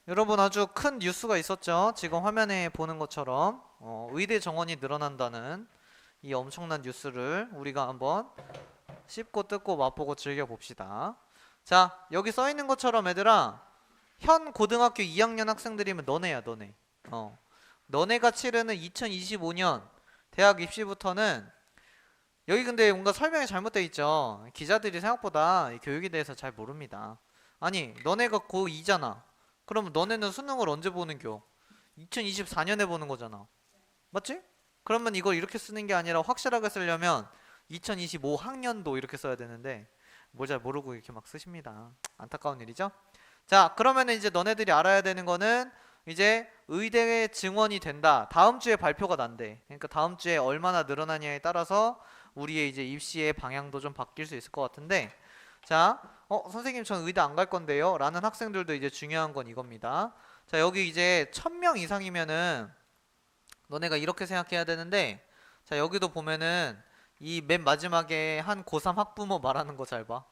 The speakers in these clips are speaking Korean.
여러분 아주 큰 뉴스가 있었죠. 지금 화면에 보는 것처럼 의대 정원이 늘어난다는 이 엄청난 뉴스를 우리가 한번 씹고 뜯고 맛보고 즐겨봅시다. 자, 여기 써 있는 것처럼 얘들아, 현 고등학교 2학년 학생들이면 너네야, 너네. 어, 너네가 치르는 2025년 대학 입시부터는 여기 근데 뭔가 설명이 잘못돼 있죠. 기자들이 생각보다 이 교육에 대해서 잘 모릅니다. 아니, 너네가 고2잖아. 그러면 너네는 수능을 언제 보는겨? 2024년에 보는 거잖아. 맞지? 그러면 이걸 이렇게 쓰는 게 아니라 확실하게 쓰려면 2025학년도 이렇게 써야 되는데 뭘 잘 모르고 이렇게 막 쓰십니다. 안타까운 일이죠? 자, 그러면 이제 너네들이 알아야 되는 거는 이제 의대 증원이 된다. 다음 주에 발표가 난대. 그러니까 다음 주에 얼마나 늘어나냐에 따라서 우리의 이제 입시의 방향도 좀 바뀔 수 있을 것 같은데, 자, 선생님 전 의대 안 갈 건데요 라는 학생들도 이제 중요한 건 이겁니다. 자, 여기 이제 1000명 이상이면은 너네가 이렇게 생각해야 되는데, 자, 여기도 보면은 이 맨 마지막에 한 고3 학부모 말하는 거 잘 봐.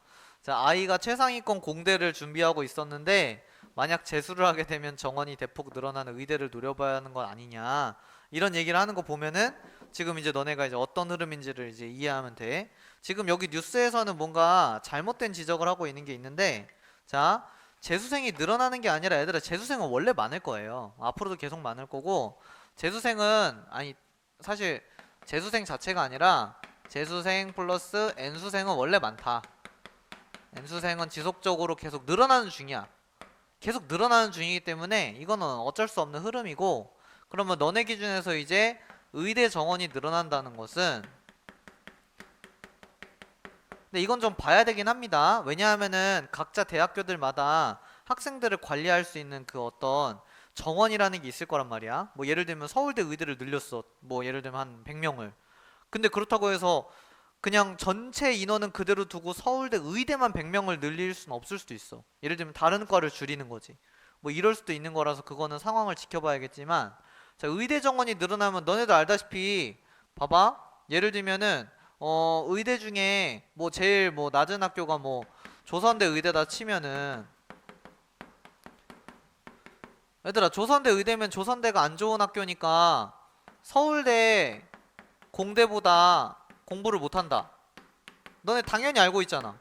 자, 아이가 최상위권 공대를 준비하고 있었는데 만약 재수를 하게 되면 정원이 대폭 늘어나는 의대를 노려봐야 하는 건 아니냐, 이런 얘기를 하는 거 보면은 지금 이제 너네가 이제 어떤 흐름인지를 이제 이해하면 돼. 지금 여기 뉴스에서는 뭔가 잘못된 지적을 하고 있는 게 있는데, 자, 재수생이 늘어나는 게 아니라 얘들아, 재수생은 원래 많을 거예요. 앞으로도 계속 많을 거고, 재수생은 아니 사실 재수생 자체가 아니라 재수생 플러스 N수생은 원래 많다. N수생은 지속적으로 계속 늘어나는 중이야. 계속 늘어나는 중이기 때문에 이거는 어쩔 수 없는 흐름이고, 그러면 너네 기준에서 이제 의대 정원이 늘어난다는 것은, 근데 이건 좀 봐야 되긴 합니다. 왜냐하면은 각자 대학교들마다 학생들을 관리할 수 있는 그 어떤 정원이라는 게 있을 거란 말이야. 뭐 예를 들면 서울대 의대를 늘렸어. 뭐 예를 들면 한 100명을. 근데 그렇다고 해서 그냥 전체 인원은 그대로 두고 서울대 의대만 100명을 늘릴 수는 없을 수도 있어. 예를 들면 다른 과를 줄이는 거지. 뭐 이럴 수도 있는 거라서 그거는 상황을 지켜봐야겠지만, 자, 의대 정원이 늘어나면 너네도 알다시피 봐봐. 예를 들면은 의대 중에 뭐 제일 뭐 낮은 학교가 뭐 조선대 의대다 치면은, 얘들아, 조선대 의대면 조선대가 안 좋은 학교니까 서울대 공대보다 공부를 못한다. 너네 당연히 알고 있잖아.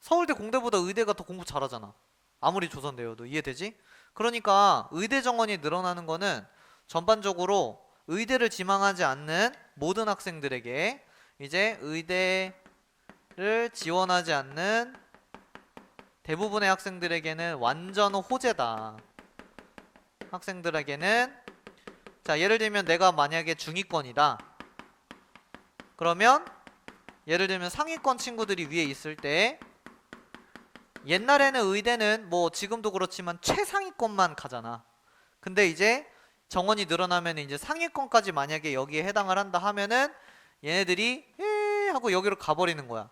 서울대 공대보다 의대가 더 공부 잘하잖아. 아무리 조선대여도. 이해되지? 그러니까 의대 정원이 늘어나는 거는 전반적으로 의대를 지망하지 않는 모든 학생들에게 이제 의대를 지원하지 않는 대부분의 학생들에게는 완전 호재다. 학생들에게는, 자, 예를 들면 내가 만약에 중위권이다. 그러면 예를 들면 상위권 친구들이 위에 있을 때, 옛날에는 의대는 뭐 지금도 그렇지만 최상위권만 가잖아. 근데 이제 정원이 늘어나면 이제 상위권까지 만약에 여기에 해당을 한다 하면은 얘네들이 하고 여기로 가버리는 거야.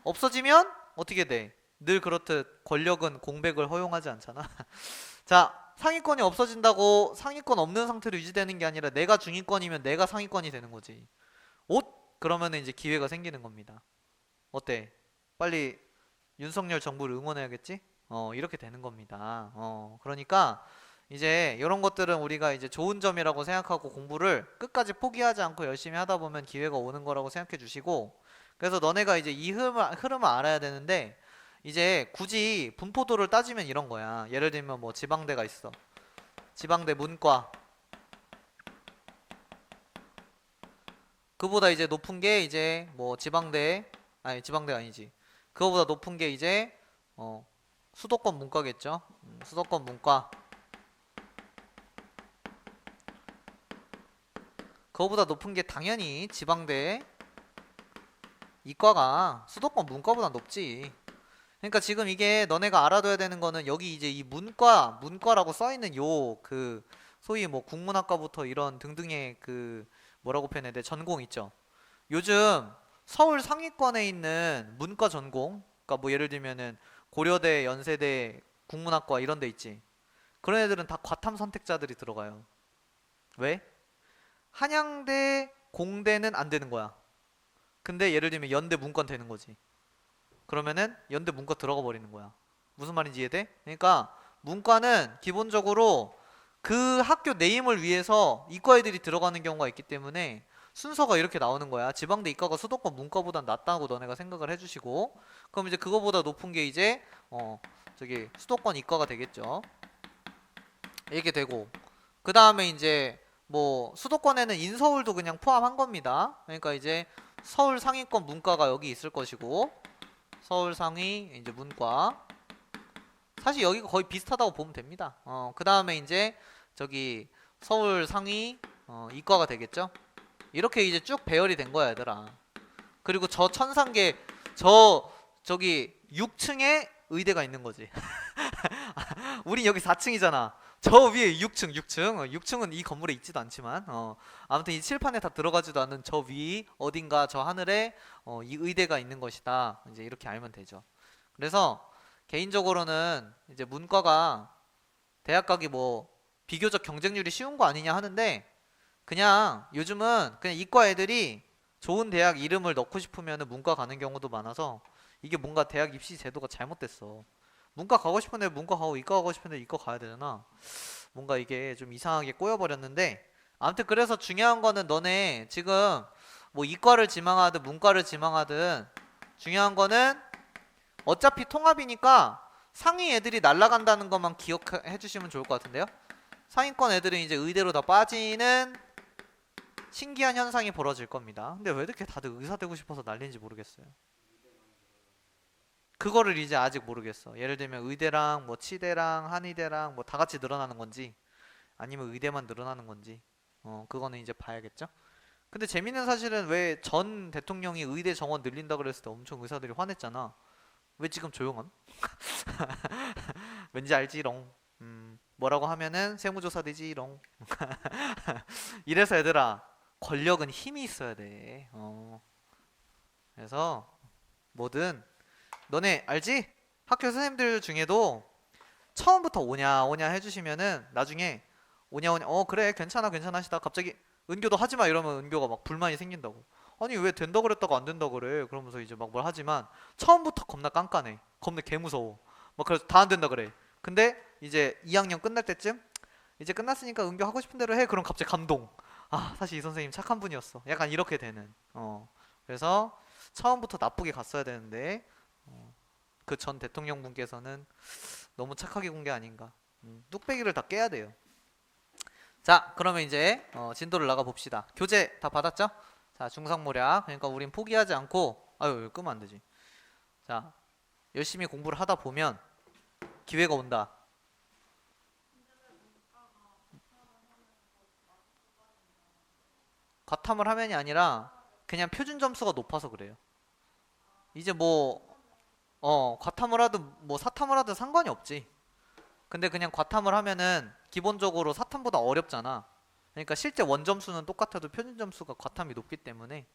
없어지면 어떻게 돼? 늘 그렇듯 권력은 공백을 허용하지 않잖아. 자, 상위권이 없어진다고 상위권 없는 상태로 유지되는 게 아니라 내가 중위권이면 내가 상위권이 되는 거지. 옷? 그러면은 이제 기회가 생기는 겁니다. 어때? 빨리 윤석열 정부를 응원해야겠지? 이렇게 되는 겁니다. 그러니까 이제 이런 것들은 우리가 이제 좋은 점이라고 생각하고 공부를 끝까지 포기하지 않고 열심히 하다 보면 기회가 오는 거라고 생각해 주시고, 그래서 너네가 이제 이 흐름을 알아야 되는데, 이제 굳이 분포도를 따지면 이런 거야. 예를 들면 뭐 지방대가 있어. 지방대 문과. 그보다 이제 높은 게 이제 뭐 지방대, 아니 지방대가 아니지. 그거보다 높은 게 이제 어 수도권 문과겠죠. 수도권 문과. 그거보다 높은 게 당연히 지방대 이과가 수도권 문과보다 높지. 그러니까 지금 이게 너네가 알아둬야 되는 거는 여기 이제 이 문과라고 써 있는 요 그 소위 뭐 국문학과부터 이런 등등의 그 뭐라고 표현해야 돼? 전공 있죠. 요즘 서울 상위권에 있는 문과 전공, 그러니까 뭐 예를 들면은 고려대, 연세대, 국문학과 이런 데 있지. 그런 애들은 다 과탐 선택자들이 들어가요. 왜? 한양대, 공대는 안 되는 거야. 근데 예를 들면 연대 문과는 되는 거지. 그러면은 연대 문과 들어가 버리는 거야. 무슨 말인지 이해돼? 그러니까 문과는 기본적으로 그 학교 네임을 위해서 이과 애들이 들어가는 경우가 있기 때문에 순서가 이렇게 나오는 거야. 지방대 이과가 수도권 문과보단 낫다고 너네가 생각을 해주시고, 그럼 이제 그거보다 높은 게 이제 저기 수도권 이과가 되겠죠. 이렇게 되고, 그 다음에 이제 뭐 수도권에는 인서울도 그냥 포함한 겁니다. 그러니까 이제 서울 상위권 문과가 여기 있을 것이고, 서울 상위 이제 문과, 사실 여기가 거의 비슷하다고 보면 됩니다. 그 다음에 이제 저기 서울 상위 이과가 되겠죠. 이렇게 이제 쭉 배열이 된 거야, 얘들아. 그리고 저 천상계 저기 6층에 의대가 있는 거지. 우린 여기 4층이잖아. 저 위에 6층은 이 건물에 있지도 않지만 아무튼 이 칠판에 다 들어가지도 않는 저 위 어딘가 저 하늘에 이 의대가 있는 것이다. 이제 이렇게 알면 되죠. 그래서 개인적으로는 이제 문과가 대학 가기 뭐 비교적 경쟁률이 쉬운 거 아니냐 하는데, 그냥 요즘은 그냥 이과 애들이 좋은 대학 이름을 넣고 싶으면 문과 가는 경우도 많아서 이게 뭔가 대학 입시 제도가 잘못됐어. 문과 가고 싶은 애 문과 가고 이과 가고 싶은 애 이과 가야 되잖아. 뭔가 이게 좀 이상하게 꼬여버렸는데, 아무튼 그래서 중요한 거는 너네 지금 뭐 이과를 지망하든 문과를 지망하든 중요한 거는 어차피 통합이니까 상위 애들이 날아간다는 것만 기억해 주시면 좋을 것 같은데요. 상위권 애들은 이제 의대로 다 빠지는 신기한 현상이 벌어질 겁니다. 근데 왜 이렇게 다들 의사 되고 싶어서 난리인지 모르겠어요. 그거를 이제 아직 모르겠어. 예를 들면 의대랑 뭐 치대랑 한의대랑 뭐 다 같이 늘어나는 건지 아니면 의대만 늘어나는 건지 그거는 이제 봐야겠죠. 근데 재밌는 사실은 왜 전 대통령이 의대 정원 늘린다 그랬을 때 엄청 의사들이 화냈잖아. 왜 지금 조용함? 왠지 알지롱. 뭐라고 하면은 세무조사 되지롱. 이래서 얘들아, 권력은 힘이 있어야 돼. 그래서 뭐든 너네 알지? 학교 선생님들 중에도 처음부터 오냐 오냐 해주시면은 나중에 오냐 오냐 그래 괜찮아 괜찮아 하시다가 갑자기 은교도 하지마 이러면 은교가 막 불만이 생긴다고. 아니 왜 된다 그랬다가 안 된다 그래 그러면서 이제 막 뭘 하지만 처음부터 겁나 깐깐해. 겁나 개무서워. 막 그래서 다 안 된다 그래. 근데 이제 2학년 끝날 때쯤 이제 끝났으니까 은교 하고 싶은 대로 해. 그럼 갑자기 감동. 아 사실 이 선생님 착한 분이었어. 약간 이렇게 되는. 그래서 처음부터 나쁘게 갔어야 되는데 그 전 대통령 분께서는 너무 착하게 군 게 아닌가. 뚝배기를 다 깨야 돼요. 자 그러면 이제 진도를 나가 봅시다. 교재 다 받았죠? 자 중상모략. 그러니까 우린 포기하지 않고 아유 끄면 안 되지. 자 열심히 공부를 하다 보면 기회가 온다. 과탐을 하면이 아니라 그냥 표준 점수가 높아서 그래요. 이제 뭐 과탐을 하든 뭐 사탐을 하든 상관이 없지. 근데 그냥 과탐을 하면은 기본적으로 사탐보다 어렵잖아. 그러니까 실제 원점수는 똑같아도 표준 점수가 과탐이 높기 때문에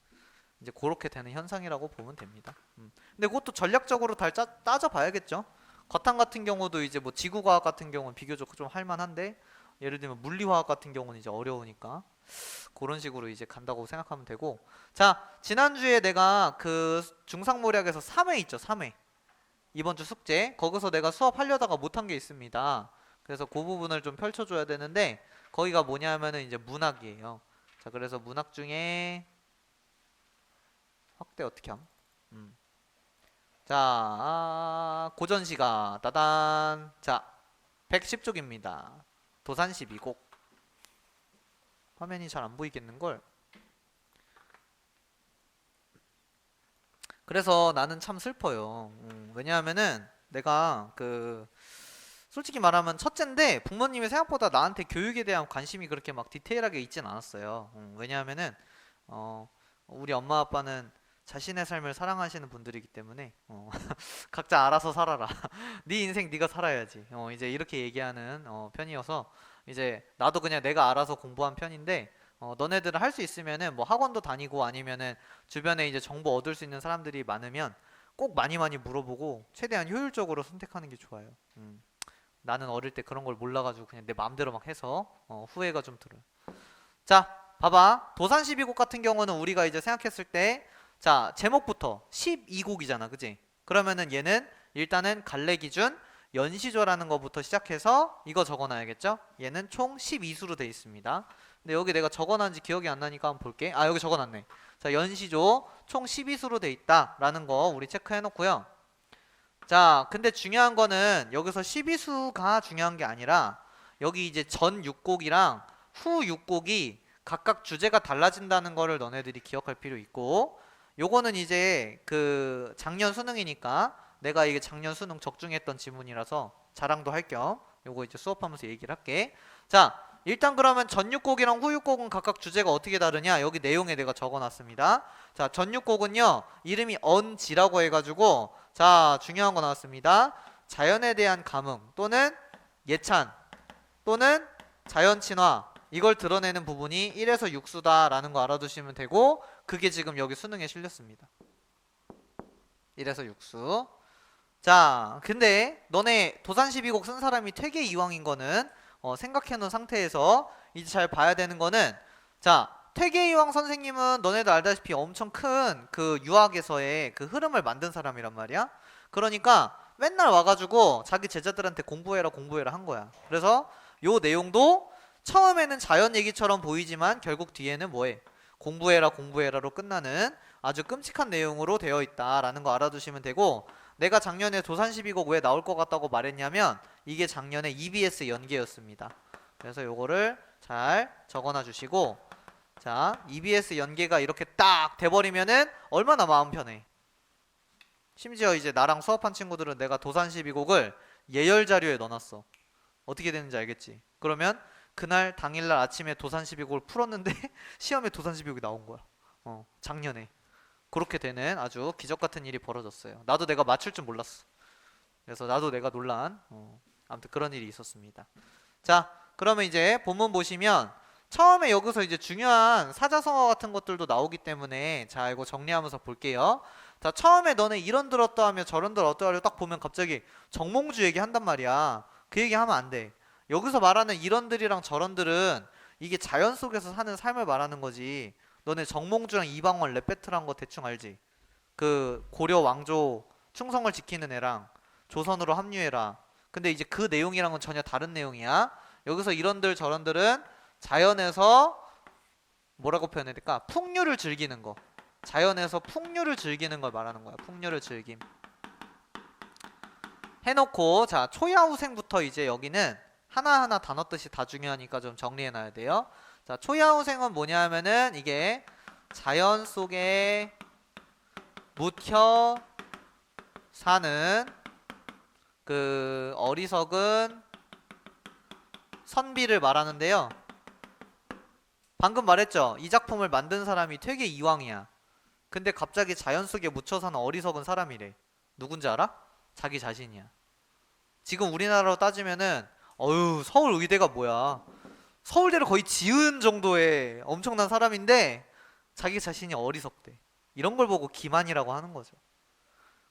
이제 그렇게 되는 현상이라고 보면 됩니다. 근데 그것도 전략적으로 잘 따져봐야겠죠. 과탐 같은 경우도 이제 뭐 지구과학 같은 경우는 비교적 좀 할만한데, 예를 들면 물리화학 같은 경우는 이제 어려우니까 그런 식으로 이제 간다고 생각하면 되고. 자 지난주에 내가 그 중상모략에서 3회 있죠. 3회 이번 주 숙제 거기서 내가 수업하려다가 못한 게 있습니다. 그래서 그 부분을 좀 펼쳐줘야 되는데 거기가 뭐냐면은 이제 문학이에요. 자 그래서 문학 중에 확대 어떻게 함? 자 고전시가 따단. 자 110쪽입니다. 도산 12곡. 화면이 잘 안 보이겠는걸. 그래서 나는 참 슬퍼요. 왜냐하면은 내가 솔직히 말하면 첫째인데 부모님이 생각보다 나한테 교육에 대한 관심이 그렇게 막 디테일하게 있진 않았어요. 왜냐하면은 우리 엄마 아빠는 자신의 삶을 사랑하시는 분들이기 때문에 각자 알아서 살아라. 네 인생 네가 살아야지. 이제 이렇게 얘기하는 편이어서 이제 나도 그냥 내가 알아서 공부한 편인데 너네들은 할 수 있으면은 뭐 학원도 다니고 아니면은 주변에 이제 정보 얻을 수 있는 사람들이 많으면 꼭 많이 물어보고 최대한 효율적으로 선택하는 게 좋아요. 나는 어릴 때 그런 걸 몰라가지고 그냥 내 마음대로 막 해서 후회가 좀 들어요. 자 봐봐. 도산 12곡 같은 경우는 우리가 이제 생각했을 때 자 제목부터 12곡이잖아 그지? 그러면은 얘는 일단은 갈래 기준 연시조라는 것부터 시작해서 이거 적어놔야겠죠? 얘는 총 12수로 되어 있습니다. 근데 여기 내가 적어놨는지 기억이 안 나니까 한번 볼게. 아, 여기 적어놨네. 자, 연시조 총 12수로 되어 있다라는 거 우리 체크해 놓고요. 자, 근데 중요한 거는 여기서 12수가 중요한 게 아니라 여기 이제 전 6곡이랑 후 6곡이 각각 주제가 달라진다는 거를 너네들이 기억할 필요 있고, 요거는 이제 그 작년 수능이니까 내가 이게 작년 수능 적중했던 지문이라서 자랑도 할 겸 요거 이제 수업하면서 얘기를 할게. 자, 일단 그러면 전 6곡이랑 후 6곡은 각각 주제가 어떻게 다르냐, 여기 내용에 내가 적어놨습니다. 자, 전 6곡은요 이름이 언지라고 해가지고, 자, 중요한 거 나왔습니다. 자연에 대한 감흥 또는 예찬 또는 자연 친화, 이걸 드러내는 부분이 1에서 6수다 라는 거 알아두시면 되고, 그게 지금 여기 수능에 실렸습니다. 1에서 6수. 자, 근데 너네 도산 12곡 쓴 사람이 퇴계 이황인 거는 생각해 놓은 상태에서 이제 잘 봐야 되는 거는, 자, 퇴계 이황 선생님은 너네도 알다시피 엄청 큰 그 유학에서의 그 흐름을 만든 사람이란 말이야. 그러니까 맨날 와가지고 자기 제자들한테 공부해라 공부해라 한 거야. 그래서 요 내용도 처음에는 자연 얘기처럼 보이지만 결국 뒤에는 뭐해? 공부해라 공부해라로 끝나는 아주 끔찍한 내용으로 되어 있다라는 거 알아두시면 되고, 내가 작년에 도산 12곡 왜 나올 것 같다고 말했냐면 이게 작년에 EBS 연계였습니다. 그래서 요거를 잘 적어놔 주시고, 자, EBS 연계가 이렇게 딱 돼버리면은 얼마나 마음 편해. 심지어 이제 나랑 수업한 친구들은 내가 도산 12곡을 예열 자료에 넣어놨어. 어떻게 되는지 알겠지? 그러면 그날 당일날 아침에 도산 12곡을 풀었는데 시험에 도산 12곡이 나온 거야. 작년에. 그렇게 되는 아주 기적 같은 일이 벌어졌어요. 나도 내가 맞출 줄 몰랐어. 그래서 나도 내가 놀란 아무튼 그런 일이 있었습니다. 자, 그러면 이제 본문 보시면 처음에 여기서 이제 중요한 사자성어 같은 것들도 나오기 때문에, 자, 이거 정리하면서 볼게요. 자, 처음에 너네 이런 들 어떠하며 저런 들 어떠하려 딱 보면 갑자기 정몽주 얘기한단 말이야. 그 얘기하면 안 돼. 여기서 말하는 이런들이랑 저런들은 이게 자연 속에서 사는 삶을 말하는 거지. 너네 정몽주랑 이방원 랩배틀한 거 대충 알지? 그 고려 왕조 충성을 지키는 애랑 조선으로 합류해라. 근데 이제 그 내용이랑은 전혀 다른 내용이야. 여기서 이런들 저런들은 자연에서 뭐라고 표현해야 될까? 풍류를 즐기는 거. 자연에서 풍류를 즐기는 걸 말하는 거야. 풍류를 즐김. 해놓고, 자, 초야후생부터 이제 여기는 하나하나 단어 뜻이 다 중요하니까 좀 정리해놔야 돼요. 자, 초야후생은 뭐냐 하면은 이게 자연 속에 묻혀 사는 그 어리석은 선비를 말하는데요. 방금 말했죠? 이 작품을 만든 사람이 퇴계 이황이야. 근데 갑자기 자연 속에 묻혀 사는 어리석은 사람이래. 누군지 알아? 자기 자신이야. 지금 우리나라로 따지면은 서울 의대가 뭐야? 서울대를 거의 지은 정도의 엄청난 사람인데 자기 자신이 어리석대. 이런 걸 보고 기만이라고 하는 거죠.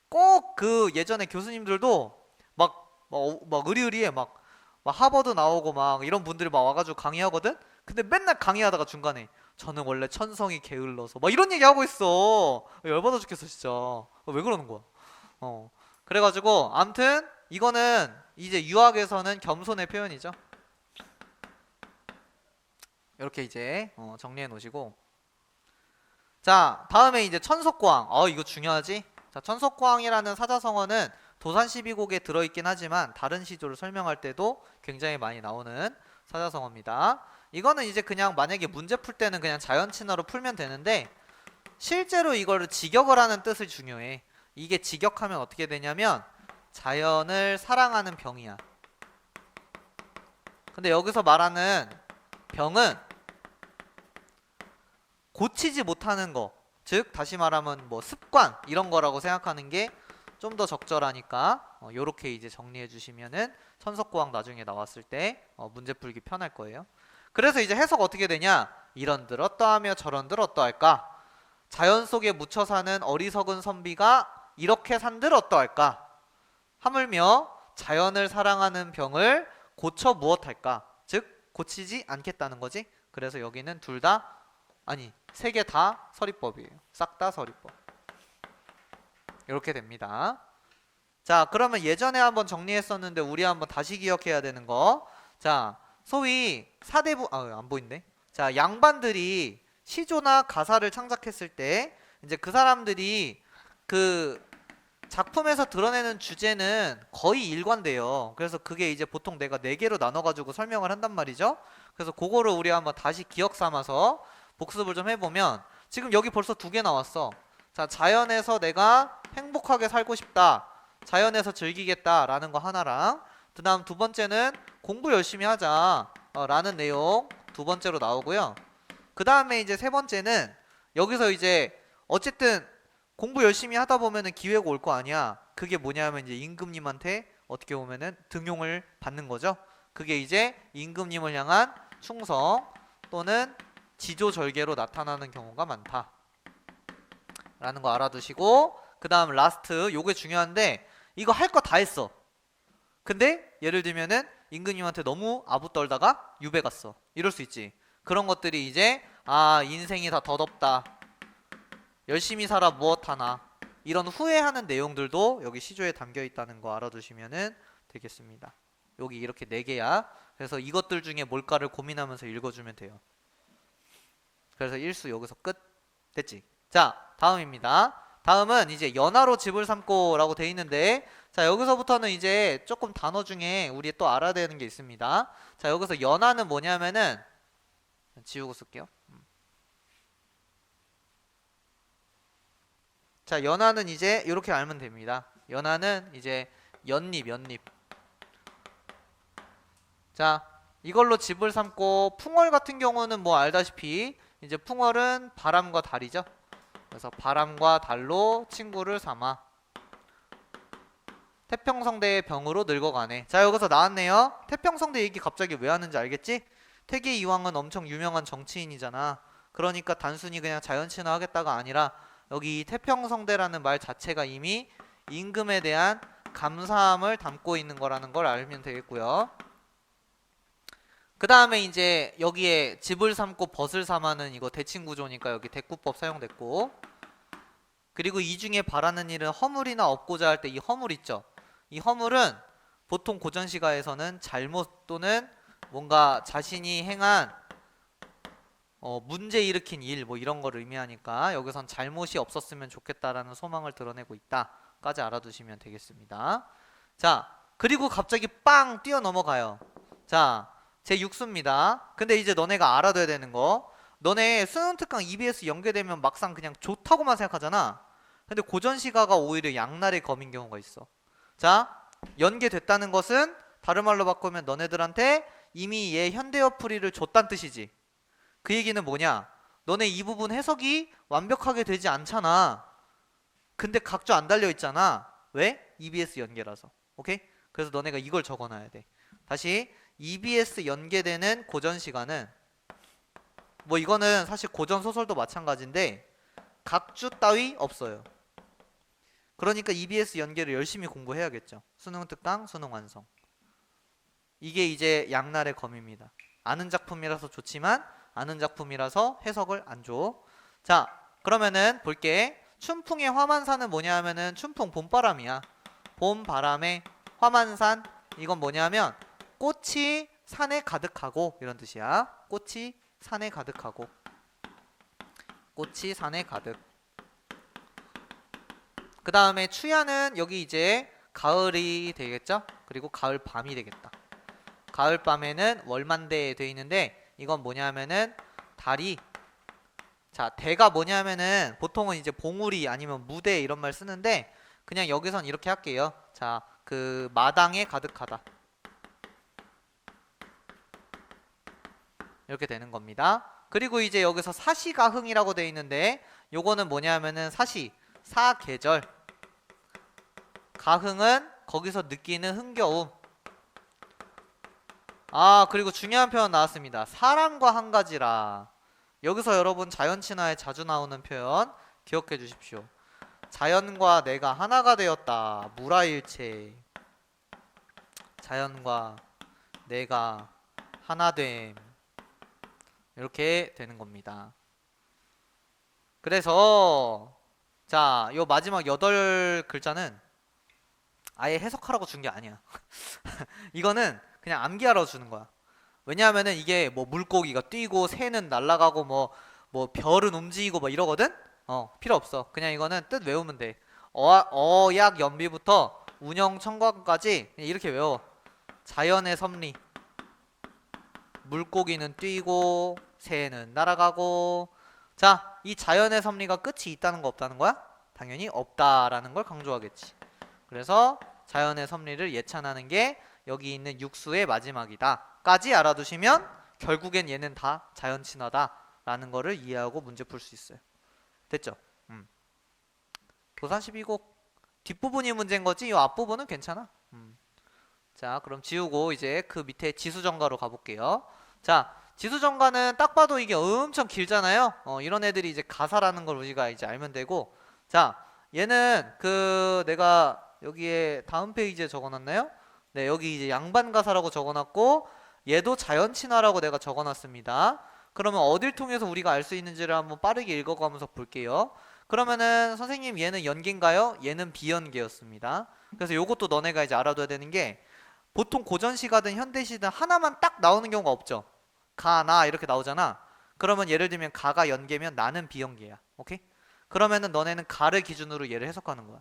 꼭 그 예전에 교수님들도 막 의리의리해. 막 하버드 나오고 막 이런 분들이 막 와가지고 강의하거든? 근데 맨날 강의하다가 중간에 저는 원래 천성이 게을러서 막 이런 얘기 하고 있어. 열받아 죽겠어 진짜. 왜 그러는 거야? 그래가지고 암튼 이거는 이제 유학에서는 겸손의 표현이죠. 이렇게 이제 정리해 놓으시고, 자, 다음에 이제 천석광. 이거 중요하지? 자, 천석광이라는 사자성어는 도산 12곡에 들어있긴 하지만 다른 시조를 설명할 때도 굉장히 많이 나오는 사자성어입니다. 이거는 이제 그냥 만약에 문제 풀 때는 그냥 자연 친화로 풀면 되는데, 실제로 이거를 직역을 하는 뜻이 중요해. 이게 직역하면 어떻게 되냐면 자연을 사랑하는 병이야. 근데 여기서 말하는 병은 고치지 못하는 거, 즉 다시 말하면 뭐 습관 이런 거라고 생각하는 게 좀 더 적절하니까 요렇게 이제 정리해 주시면은 천석고학 나중에 나왔을 때 문제 풀기 편할 거예요. 그래서 이제 해석 어떻게 되냐? 이런들 어떠하며 저런들 어떠할까? 자연 속에 묻혀 사는 어리석은 선비가 이렇게 산들 어떠할까? 하물며 자연을 사랑하는 병을 고쳐 무엇할까? 즉 고치지 않겠다는 거지. 그래서 여기는 둘 다, 아니 세 개 다 서리법이에요. 싹 다 서리법. 이렇게 됩니다. 자, 그러면 예전에 한번 정리했었는데 우리 한번 다시 기억해야 되는 거. 자, 소위 사대부 안 보이네. 자, 양반들이 시조나 가사를 창작했을 때 이제 그 사람들이 그 작품에서 드러내는 주제는 거의 일관돼요. 그래서 그게 이제 보통 내가 네 개로 나눠가지고 설명을 한단 말이죠. 그래서 그거를 우리 한번 다시 기억 삼아서 복습을 좀 해보면 지금 여기 벌써 두 개 나왔어. 자, 자연에서 내가 행복하게 살고 싶다. 자연에서 즐기겠다 라는 거 하나랑 그 다음 두 번째는 공부 열심히 하자 라는 내용 두 번째로 나오고요. 그 다음에 이제 세 번째는 여기서 이제 어쨌든 공부 열심히 하다 보면은 기회가 올 거 아니야. 그게 뭐냐면 이제 임금님한테 어떻게 보면은 등용을 받는 거죠. 그게 이제 임금님을 향한 충성 또는 지조절개로 나타나는 경우가 많다. 라는 거 알아두시고 그 다음 라스트 요게 중요한데 이거 할 거 다 했어. 근데 예를 들면은 임금님한테 너무 아부 떨다가 유배 갔어. 이럴 수 있지. 그런 것들이 이제 인생이 다 덧없다. 열심히 살아 무엇하나 이런 후회하는 내용들도 여기 시조에 담겨 있다는 거 알아두시면 되겠습니다. 여기 이렇게 4개야. 그래서 이것들 중에 뭘까를 고민하면서 읽어주면 돼요. 그래서 1수 여기서 끝. 됐지? 자, 다음입니다. 다음은 이제 연하로 집을 삼고 라고 돼 있는데 자, 여기서부터는 이제 조금 단어 중에 우리 또 알아야 되는 게 있습니다. 자, 여기서 연하는 뭐냐면은 지우고 쓸게요. 자, 연하는 이제 이렇게 알면 됩니다. 연하는 이제 연잎, 연잎. 자, 이걸로 집을 삼고 풍월 같은 경우는 뭐 알다시피 이제 풍월은 바람과 달이죠. 그래서 바람과 달로 친구를 삼아 태평성대의 병으로 늙어가네. 자, 여기서 나왔네요. 태평성대 얘기 갑자기 왜 하는지 알겠지? 태계 이왕은 엄청 유명한 정치인이잖아. 그러니까 단순히 그냥 자연친화 하겠다가 아니라 여기 태평성대라는 말 자체가 이미 임금에 대한 감사함을 담고 있는 거라는 걸 알면 되겠고요. 그 다음에 이제 여기에 집을 삼고 벗을 삼아는 이거 대칭구조니까 여기 대꾸법 사용됐고, 그리고 이 중에 바라는 일은 허물이나 없고자 할 때 이 허물 있죠. 이 허물은 보통 고전시가에서는 잘못 또는 뭔가 자신이 행한 문제 일으킨 일 뭐 이런 걸 의미하니까 여기선 잘못이 없었으면 좋겠다라는 소망을 드러내고 있다까지 알아두시면 되겠습니다. 자, 그리고 갑자기 빵 뛰어 넘어가요. 자, 제 6수입니다. 근데 이제 너네가 알아둬야 되는 거, 너네 수능 특강 EBS 연계되면 막상 그냥 좋다고만 생각하잖아. 근데 고전시가가 오히려 양날의 검인 경우가 있어. 자, 연계됐다는 것은 다른 말로 바꾸면 너네들한테 이미 얘 현대어풀이를 줬단 뜻이지. 그 얘기는 뭐냐? 너네 이 부분 해석이 완벽하게 되지 않잖아. 근데 각조 안 달려 있잖아. 왜? EBS 연계라서. 오케이? 그래서 너네가 이걸 적어놔야 돼. 다시 EBS 연계되는 고전 시간은 뭐 이거는 사실 고전 소설도 마찬가지인데 각주 따위 없어요. 그러니까 EBS 연계를 열심히 공부해야겠죠. 수능 특강, 수능 완성. 이게 이제 양날의 검입니다. 아는 작품이라서 좋지만 아는 작품이라서 해석을 안 줘. 자, 그러면은 볼게. 춘풍의 화만산은 뭐냐 하면은 춘풍 봄바람이야. 봄바람에 화만산, 이건 뭐냐면 꽃이 산에 가득하고 이런 뜻이야. 꽃이 산에 가득하고, 꽃이 산에 가득. 그 다음에 추야는 여기 이제 가을이 되겠죠. 그리고 가을 밤이 되겠다. 가을 밤에는 월만대에 돼 있는데 이건 뭐냐면은 달이, 자, 대가 뭐냐면은 보통은 이제 봉우리 아니면 무대 이런 말 쓰는데 그냥 여기선 이렇게 할게요. 자, 그 마당에 가득하다. 이렇게 되는 겁니다. 그리고 이제 여기서 사시가흥이라고 돼 있는데 요거는 뭐냐면은 사계절. 가흥은 거기서 느끼는 흥겨움. 그리고 중요한 표현 나왔습니다. 사람과 한 가지라. 여기서 여러분 자연친화에 자주 나오는 표현 기억해 주십시오. 자연과 내가 하나가 되었다. 무라일체. 자연과 내가 하나됨. 이렇게 되는 겁니다. 그래서 자, 요 마지막 8글자는 아예 해석하라고 준 게 아니야. 이거는 그냥 암기하러 주는 거야. 왜냐하면은 이게 뭐 물고기가 뛰고 새는 날아가고 뭐 별은 움직이고 뭐 이러거든? 필요 없어. 그냥 이거는 뜻 외우면 돼. 어약 연비부터 운영 청각까지 이렇게 외워. 자연의 섭리. 물고기는 뛰고 새는 날아가고. 자, 이 자연의 섭리가 끝이 있다는 거 없다는 거야? 당연히 없다라는 걸 강조하겠지. 그래서 자연의 섭리를 예찬하는 게 여기 있는 육수의 마지막이다 까지 알아두시면 결국엔 얘는 다 자연 친화다 라는 거를 이해하고 문제 풀 수 있어요. 됐죠? 도산 12곡 뒷부분이 문제인 거지 이 앞부분은 괜찮아. 자, 그럼 지우고 이제 그 밑에 지수정가로 가볼게요. 자, 지수정가는 딱 봐도 이게 엄청 길잖아요. 이런 애들이 이제 가사라는 걸 우리가 이제 알면 되고. 자, 얘는 그 내가 여기에 다음 페이지에 적어놨나요? 네, 여기 이제 양반 가사라고 적어놨고 얘도 자연 친화라고 내가 적어놨습니다. 그러면 어딜 통해서 우리가 알 수 있는지를 한번 빠르게 읽어가면서 볼게요. 그러면은 선생님 얘는 연계인가요? 얘는 비연계였습니다. 그래서 요것도 너네가 이제 알아둬야 되는 게 보통 고전시가든 현대시든 하나만 딱 나오는 경우가 없죠. 가, 나 이렇게 나오잖아. 그러면 예를 들면 가가 연계면 나는 비연계야. 오케이? 그러면은 너네는 가를 기준으로 얘를 해석하는 거야.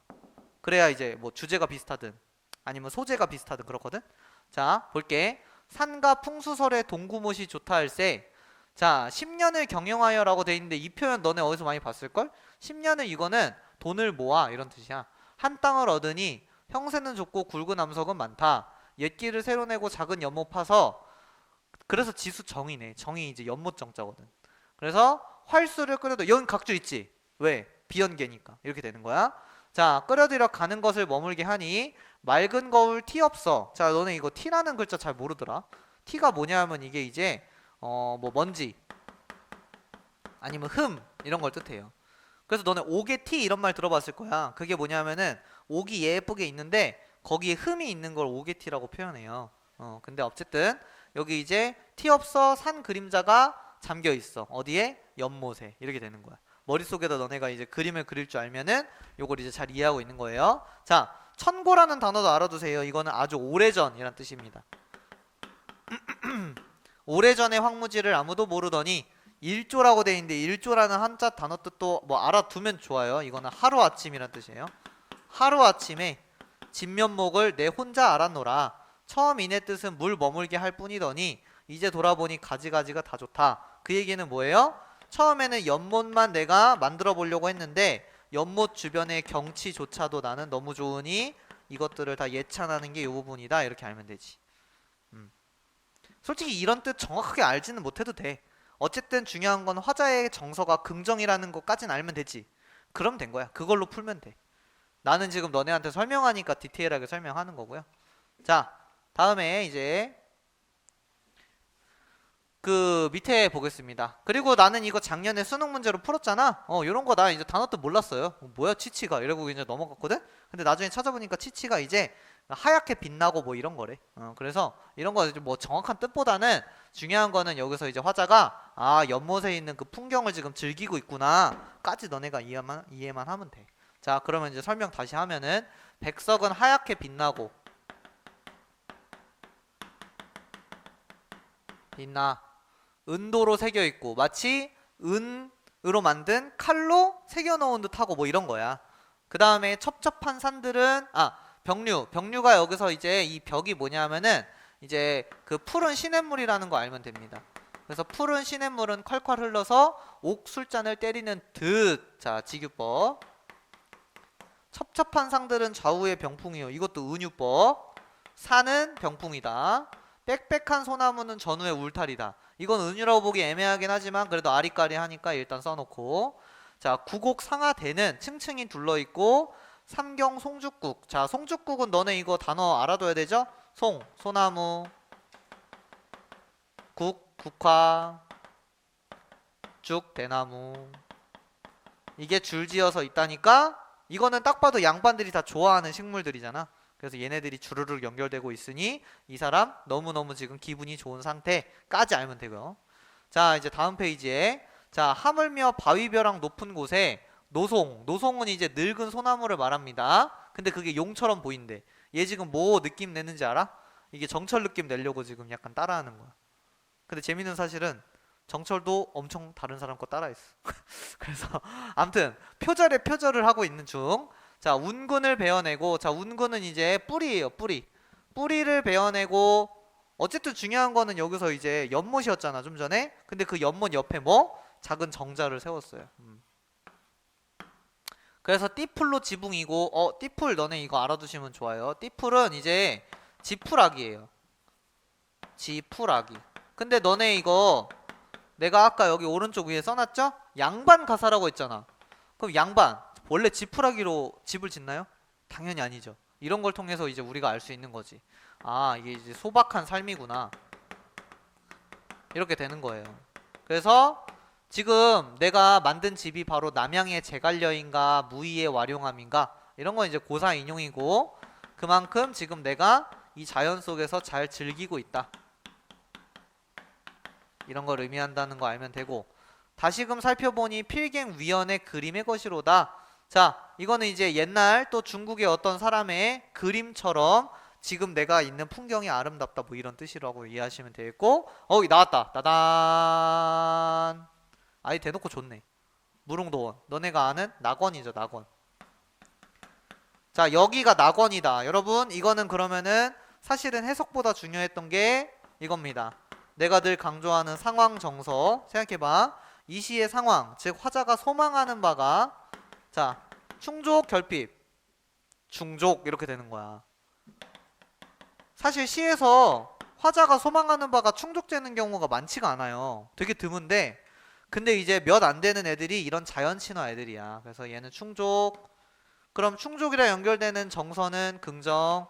그래야 이제 뭐 주제가 비슷하든 아니면 소재가 비슷하든 그렇거든. 자, 볼게. 산가 풍수설의 동구못이 좋다 할세. 자, 10년을 경영하여라고 돼 있는데 이 표현 너네 어디서 많이 봤을걸? 10년을 이거는 돈을 모아 이런 뜻이야. 한 땅을 얻으니 형세는 좋고 굵은 암석은 많다. 옛길을 새로 내고 작은 연못 파서. 그래서 지수 정이네. 정이 이제 연못 정자거든. 그래서 활수를 끓여도 여긴 각주 있지. 왜? 비연계니까 이렇게 되는 거야. 자, 끓여들여 가는 것을 머물게 하니 맑은 거울 티 없어. 자, 너네 이거 티라는 글자 잘 모르더라. 티가 뭐냐 하면 이게 이제 뭐 먼지 아니면 흠 이런 걸 뜻해요. 그래서 너네 옥에 티 이런 말 들어봤을 거야. 그게 뭐냐면은 옥이 예쁘게 있는데 거기에 흠이 있는 걸 옥의 티라고 표현해요. 근데 어쨌든 여기 이제 티 없어 산 그림자가 잠겨 있어. 어디에? 연못에. 이렇게 되는 거야. 머릿속에다 너네가 이제 그림을 그릴 줄 알면은 요걸 이제 잘 이해하고 있는 거예요. 자, 천고라는 단어도 알아두세요. 이거는 아주 오래전이란 뜻입니다. 오래전의 황무지를 아무도 모르더니 일조라고 돼 있는데 일조라는 한자 단어 뜻도 뭐 알아두면 좋아요. 이거는 하루아침이란 뜻이에요. 하루아침에 진면목을 내 혼자 알았노라. 처음 이내 뜻은 물 머물게 할 뿐이더니 이제 돌아보니 가지가지가 다 좋다. 그 얘기는 뭐예요? 처음에는 연못만 내가 만들어 보려고 했는데 연못 주변의 경치조차도 나는 너무 좋으니 이것들을 다 예찬하는 게 이 부분이다. 이렇게 알면 되지. 솔직히 이런 뜻 정확하게 알지는 못해도 돼. 어쨌든 중요한 건 화자의 정서가 긍정이라는 것까지는 알면 되지. 그럼 된 거야. 그걸로 풀면 돼. 나는 지금 너네한테 설명하니까 디테일하게 설명하는 거고요. 자, 다음에 이제 그 밑에 보겠습니다. 그리고 나는 이거 작년에 수능 문제로 풀었잖아. 요런 거 나 이제 단어 뜻 몰랐어요. 뭐야 치치가 이러고 이제 넘어갔거든. 근데 나중에 찾아보니까 치치가 이제 하얗게 빛나고 뭐 이런 거래. 그래서 이런 거 뭐 정확한 뜻보다는 중요한 거는 여기서 이제 화자가 연못에 있는 그 풍경을 지금 즐기고 있구나까지 너네가 이해만 하면 돼. 자, 그러면 이제 설명 다시 하면은 백석은 하얗게 빛나고 빛나 은도로 새겨 있고 마치 은으로 만든 칼로 새겨 놓은 듯하고 뭐 이런 거야. 그 다음에 첩첩한 산들은 벽류가 여기서 이제 이 벽이 뭐냐면은 이제 그 푸른 시냇물이라는 거 알면 됩니다. 그래서 푸른 시냇물은 콸콸 흘러서 옥술잔을 때리는 듯. 자, 직유법. 첩첩한 상들은 좌우의 병풍이요. 이것도 은유법. 산은 병풍이다. 빽빽한 소나무는 전후의 울타리다. 이건 은유라고 보기 애매하긴 하지만 그래도 아리까리 하니까 일단 써놓고. 자, 구곡 상하대는 층층이 둘러있고 삼경 송죽국. 자, 송죽국은 너네 이거 단어 알아둬야 되죠? 송, 소나무, 국, 국화, 죽, 대나무. 이게 줄지어서 있다니까 이거는 딱 봐도 양반들이 다 좋아하는 식물들이잖아. 그래서 얘네들이 주르륵 연결되고 있으니 이 사람 너무너무 지금 기분이 좋은 상태까지 알면 되고요. 자, 이제 다음 페이지에 자, 하물며 바위벼랑 높은 곳에 노송은 이제 늙은 소나무를 말합니다. 근데 그게 용처럼 보인대. 얘 지금 뭐 느낌 내는지 알아? 이게 정철 느낌 내려고 지금 약간 따라하는 거야. 근데 재밌는 사실은 정철도 엄청 다른 사람 거 따라했어. 그래서 아무튼 표절에 표절을 하고 있는 중. 자, 운근을 베어내고, 자, 운근은 이제 뿌리예요, 뿌리. 뿌리를 베어내고, 어쨌든 중요한 거는 여기서 이제 연못이었잖아, 좀 전에. 근데 그 연못 옆에 뭐? 작은 정자를 세웠어요. 그래서 띠풀로 지붕이고, 띠풀 너네 이거 알아두시면 좋아요. 띠풀은 이제 지푸라기예요. 지푸라기. 근데 너네 이거 내가 아까 여기 오른쪽 위에 써놨죠? 양반 가사라고 했잖아. 그럼 양반 원래 지푸라기로 집을 짓나요? 당연히 아니죠. 이런 걸 통해서 이제 우리가 알 수 있는 거지. 아, 이게 이제 소박한 삶이구나. 이렇게 되는 거예요. 그래서 지금 내가 만든 집이 바로 남양의 제갈려인가 무의의 와룡함인가, 이런 건 이제 고사 인용이고, 그만큼 지금 내가 이 자연 속에서 잘 즐기고 있다, 이런 걸 의미한다는 거 알면 되고, 다시금 살펴보니 필갱위원의 그림의 것이로다. 자, 이거는 이제 옛날 또 중국의 어떤 사람의 그림처럼 지금 내가 있는 풍경이 아름답다, 뭐 이런 뜻이라고 이해하시면 되겠고, 여기 나왔다. 따단. 아이 대놓고 좋네. 무릉도원. 너네가 아는 낙원이죠, 낙원. 자, 여기가 낙원이다. 여러분, 이거는 그러면은 사실은 해석보다 중요했던 게 이겁니다. 내가 늘 강조하는 상황 정서. 생각해봐. 이 시의 상황, 즉 화자가 소망하는 바가, 자, 충족 결핍, 중족, 이렇게 되는 거야. 사실 시에서 화자가 소망하는 바가 충족되는 경우가 많지가 않아요. 되게 드문데, 근데 이제 몇 안 되는 애들이 이런 자연 친화 애들이야. 그래서 얘는 충족. 그럼 충족이랑 연결되는 정서는 긍정.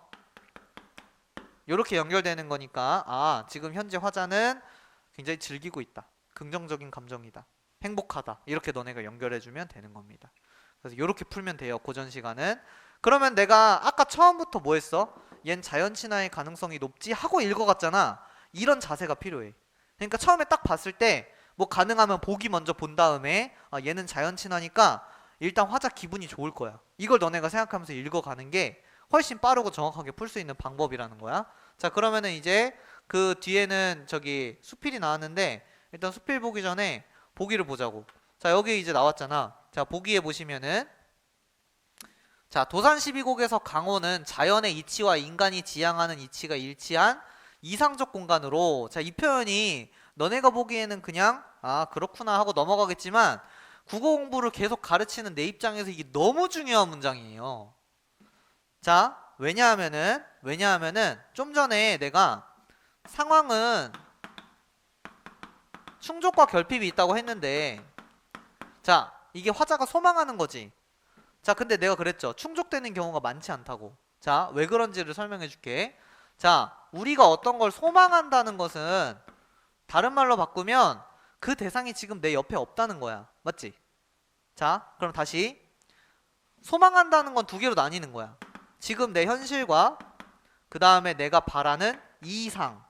요렇게 연결되는 거니까, 아, 지금 현재 화자는 굉장히 즐기고 있다, 긍정적인 감정이다, 행복하다, 이렇게 너네가 연결해주면 되는 겁니다. 그래서 이렇게 풀면 돼요, 고전 시간은. 그러면 내가 아까 처음부터 뭐 했어? 얜 자연 친화의 가능성이 높지 하고 읽어갔잖아. 이런 자세가 필요해. 그러니까 처음에 딱 봤을 때 뭐 가능하면 보기 먼저 본 다음에, 아, 얘는 자연 친화니까 일단 화자 기분이 좋을 거야, 이걸 너네가 생각하면서 읽어가는 게 훨씬 빠르고 정확하게 풀 수 있는 방법이라는 거야. 자, 그러면은 이제 그 뒤에는 저기 수필이 나왔는데, 일단 수필 보기 전에 보기를 보자고. 자, 여기 이제 나왔잖아. 자, 보기에 보시면은, 자, 도산 12곡에서 강호는 자연의 이치와 인간이 지향하는 이치가 일치한 이상적 공간으로. 자, 이 표현이 너네가 보기에는 그냥 아, 그렇구나 하고 넘어가겠지만, 국어 공부를 계속 가르치는 내 입장에서 이게 너무 중요한 문장이에요. 자, 왜냐하면은 좀 전에 내가 상황은 충족과 결핍이 있다고 했는데, 자, 이게 화자가 소망하는 거지. 자, 근데 내가 그랬죠, 충족되는 경우가 많지 않다고. 자, 왜 그런지를 설명해 줄게. 자, 우리가 어떤 걸 소망한다는 것은 다른 말로 바꾸면 그 대상이 지금 내 옆에 없다는 거야, 맞지? 자, 그럼 다시, 소망한다는 건 두 개로 나뉘는 거야. 지금 내 현실과 그 다음에 내가 바라는 이상,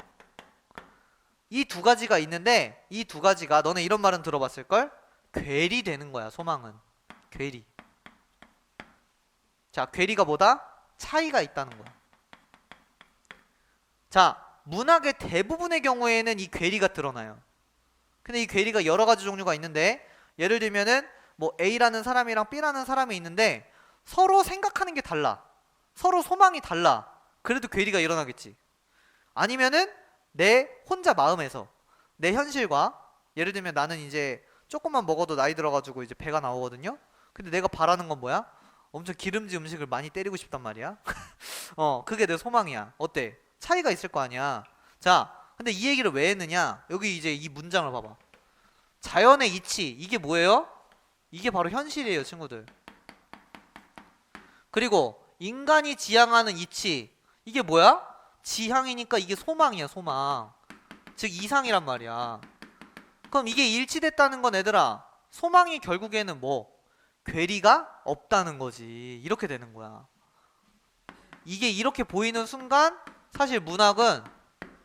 이 두 가지가 있는데, 이 두 가지가, 너네 이런 말은 들어봤을걸? 괴리되는 거야, 소망은. 괴리. 자, 괴리가 뭐다? 차이가 있다는 거야. 자, 문학의 대부분의 경우에는 이 괴리가 드러나요. 근데 이 괴리가 여러 가지 종류가 있는데, 예를 들면은 뭐 A라는 사람이랑 B라는 사람이 있는데 서로 생각하는 게 달라, 서로 소망이 달라. 그래도 괴리가 일어나겠지. 아니면은 내 혼자 마음에서 내 현실과, 예를 들면 나는 이제 조금만 먹어도 나이 들어가지고 이제 배가 나오거든요. 근데 내가 바라는 건 뭐야? 엄청 기름진 음식을 많이 때리고 싶단 말이야. 그게 내 소망이야. 어때? 차이가 있을 거 아니야. 자, 근데 이 얘기를 왜 했느냐? 여기 이제 이 문장을 봐봐. 자연의 이치, 이게 뭐예요? 이게 바로 현실이에요, 친구들. 그리고 인간이 지향하는 이치, 이게 뭐야? 지향이니까 이게 소망이야, 소망. 즉 이상이란 말이야. 그럼 이게 일치됐다는 건 얘들아, 소망이 결국에는 뭐? 괴리가 없다는 거지. 이렇게 되는 거야. 이게 이렇게 보이는 순간 사실 문학은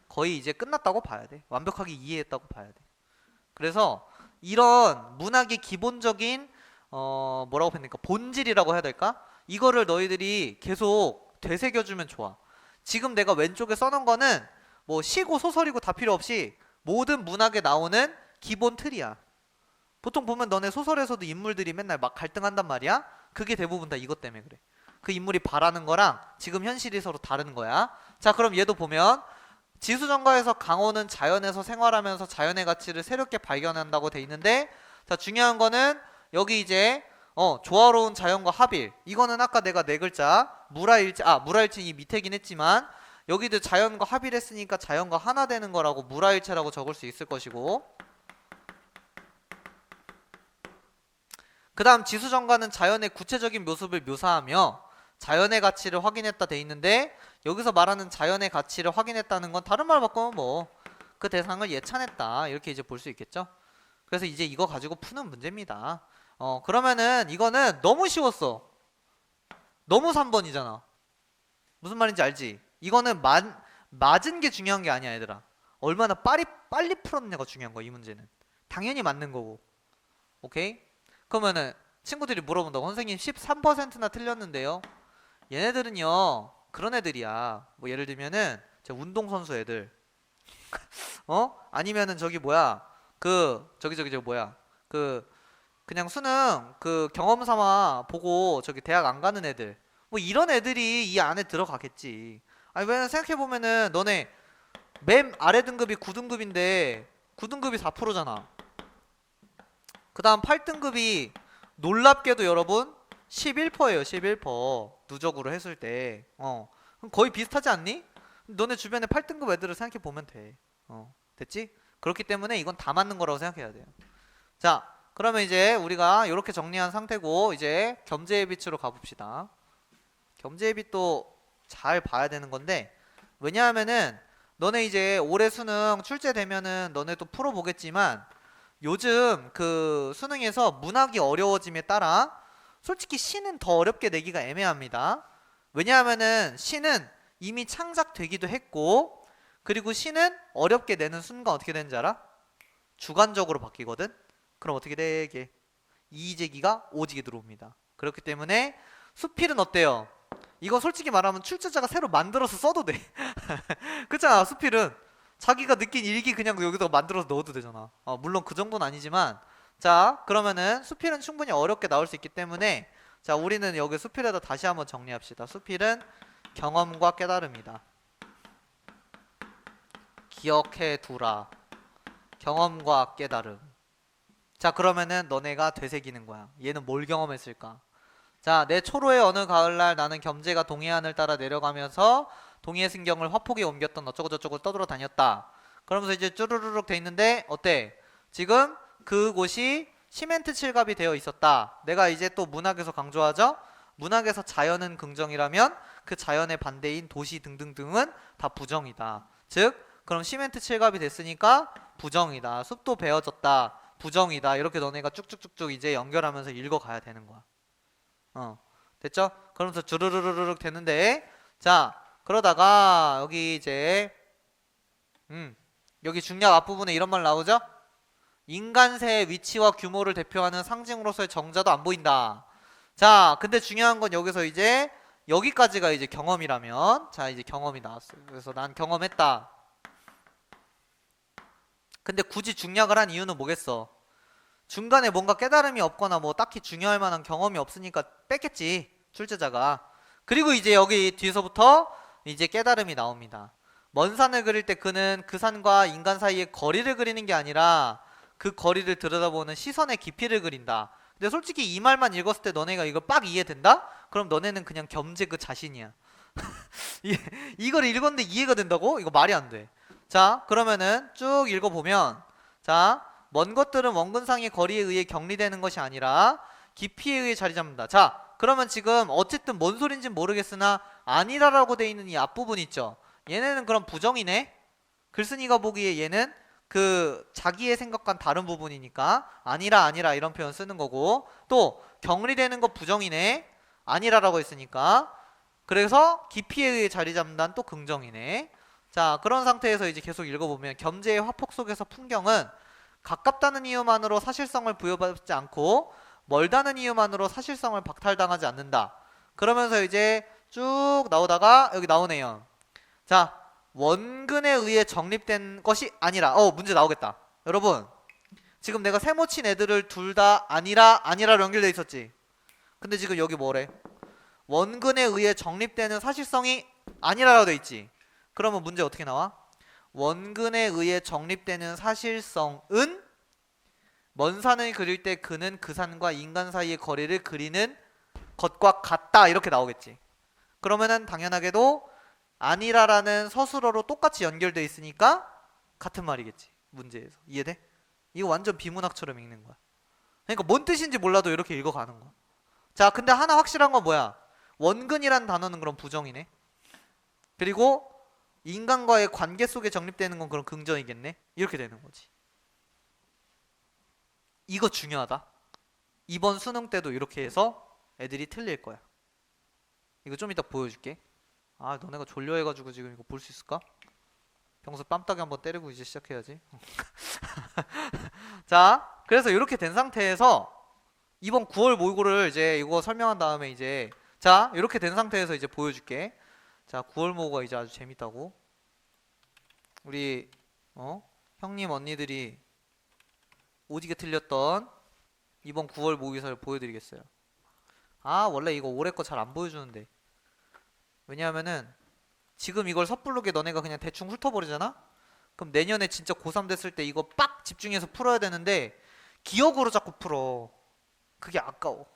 거의 이제 끝났다고 봐야 돼. 완벽하게 이해했다고 봐야 돼. 그래서 이런 문학의 기본적인 뭐라고 해야 될까? 본질이라고 해야 될까? 이거를 너희들이 계속 되새겨주면 좋아. 지금 내가 왼쪽에 써놓은 거는 뭐 시고 소설이고 다 필요 없이 모든 문학에 나오는 기본 틀이야. 보통 보면 너네 소설에서도 인물들이 맨날 막 갈등한단 말이야. 그게 대부분 다 이것 때문에 그래. 그 인물이 바라는 거랑 지금 현실이 서로 다른 거야. 자, 그럼 얘도 보면 지수정가에서 강호는 자연에서 생활하면서 자연의 가치를 새롭게 발견한다고 돼 있는데, 자, 중요한 거는 여기 이제 조화로운 자연과 합일. 이거는 아까 내가 네 글자 물화일체 이 밑에긴 했지만 여기도 자연과 합일했으니까 자연과 하나 되는 거라고 물화일체라고 적을 수 있을 것이고, 그 다음 지수정가는 자연의 구체적인 모습을 묘사하며 자연의 가치를 확인했다 돼 있는데, 여기서 말하는 자연의 가치를 확인했다는 건 다른 말 바꾸면 뭐 그 대상을 예찬했다 이렇게 이제 볼 수 있겠죠. 그래서 이제 이거 가지고 푸는 문제입니다. 그러면은 이거는 너무 쉬웠어. 너무 3번이잖아. 무슨 말인지 알지? 이거는 맞은 게 중요한 게 아니야, 얘들아. 얼마나 빨리 풀었냐가 중요한 거야, 이 문제는. 당연히 맞는 거고. 오케이? 그러면은 친구들이 물어본다고, 선생님 13%나 틀렸는데요. 얘네들은요 그런 애들이야. 뭐 예를 들면은 운동선수 애들 아니면은 저기 뭐야 저기 뭐야 그냥 수능 경험 삼아 보고 저기 대학 안 가는 애들, 뭐 이런 애들이 이 안에 들어가겠지. 아니 왜냐면 생각해보면은 너네 맨 아래 등급이 9등급인데 9등급이 4%잖아. 그 다음 8등급이 놀랍게도 여러분 11%예요. 11% 누적으로 했을 때 그럼 거의 비슷하지 않니? 너네 주변에 8등급 애들을 생각해보면 돼. 됐지? 그렇기 때문에 이건 다 맞는 거라고 생각해야 돼요. 자, 그러면 이제 우리가 이렇게 정리한 상태고 이제 겸제의 빛으로 가봅시다. 겸제의 빛도 잘 봐야 되는 건데, 왜냐하면은 너네 이제 올해 수능 출제되면은 너네 또 풀어보겠지만 요즘 그 수능에서 문학이 어려워짐에 따라 솔직히 시는 더 어렵게 내기가 애매합니다. 왜냐하면은 시는 이미 창작되기도 했고, 그리고 시는 어렵게 내는 순간 어떻게 되는지 알아? 주관적으로 바뀌거든. 그럼 어떻게 되게? 이의제기가 오지게 들어옵니다. 그렇기 때문에 수필은 어때요? 이거 솔직히 말하면 출제자가 새로 만들어서 써도 돼. 그렇잖아. 수필은 자기가 느낀 일기 그냥 여기다가 만들어서 넣어도 되잖아. 물론 그 정도는 아니지만, 자, 그러면은 수필은 충분히 어렵게 나올 수 있기 때문에, 자, 우리는 여기 수필에다 다시 한번 정리합시다. 수필은 경험과 깨달음이다. 기억해 두라. 경험과 깨달음. 자, 그러면은 너네가 되새기는 거야. 얘는 뭘 경험했을까? 자, 내 초로의 어느 가을날 나는 겸제가 동해안을 따라 내려가면서 동해 승경을 화폭에 옮겼던 어쩌고저쩌고 떠돌아다녔다. 그러면서 이제 쭈루루룩 돼 있는데 어때? 지금 그곳이 시멘트 칠갑이 되어 있었다. 내가 이제 또 문학에서 강조하죠? 문학에서 자연은 긍정이라면 그 자연의 반대인 도시 등등등은 다 부정이다. 즉 그럼 시멘트 칠갑이 됐으니까 부정이다. 숲도 베어졌다. 부정이다. 이렇게 너네가 쭉쭉쭉쭉 이제 연결하면서 읽어가야 되는 거야. 됐죠? 그러면서 주르르르륵 되는데, 자, 그러다가 여기 이제 여기 중략 앞부분에 이런 말 나오죠? 인간세의 위치와 규모를 대표하는 상징으로서의 정자도 안 보인다. 자, 근데 중요한 건 여기서 이제 여기까지가 이제 경험이라면, 자, 이제 경험이 나왔어요. 그래서 난 경험했다. 근데 굳이 중략을 한 이유는 뭐겠어? 중간에 뭔가 깨달음이 없거나 뭐 딱히 중요할 만한 경험이 없으니까 뺐겠지, 출제자가. 그리고 이제 여기 뒤에서부터 이제 깨달음이 나옵니다. 먼 산을 그릴 때 그는 그 산과 인간 사이의 거리를 그리는 게 아니라 그 거리를 들여다보는 시선의 깊이를 그린다. 근데 솔직히 이 말만 읽었을 때 너네가 이걸 빡 이해된다? 그럼 너네는 그냥 겸제 그 자신이야. 이걸 읽었는데 이해가 된다고? 이거 말이 안 돼. 자, 그러면은 쭉 읽어보면, 자, 먼 것들은 원근상의 거리에 의해 격리되는 것이 아니라 깊이에 의해 자리 잡는다. 자, 그러면 지금 어쨌든 뭔 소린지는 모르겠으나 아니라라고 돼 있는 이 앞부분 있죠? 얘네는 그럼 부정이네? 글쓴이가 보기에 얘는 그 자기의 생각과는 다른 부분이니까 아니라 이런 표현 쓰는 거고, 또 격리되는 거 부정이네? 아니라라고 했으니까. 그래서 깊이에 의해 자리 잡는다는 또 긍정이네. 자, 그런 상태에서 이제 계속 읽어보면 겸제의 화폭 속에서 풍경은 가깝다는 이유만으로 사실성을 부여받지 않고 멀다는 이유만으로 사실성을 박탈당하지 않는다. 그러면서 이제 쭉 나오다가 여기 나오네요. 자, 원근에 의해 정립된 것이 아니라 문제 나오겠다. 여러분 지금 내가 세모 친 애들을 둘 다 아니라로 연결돼 있었지. 근데 지금 여기 뭐래? 원근에 의해 정립되는 사실성이 아니라라고 돼 있지. 그러면 문제 어떻게 나와? 원근에 의해 정립되는 사실성은 먼 산을 그릴 때 그는 그 산과 인간 사이의 거리를 그리는 것과 같다 이렇게 나오겠지. 그러면은 당연하게도 아니라라는 서술어로 똑같이 연결돼 있으니까 같은 말이겠지. 문제에서 이해돼? 이거 완전 비문학처럼 읽는 거야. 그러니까 뭔 뜻인지 몰라도 이렇게 읽어가는 거야. 자, 근데 하나 확실한 건 뭐야? 원근이란 단어는 그럼 부정이네. 그리고 인간과의 관계 속에 정립되는 건 그럼 긍정이겠네. 이렇게 되는 거지. 이거 중요하다. 이번 수능 때도 이렇게 해서 애들이 틀릴 거야. 이거 좀 이따 보여줄게. 아, 너네가 졸려해가지고 지금 이거 볼 수 있을까? 평소 뺨따기 한번 때리고 이제 시작해야지. 자, 그래서 이렇게 된 상태에서 이번 9월 모의고를 이제 이거 설명한 다음에 이제 자, 이렇게 된 상태에서 이제 보여줄게. 자, 9월 모의고가 이제 아주 재밌다고. 우리 형님 언니들이 오지게 틀렸던 이번 9월 모의고사를 보여드리겠어요. 아, 원래 이거 올해 거 잘 안 보여주는데. 왜냐하면은 지금 이걸 섣부르게 너네가 그냥 대충 훑어버리잖아? 그럼 내년에 진짜 고3 됐을 때 이거 빡 집중해서 풀어야 되는데 기억으로 자꾸 풀어. 그게 아까워.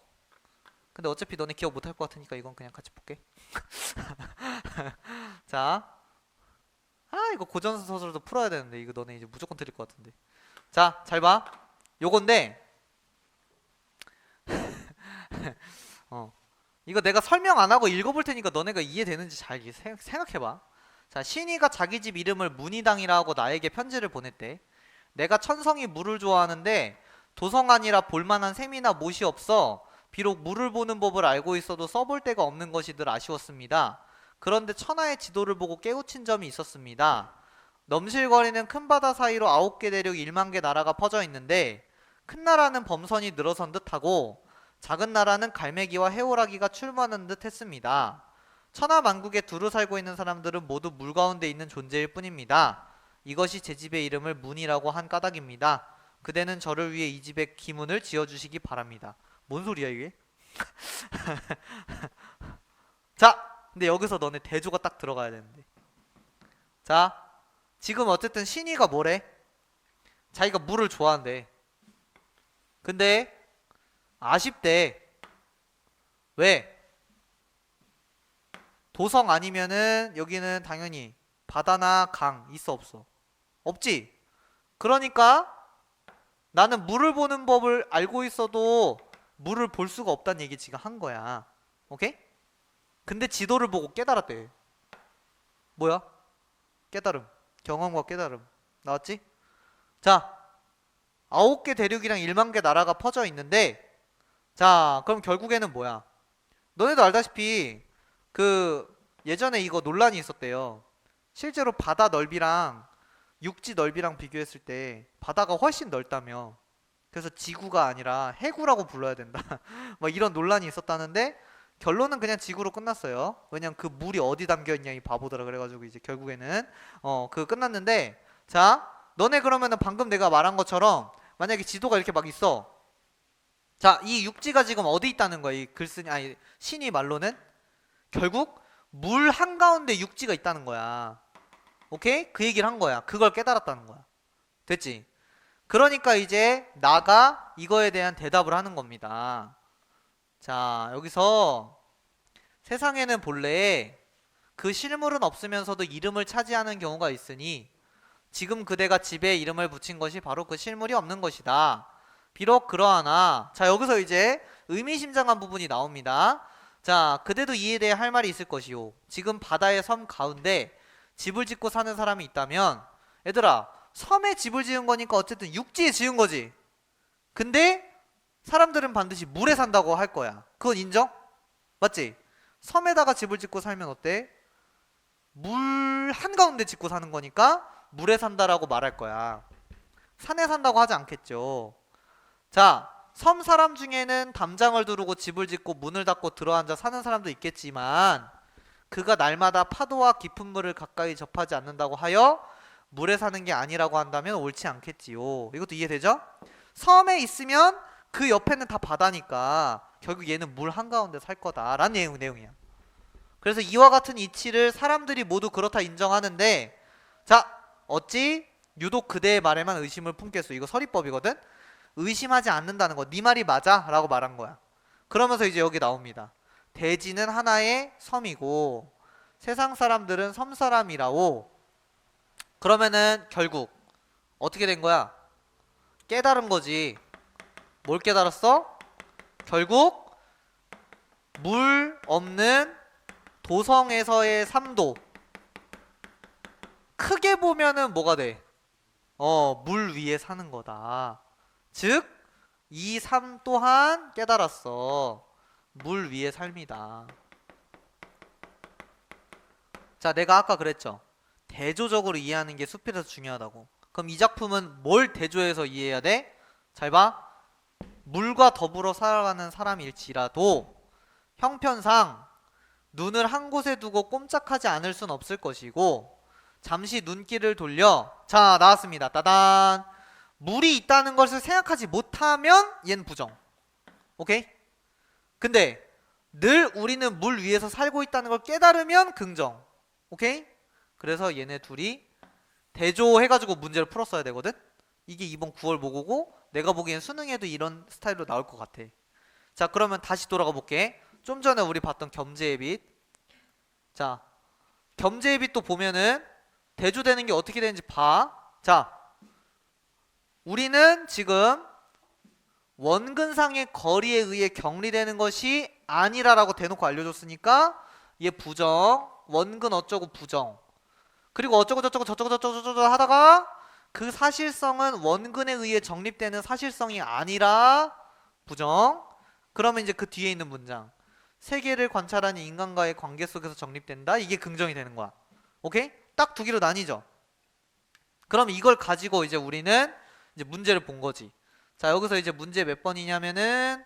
근데 어차피 너네 기억 못할 것 같으니까 이건 그냥 같이 볼게. 자, 이거 고전서술도 풀어야 되는데 이거 너네 이제 무조건 틀릴 것 같은데. 자, 잘 봐. 요건데 이거 내가 설명 안 하고 읽어볼 테니까 너네가 이해되는지 잘 생각해봐. 자, 신이가 자기 집 이름을 문희당이라 고 나에게 편지를 보냈대. 내가 천성이 물을 좋아하는데 도성안이라 볼만한 샘이나 못이 없어 비록 물을 보는 법을 알고 있어도 써볼 데가 없는 것이 늘 아쉬웠습니다. 그런데 천하의 지도를 보고 깨우친 점이 있었습니다. 넘실거리는 큰 바다 사이로 9개 대륙 1만 개 나라가 퍼져 있는데 큰 나라는 범선이 늘어선 듯하고 작은 나라는 갈매기와 해오라기가 출몰하는 듯 했습니다. 천하만국에 두루 살고 있는 사람들은 모두 물 가운데 있는 존재일 뿐입니다. 이것이 제 집의 이름을 문이라고 한 까닭입니다. 그대는 저를 위해 이 집에 기문을 지어주시기 바랍니다. 뭔 소리야 이게? 자, 근데 여기서 너네 대조가 딱 들어가야 되는데. 자, 지금 어쨌든 신이가 뭐래? 자기가 물을 좋아한대. 근데 아쉽대. 왜? 도성 아니면은 여기는 당연히 바다나 강 있어 없어? 없지. 그러니까 나는 물을 보는 법을 알고 있어도 물을 볼 수가 없다는 얘기 지금 한 거야. 오케이? 근데 지도를 보고 깨달았대. 뭐야? 깨달음. 경험과 깨달음. 나왔지? 자, 9개 대륙이랑 1만 개 나라가 퍼져 있는데 자, 그럼 결국에는 뭐야? 너네도 알다시피 그 예전에 이거 논란이 있었대요. 실제로 바다 넓이랑 육지 넓이랑 비교했을 때 바다가 훨씬 넓다며. 그래서 지구가 아니라 해구라고 불러야 된다. 뭐 이런 논란이 있었다는데 결론은 그냥 지구로 끝났어요. 왜냐면 그 물이 어디 담겨 있냐 이 바보들아. 그래가지고 이제 결국에는 그거 끝났는데 자, 너네 그러면은 방금 내가 말한 것처럼 만약에 지도가 이렇게 막 있어. 자, 이 육지가 지금 어디 있다는 거야? 이 글쓴이 아니 신이 말로는 결국 물 한가운데 육지가 있다는 거야. 오케이? 그 얘기를 한 거야. 그걸 깨달았다는 거야. 됐지? 그러니까 이제 나가 이거에 대한 대답을 하는 겁니다. 자, 여기서 세상에는 본래 그 실물은 없으면서도 이름을 차지하는 경우가 있으니 지금 그대가 집에 이름을 붙인 것이 바로 그 실물이 없는 것이다. 비록 그러하나 자, 여기서 이제 의미심장한 부분이 나옵니다. 자, 그대도 이에 대해 할 말이 있을 것이요. 지금 바다의 섬 가운데 집을 짓고 사는 사람이 있다면 얘들아, 섬에 집을 지은 거니까 어쨌든 육지에 지은 거지. 근데 사람들은 반드시 물에 산다고 할 거야. 그건 인정? 맞지? 섬에다가 집을 짓고 살면 어때? 물 한가운데 짓고 사는 거니까 물에 산다라고 말할 거야. 산에 산다고 하지 않겠죠. 자, 섬 사람 중에는 담장을 두르고 집을 짓고 문을 닫고 들어앉아 사는 사람도 있겠지만 그가 날마다 파도와 깊은 물을 가까이 접하지 않는다고 하여 물에 사는 게 아니라고 한다면 옳지 않겠지요. 이것도 이해되죠? 섬에 있으면 그 옆에는 다 바다니까 결국 얘는 물 한가운데 살 거다라는 내용이야. 그래서 이와 같은 이치를 사람들이 모두 그렇다 인정하는데, 자, 어찌 유독 그대의 말에만 의심을 품겠소. 이거 서리법이거든. 의심하지 않는다는 거. 네 말이 맞아 라고 말한 거야. 그러면서 이제 여기 나옵니다. 대지는 하나의 섬이고 세상 사람들은 섬 사람이라오. 그러면은 결국 어떻게 된 거야? 깨달은 거지. 뭘 깨달았어? 결국 물 없는 도성에서의 삶도 크게 보면은 뭐가 돼? 물 위에 사는 거다. 즉, 이 삶 또한 깨달았어. 물 위의 삶이다. 자, 내가 아까 그랬죠. 대조적으로 이해하는 게 수필에서 중요하다고. 그럼 이 작품은 뭘 대조해서 이해해야 돼? 잘 봐. 물과 더불어 살아가는 사람일지라도 형편상 눈을 한 곳에 두고 꼼짝하지 않을 순 없을 것이고, 잠시 눈길을 돌려, 자, 나왔습니다. 따단. 물이 있다는 것을 생각하지 못하면 얘는 부정. 오케이? 근데 늘 우리는 물 위에서 살고 있다는 걸 깨달으면 긍정. 오케이? 그래서 얘네 둘이 대조해가지고 문제를 풀었어야 되거든? 이게 이번 9월 모고고 내가 보기엔 수능에도 이런 스타일로 나올 것 같아. 자, 그러면 다시 돌아가 볼게. 좀 전에 우리 봤던 겸재의 빛. 자, 겸재의 빛도 보면은 대조되는 게 어떻게 되는지 봐. 자, 우리는 지금 원근상의 거리에 의해 격리되는 것이 아니라라고 대놓고 알려줬으니까 얘 부정, 원근 어쩌고 부정, 그리고 어쩌고 저쩌고 저쩌고 저쩌고 저쩌고 하다가 그 사실성은 원근에 의해 정립되는 사실성이 아니라 부정. 그러면 이제 그 뒤에 있는 문장, 세계를 관찰하는 인간과의 관계 속에서 정립된다. 이게 긍정이 되는 거야. 오케이? 딱 두 개로 나뉘죠. 그럼 이걸 가지고 이제 우리는 이제 문제를 본 거지. 자, 여기서 이제 문제 몇 번이냐면은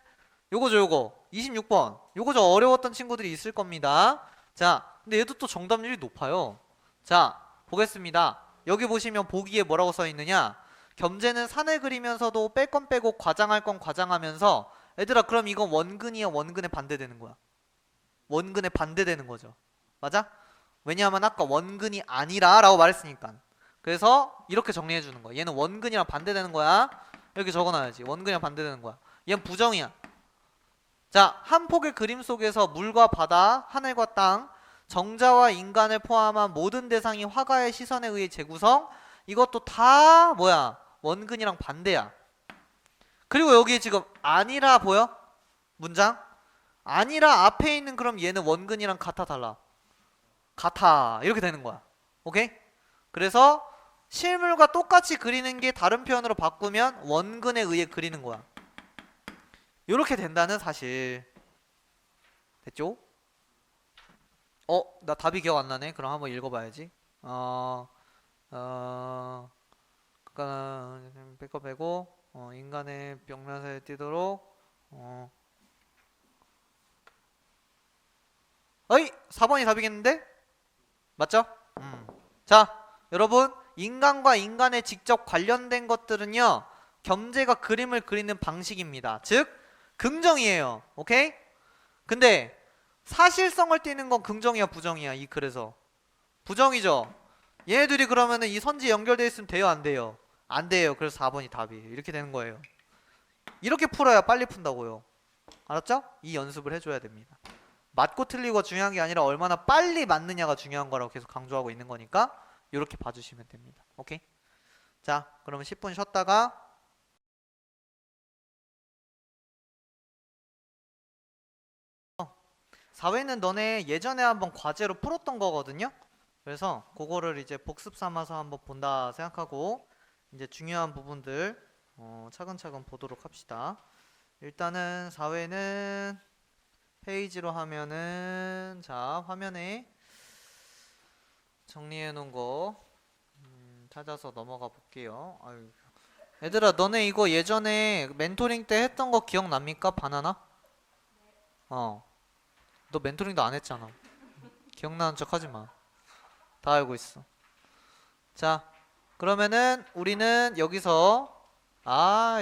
요거죠, 요거 26번. 요거 좀 어려웠던 친구들이 있을 겁니다. 자, 근데 얘도 또 정답률이 높아요. 자, 보겠습니다. 여기 보시면 보기에 뭐라고 써 있느냐? 겸재는 산을 그리면서도 뺄 건 빼고 과장할 건 과장하면서. 얘들아, 그럼 이건 원근이야, 원근에 반대되는 거야? 원근에 반대되는 거죠. 맞아? 왜냐하면 아까 원근이 아니라 라고 말했으니까. 그래서 이렇게 정리해 주는 거야. 얘는 원근이랑 반대되는 거야. 이렇게 적어놔야지. 원근이랑 반대되는 거야. 얘는 부정이야. 자, 한 폭의 그림 속에서 물과 바다, 하늘과 땅, 정자와 인간을 포함한 모든 대상이 화가의 시선에 의해 재구성. 이것도 다 뭐야? 원근이랑 반대야. 그리고 여기 지금 아니라 보여? 문장? 아니라 앞에 있는 그럼 얘는 원근이랑 같아 달라? 같아. 이렇게 되는 거야. 오케이? 그래서 실물과 똑같이 그리는 게 다른 표현으로 바꾸면 원근에 의해 그리는 거야. 이렇게 된다는 사실. 됐죠? 나 답이 기억 안 나네. 그럼 한번 읽어봐야지. 백업 빼고 인간의 벽면사에 뛰도록 어이! 4번이 답이겠는데? 맞죠? 자, 여러분, 인간과 인간에 직접 관련된 것들은요, 겸재가 그림을 그리는 방식입니다. 즉, 긍정이에요. 오케이? 근데 사실성을 띠는 건 긍정이야, 부정이야? 이 글에서 부정이죠. 얘네들이 그러면은 이 선지 연결되어 있으면 돼요, 안 돼요? 안 돼요. 그래서 4번이 답이 이렇게 되는 거예요. 이렇게 풀어야 빨리 푼다고요. 알았죠? 이 연습을 해줘야 됩니다. 맞고 틀리고가 중요한 게 아니라 얼마나 빨리 맞느냐가 중요한 거라고 계속 강조하고 있는 거니까 이렇게 봐주시면 됩니다. 오케이? 자, 그러면 10분 쉬었다가 4회는 너네 예전에 한번 과제로 풀었던 거거든요. 그래서 그거를 이제 복습 삼아서 한번 본다 생각하고 이제 중요한 부분들 차근차근 보도록 합시다. 일단은 4회는 페이지로 하면은 자, 화면에 정리해 놓은 거 찾아서 넘어가 볼게요. 아유. 얘들아, 너네 이거 예전에 멘토링 때 했던 거 기억납니까? 바나나? 너 멘토링도 안 했잖아. 기억나는 척 하지 마. 다 알고 있어. 자, 그러면은 우리는 여기서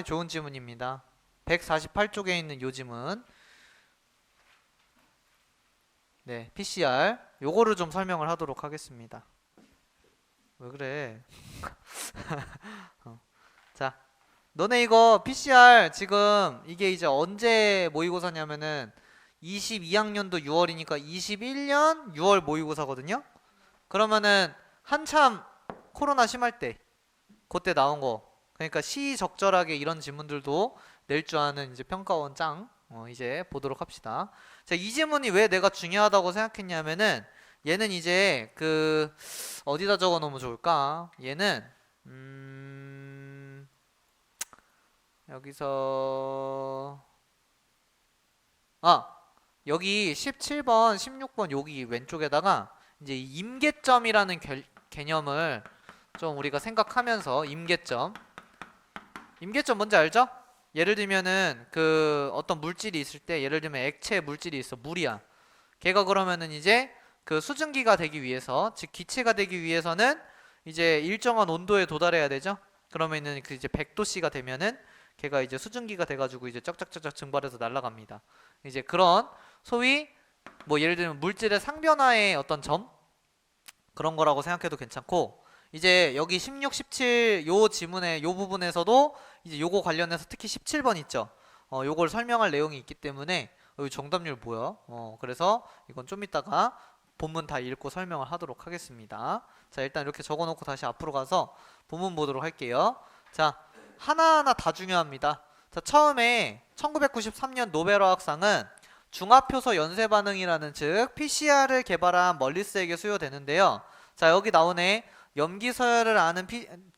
좋은 지문입니다. 148쪽에 있는 요 지문. 네, PCR. 요거를 좀 설명을 하도록 하겠습니다. 왜 그래? 자, 너네 이거 PCR 지금 이게 이제 언제 모의고사냐면은 22학년도 6월이니까 21년 6월 모의고사거든요. 그러면은 한참 코로나 심할 때 그때 나온 거. 그러니까 시적절하게 이런 지문들도 낼 줄 아는 이제 평가원 짱. 이제 보도록 합시다. 자, 이 지문이 왜 내가 중요하다고 생각했냐면은 얘는 이제 그 어디다 적어 놓으면 좋을까? 얘는 여기서 여기 17번, 16번 여기 왼쪽에다가 이제 임계점이라는 개념을 좀 우리가 생각하면서 임계점 뭔지 알죠? 예를 들면은 그 어떤 물질이 있을 때 예를 들면 액체 물질이 있어. 물이야. 걔가 그러면은 이제 그 수증기가 되기 위해서 즉 기체가 되기 위해서는 이제 일정한 온도에 도달해야 되죠. 그러면은 그 이제 100도씨가 되면은 걔가 이제 수증기가 돼가지고 이제 쩍쩍쩍쩍 증발해서 날아갑니다. 이제 그런 소위 뭐 예를 들면 물질의 상변화의 어떤 점 그런 거라고 생각해도 괜찮고 이제 여기 16, 17 요 지문의 요 부분에서도 이제 요거 관련해서 특히 17번 있죠. 요걸 설명할 내용이 있기 때문에 여기 정답률 뭐야? 그래서 이건 좀 이따가 본문 다 읽고 설명을 하도록 하겠습니다. 자, 일단 이렇게 적어놓고 다시 앞으로 가서 본문 보도록 할게요. 자, 하나하나 다 중요합니다. 자, 처음에 1993년 노벨화학상은 중합효소 연쇄반응이라는 즉 PCR을 개발한 멀리스에게 수여되는데요. 자, 여기 나오네. 염기서열을 아는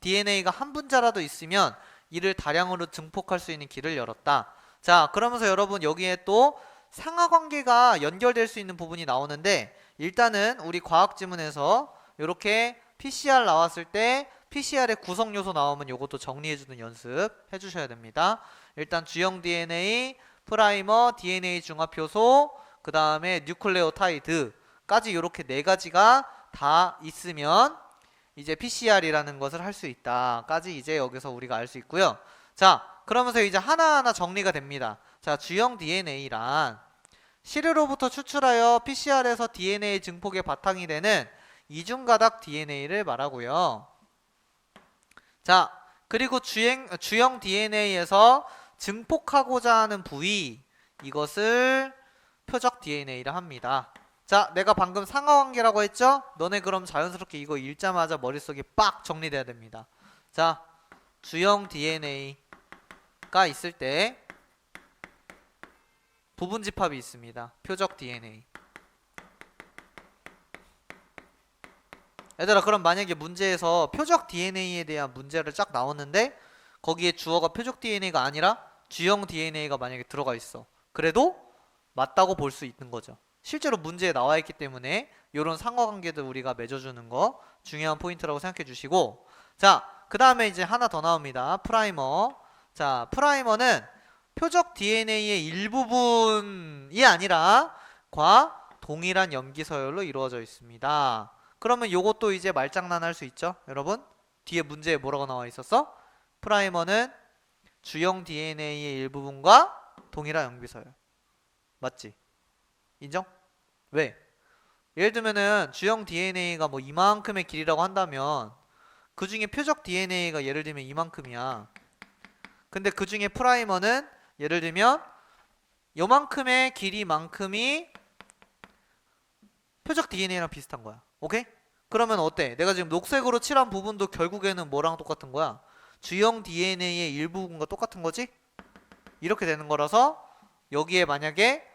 DNA가 한 분자라도 있으면 이를 다량으로 증폭할 수 있는 길을 열었다. 자, 그러면서 여러분 여기에 또 상하관계가 연결될 수 있는 부분이 나오는데 일단은 우리 과학지문에서 이렇게 PCR 나왔을 때 PCR의 구성요소 나오면 이것도 정리해주는 연습 해주셔야 됩니다. 일단 주형 DNA, 프라이머, DNA 중합효소, 그 다음에 뉴클레오타이드까지 이렇게 네 가지가 다 있으면 이제 PCR이라는 것을 할 수 있다까지 이제 여기서 우리가 알 수 있고요. 자, 그러면서 이제 하나하나 정리가 됩니다. 자, 주형 DNA란 시르로부터 추출하여 PCR에서 DNA 증폭의 바탕이 되는 이중가닥 DNA를 말하고요. 자, 그리고 주형 DNA에서 증폭하고자 하는 부위 이것을 표적 DNA라 합니다. 자, 내가 방금 상하관계라고 했죠? 너네 그럼 자연스럽게 이거 읽자마자 머릿속에 빡 정리돼야 됩니다. 자, 주형 DNA가 있을 때 부분 집합이 있습니다. 표적 DNA. 얘들아, 그럼 만약에 문제에서 표적 DNA에 대한 문제를 쫙 나왔는데 거기에 주어가 표적 DNA가 아니라 주형 DNA가 만약에 들어가 있어. 그래도 맞다고 볼 수 있는 거죠. 실제로 문제에 나와 있기 때문에 이런 상호관계들 우리가 맺어주는 거 중요한 포인트라고 생각해 주시고, 자, 그 다음에 이제 하나 더 나옵니다. 프라이머. 자, 프라이머는 표적 DNA의 일부분이 아니라 과 동일한 염기 서열로 이루어져 있습니다. 그러면 요것도 이제 말장난 할 수 있죠, 여러분? 뒤에 문제에 뭐라고 나와 있었어? 프라이머는 주형 DNA의 일부분과 동일한 염기 서열. 맞지? 인정? 왜? 예를 들면은 주형 DNA가 뭐 이만큼의 길이라고 한다면 그 중에 표적 DNA가 예를 들면 이만큼이야. 근데 그 중에 프라이머는 예를 들면 요만큼의 길이만큼이 표적 DNA랑 비슷한 거야. 오케이? 그러면 어때? 내가 지금 녹색으로 칠한 부분도 결국에는 뭐랑 똑같은 거야? 주형 DNA의 일부분과 똑같은 거지? 이렇게 되는 거라서 여기에 만약에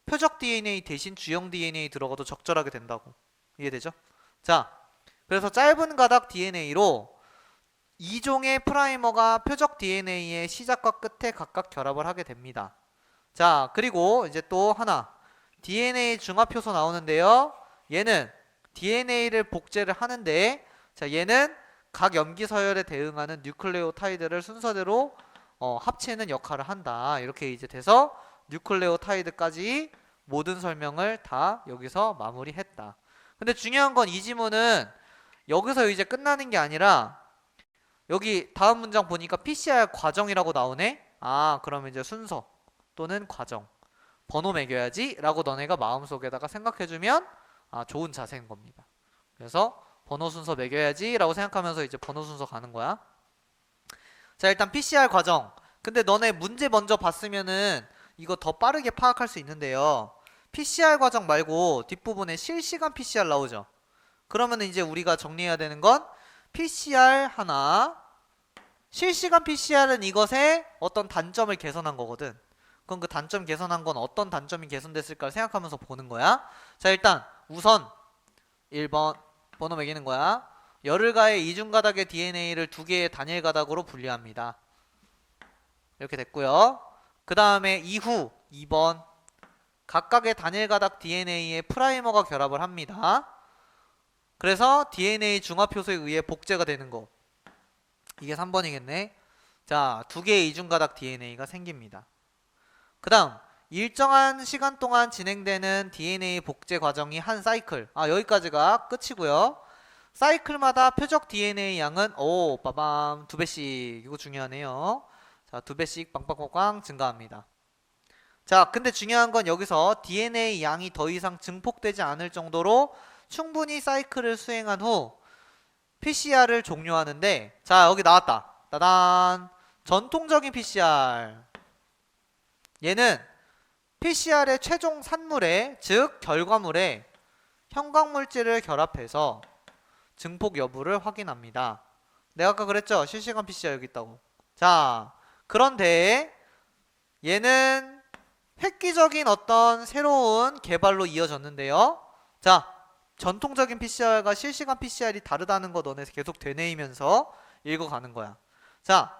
표적 DNA 대신 주형 DNA 들어가도 적절하게 된다고. 이해되죠? 자, 그래서 짧은 가닥 DNA로 2종의 프라이머가 표적 DNA의 시작과 끝에 각각 결합을 하게 됩니다. 자, 그리고 이제 또 하나 DNA 중합효소 나오는데요. 얘는 DNA를 복제를 하는데, 자, 얘는 각 염기 서열에 대응하는 뉴클레오타이드를 순서대로 합치는 역할을 한다. 이렇게 이제 돼서 뉴클레오타이드까지 모든 설명을 다 여기서 마무리했다. 근데 중요한 건 이 지문은 여기서 이제 끝나는 게 아니라 여기 다음 문장 보니까 PCR 과정이라고 나오네. 아, 그러면 이제 순서 또는 과정 번호 매겨야지 라고 너네가 마음속에다가 생각해주면 아, 좋은 자세인 겁니다. 그래서 번호 순서 매겨야지 라고 생각하면서 이제 번호 순서 가는 거야. 자, 일단 PCR 과정. 근데 너네 문제 먼저 봤으면은 이거 더 빠르게 파악할 수 있는데요. PCR 과정 말고 뒷부분에 실시간 PCR 나오죠. 그러면 이제 우리가 정리해야 되는 건 PCR 하나, 실시간 PCR은 이것의 어떤 단점을 개선한 거거든. 그럼 그 단점 개선한 건 어떤 단점이 개선됐을까 생각하면서 보는 거야. 자, 일단 우선 1번 번호 매기는 거야. 열을 가해 이중 가닥의 DNA를 두 개의 단일 가닥으로 분리합니다. 이렇게 됐고요. 그 다음에 이후 2번 각각의 단일 가닥 DNA에 프라이머가 결합을 합니다. 그래서 DNA 중합 효소에 의해 복제가 되는 거. 이게 3번이겠네. 자, 두 개의 이중 가닥 DNA가 생깁니다. 그 다음 일정한 시간 동안 진행되는 DNA 복제 과정이 한 사이클. 아, 여기까지가 끝이고요. 사이클마다 표적 DNA 양은 빠밤 2배씩. 이거 중요하네요. 자, 2배씩 빵빵빵빵 증가합니다. 자, 근데 중요한 건 여기서 DNA 양이 더 이상 증폭되지 않을 정도로 충분히 사이클을 수행한 후 PCR을 종료하는데, 자, 여기 나왔다. 따단. 전통적인 PCR. 얘는 PCR의 최종 산물에, 즉 결과물에 형광물질을 결합해서 증폭 여부를 확인합니다. 내가 아까 그랬죠? 실시간 PCR 여기 있다고. 자, 그런데 얘는 획기적인 어떤 새로운 개발로 이어졌는데요. 자, 전통적인 PCR과 실시간 PCR이 다르다는 거 너네 계속 되뇌이면서 읽어가는 거야. 자,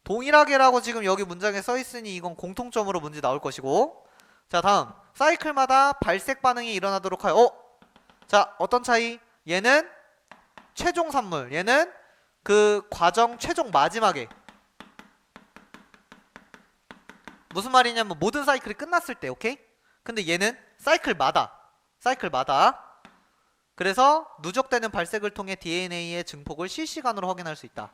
동일하게라고 지금 여기 문장에 써있으니 이건 공통점으로 문제 나올 것이고, 자, 다음 사이클마다 발색 반응이 일어나도록 하여. 자, 어떤 차이? 얘는 최종 산물, 얘는 그 과정 최종 마지막에. 무슨 말이냐면 모든 사이클이 끝났을 때, 오케이? 근데 얘는 사이클마다. 그래서 누적되는 발색을 통해 DNA의 증폭을 실시간으로 확인할 수 있다.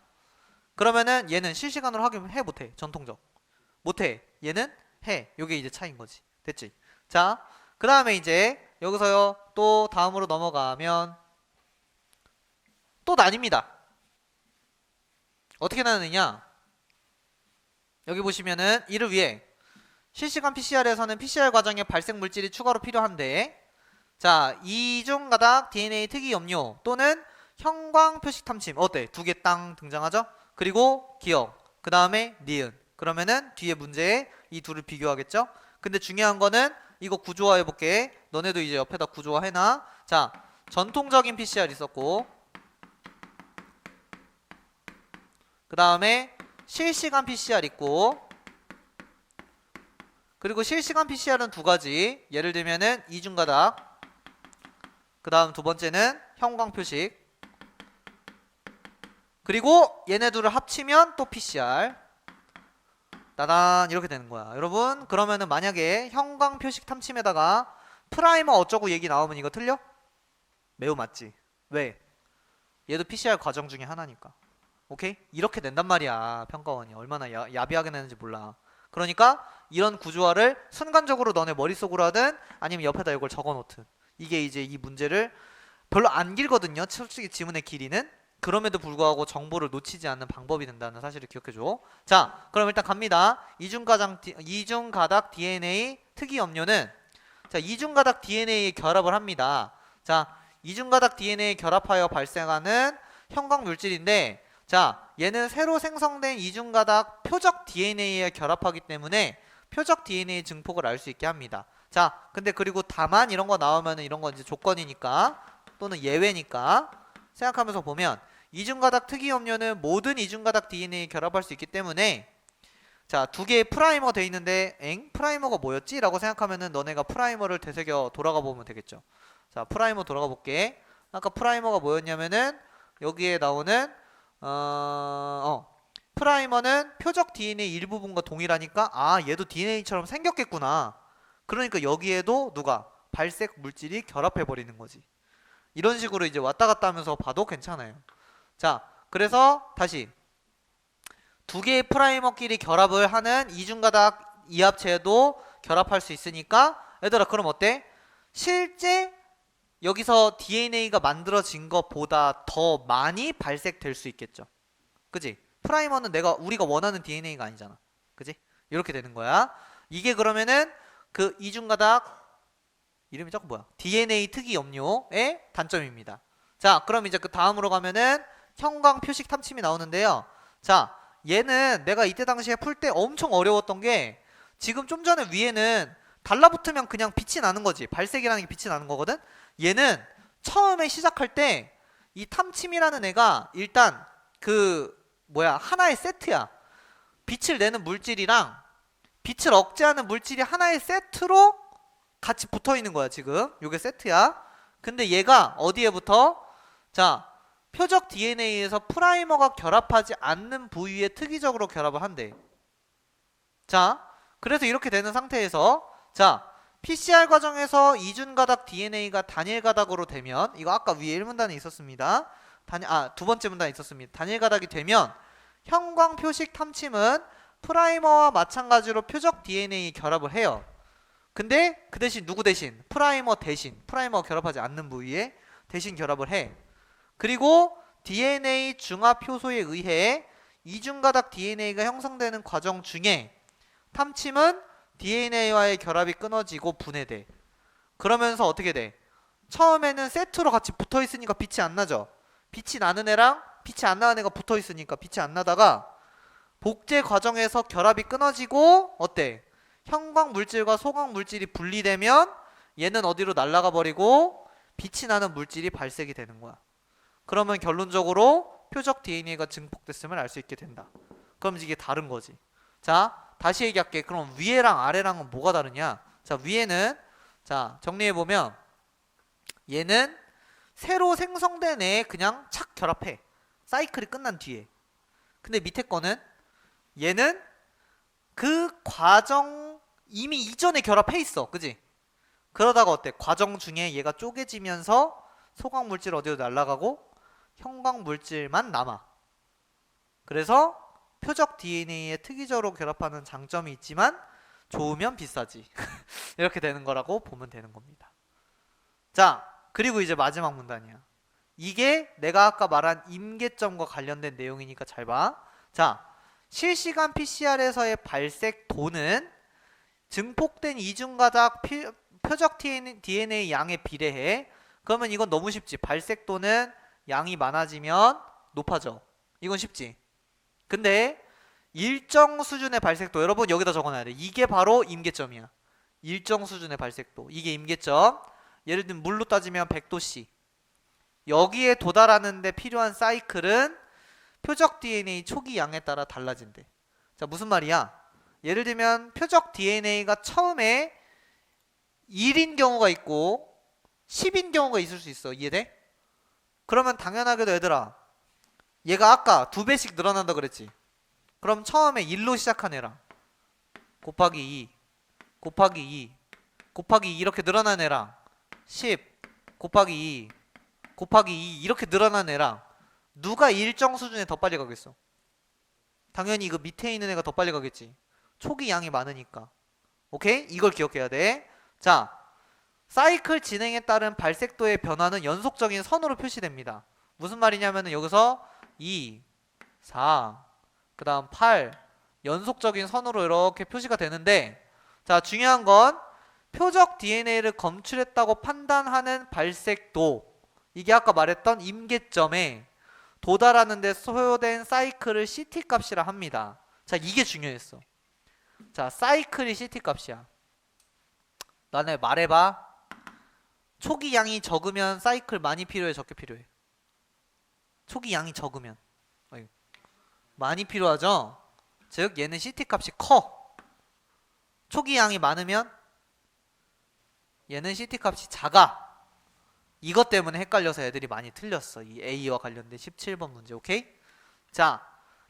그러면은 얘는 실시간으로 확인해 못해. 전통적 못해. 얘는 해. 요게 이제 차이인 거지. 됐지? 자, 그 다음에 이제 여기서요 또 다음으로 넘어가면 또 나뉩니다. 어떻게 나누느냐? 여기 보시면은 이를 위해 실시간 PCR에서는 PCR 과정에 발색 물질이 추가로 필요한데, 자, 이중 가닥 DNA 특이 염료 또는 형광 표식 탐침. 어때? 두 개 땅 등장하죠? 그리고 기억. 그 다음에 니은. 그러면은 뒤에 문제에 이 둘을 비교하겠죠? 근데 중요한 거는 이거 구조화해 볼게. 너네도 이제 옆에다 구조화 해놔. 자, 전통적인 PCR 있었고, 그 다음에 실시간 PCR 있고, 그리고 실시간 PCR은 두 가지. 예를 들면은 이중 가닥. 그 다음 두 번째는 형광 표식. 그리고 얘네 둘을 합치면 또 PCR. 따단 이렇게 되는 거야. 여러분, 그러면은 만약에 형광 표식 탐침에다가 프라이머 어쩌고 얘기 나오면 이거 틀려? 매우 맞지. 왜? 얘도 PCR 과정 중에 하나니까. 오케이? 이렇게 낸단 말이야. 평가원이 얼마나 야비하게 내는지 몰라. 그러니까 이런 구조화를 순간적으로 너네 머릿속으로 하든 아니면 옆에다 이걸 적어놓든, 이게 이제 이 문제를 별로 안 길거든요, 솔직히 지문의 길이는. 그럼에도 불구하고 정보를 놓치지 않는 방법이 된다는 사실을 기억해줘. 자, 그럼 일단 갑니다. 이중가닥 DNA 특이 염료는, 자, 이중가닥 DNA에 결합을 합니다. 자, 이중가닥 DNA에 결합하여 발생하는 형광 물질인데, 자, 얘는 새로 생성된 이중가닥 표적 DNA에 결합하기 때문에 표적 DNA 증폭을 알 수 있게 합니다. 자, 근데 그리고 다만 이런 거 나오면은 이런 건 이제 조건이니까 또는 예외니까 생각하면서 보면, 이중가닥 특이 염료는 모든 이중가닥 DNA에 결합할 수 있기 때문에, 자, 두 개의 프라이머가 돼 있는데 프라이머가 뭐였지? 라고 생각하면은 너네가 프라이머를 되새겨 돌아가 보면 되겠죠. 자, 프라이머 돌아가 볼게. 아까 프라이머가 뭐였냐면은 여기에 나오는 프라이머는 표적 DNA 일부분과 동일하니까, 아, 얘도 DNA처럼 생겼겠구나. 그러니까 여기에도 누가 발색 물질이 결합해 버리는 거지. 이런 식으로 이제 왔다 갔다 하면서 봐도 괜찮아요. 자, 그래서 다시 두 개의 프라이머끼리 결합을 하는 이중가닥 이합체도 결합할 수 있으니까 얘들아 그럼 어때? 실제 여기서 DNA가 만들어진 것보다 더 많이 발색될 수 있겠죠. 그지? 프라이머는 우리가 원하는 DNA가 아니잖아. 그지? 이렇게 되는 거야. 이게 그러면은 그 이중가닥 이름이 자꾸 뭐야? DNA 특이 염료의 단점입니다. 자, 그럼 이제 그 다음으로 가면은 형광 표식 탐침이 나오는데요. 자, 얘는 내가 이때 당시에 풀 때 엄청 어려웠던 게 지금 좀 전에 위에는 달라붙으면 그냥 빛이 나는 거지. 발색이라는 게 빛이 나는 거거든. 얘는 처음에 시작할 때 이 탐침이라는 애가 일단 하나의 세트야. 빛을 내는 물질이랑 빛을 억제하는 물질이 하나의 세트로 같이 붙어 있는 거야, 지금. 요게 세트야. 근데 얘가 어디에 붙어? 자, 표적 DNA에서 프라이머가 결합하지 않는 부위에 특이적으로 결합을 한대. 자, 그래서 이렇게 되는 상태에서 자, PCR 과정에서 이중가닥 DNA가 단일가닥으로 되면 이거 아까 위에 1문단에 있었습니다. 두 번째 문단에 있었습니다. 단일가닥이 되면 형광 표식 탐침은 프라이머와 마찬가지로 표적 DNA 결합을 해요. 근데 그 대신 누구 대신? 프라이머가 결합하지 않는 부위에 대신 결합을 해. 그리고 DNA 중합 효소에 의해 이중가닥 DNA가 형성되는 과정 중에 탐침은 DNA와의 결합이 끊어지고 분해돼. 그러면서 어떻게 돼? 처음에는 세트로 같이 붙어 있으니까 빛이 안 나죠. 빛이 나는 애랑 빛이 안 나는 애가 붙어 있으니까 빛이 안 나다가 복제 과정에서 결합이 끊어지고 어때? 형광 물질과 소광 물질이 분리되면 얘는 어디로 날아가 버리고 빛이 나는 물질이 발색이 되는 거야. 그러면 결론적으로 표적 DNA가 증폭됐음을 알 수 있게 된다. 그럼 이게 다른 거지. 자, 다시 얘기할게. 그럼 위에랑 아래랑은 뭐가 다르냐? 자, 위에는 자, 정리해보면 얘는 새로 생성된 애 그냥 착 결합해. 사이클이 끝난 뒤에. 근데 밑에 거는 얘는 그 과정 이미 이전에 결합해 있어. 그지? 그러다가 어때? 과정 중에 얘가 쪼개지면서 소광 물질 어디로 날아가고 형광 물질만 남아. 그래서 표적 DNA에 특이적으로 결합하는 장점이 있지만 좋으면 비싸지. 이렇게 되는 거라고 보면 되는 겁니다. 자, 그리고 이제 마지막 문단이야. 이게 내가 아까 말한 임계점과 관련된 내용이니까 잘 봐. 자, 실시간 PCR에서의 발색도는 증폭된 이중가닥 표적 DNA 양에 비례해. 그러면 이건 너무 쉽지. 발색도는 양이 많아지면 높아져. 이건 쉽지. 근데 일정 수준의 발색도, 여러분 여기다 적어놔야 돼. 이게 바로 임계점이야. 일정 수준의 발색도, 이게 임계점. 예를 들면 물로 따지면 100도씨. 여기에 도달하는데 필요한 사이클은 표적 DNA 초기 양에 따라 달라진대. 자, 무슨 말이야? 예를 들면 표적 DNA가 처음에 1인 경우가 있고 10인 경우가 있을 수 있어. 이해돼? 그러면 당연하게도 얘들아, 얘가 아까 2배씩 늘어난다 그랬지. 그럼 처음에 1로 시작한 애랑 곱하기 2 곱하기 2 곱하기 2 이렇게 늘어난 애랑 10 곱하기 2 곱하기 2 이렇게 늘어난 애랑 누가 일정 수준에 더 빨리 가겠어? 당연히 이거 밑에 있는 애가 더 빨리 가겠지. 초기 양이 많으니까. 오케이? 이걸 기억해야 돼. 자, 사이클 진행에 따른 발색도의 변화는 연속적인 선으로 표시됩니다. 무슨 말이냐면은 여기서 2, 4, 그 다음 8 연속적인 선으로 이렇게 표시가 되는데, 자, 중요한 건 표적 DNA를 검출했다고 판단하는 발색도, 이게 아까 말했던 임계점에 도달하는 데 소요된 사이클을 CT 값이라 합니다. 자, 이게 중요했어. 자, 사이클이 CT 값이야. 너네 말해봐. 초기 양이 적으면 사이클 많이 필요해, 적게 필요해? 초기 양이 적으면 많이 필요하죠? 즉 얘는 CT 값이 커. 초기 양이 많으면 얘는 CT 값이 작아. 이것 때문에 헷갈려서 애들이 많이 틀렸어. 이 A와 관련된 17번 문제. 오케이? 자,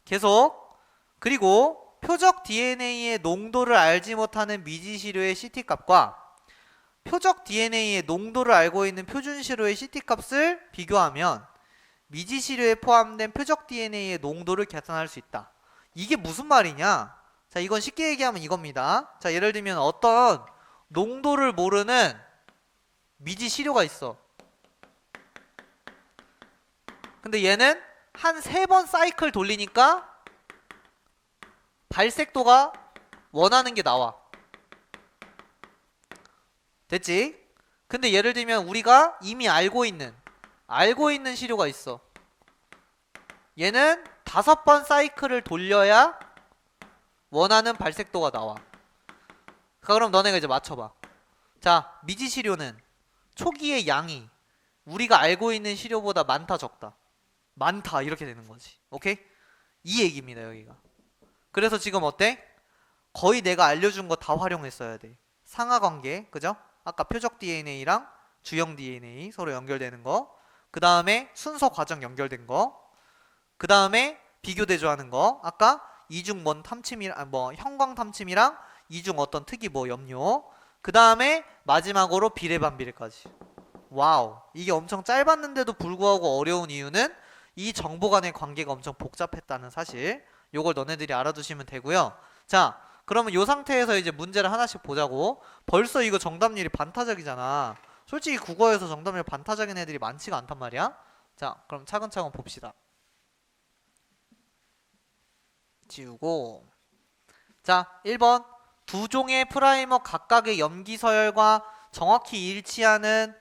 계속. 그리고 표적 DNA의 농도를 알지 못하는 미지시료의 CT 값과 표적 DNA의 농도를 알고 있는 표준시료의 CT 값을 비교하면 미지시료에 포함된 표적 DNA의 농도를 계산할 수 있다. 이게 무슨 말이냐? 자, 이건 쉽게 얘기하면 이겁니다. 자, 예를 들면 어떤 농도를 모르는 미지시료가 있어. 근데 얘는 한 3번 사이클 돌리니까 발색도가 원하는 게 나와. 됐지? 근데 예를 들면 우리가 이미 알고 있는 시료가 있어. 얘는 5번 사이클을 돌려야 원하는 발색도가 나와. 그럼 너네가 이제 맞춰봐. 자, 미지시료는 초기의 양이 우리가 알고 있는 시료보다 많다 적다? 많다 이렇게 되는 거지. 오케이? 이 얘기입니다 여기가. 그래서 지금 어때? 거의 내가 알려준 거 다 활용했어야 돼. 상하관계, 그죠? 아까 표적 DNA랑 주형 DNA 서로 연결되는 거, 그 다음에 순서 과정 연결된 거, 그 다음에 비교 대조하는 거, 아까 이중 뭔 탐침이랑 뭐 형광 탐침이랑 이중 어떤 특이 뭐 염료, 그 다음에 마지막으로 비례 반비례까지. 와우, 이게 엄청 짧았는데도 불구하고 어려운 이유는 이 정보 간의 관계가 엄청 복잡했다는 사실. 요걸 너네들이 알아두시면 되고요. 자, 그러면 요 상태에서 이제 문제를 하나씩 보자고. 벌써 이거 정답률이 반타작이잖아. 솔직히 국어에서 정답률 반타작인 애들이 많지가 않단 말이야. 자, 그럼 차근차근 봅시다. 지우고. 자, 1번. 두 종의 프라이머 각각의 염기 서열과 정확히 일치하는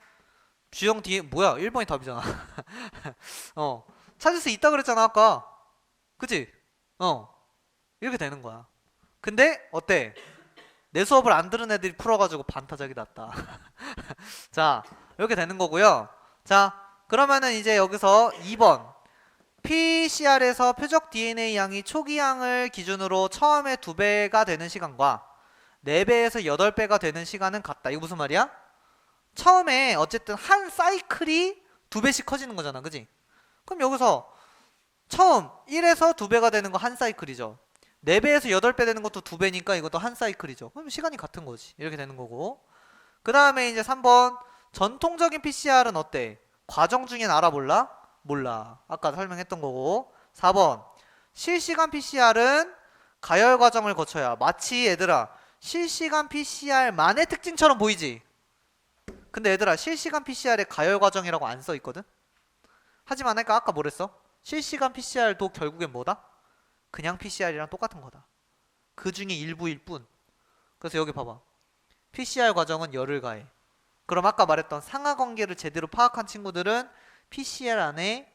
주형 뒤에 뭐야? 1번이 답이잖아. 찾을 수 있다 그랬잖아 아까. 그치? 이렇게 되는 거야. 근데 어때? 내 수업을 안 들은 애들이 풀어가지고 반타작이 났다. 자, 이렇게 되는 거고요. 자, 그러면은 이제 여기서 2번 PCR에서 표적 DNA 양이 초기 양을 기준으로 처음에 2배가 되는 시간과 4배에서 8배가 되는 시간은 같다. 이거 무슨 말이야? 처음에 어쨌든 한 사이클이 2배씩 커지는 거잖아. 그지? 그럼 여기서 처음 1에서 2배가 되는 거 한 사이클이죠. 4배에서 8배 되는 것도 2배니까 이것도 한 사이클이죠. 그럼 시간이 같은 거지. 이렇게 되는 거고. 그 다음에 이제 3번 전통적인 PCR은 어때? 과정 중엔 알아볼라? 몰라. 아까 설명했던 거고. 4번 실시간 PCR은 가열 과정을 거쳐야 마치 얘들아 실시간 PCR만의 특징처럼 보이지? 근데 얘들아 실시간 PCR에 가열 과정이라고 안 써 있거든? 하지만 아까 뭐랬어? 실시간 PCR도 결국엔 뭐다? 그냥 PCR이랑 똑같은 거다. 그 중에 일부일 뿐. 그래서 여기 봐봐. PCR 과정은 열을 가해. 그럼 아까 말했던 상하관계를 제대로 파악한 친구들은 PCR 안에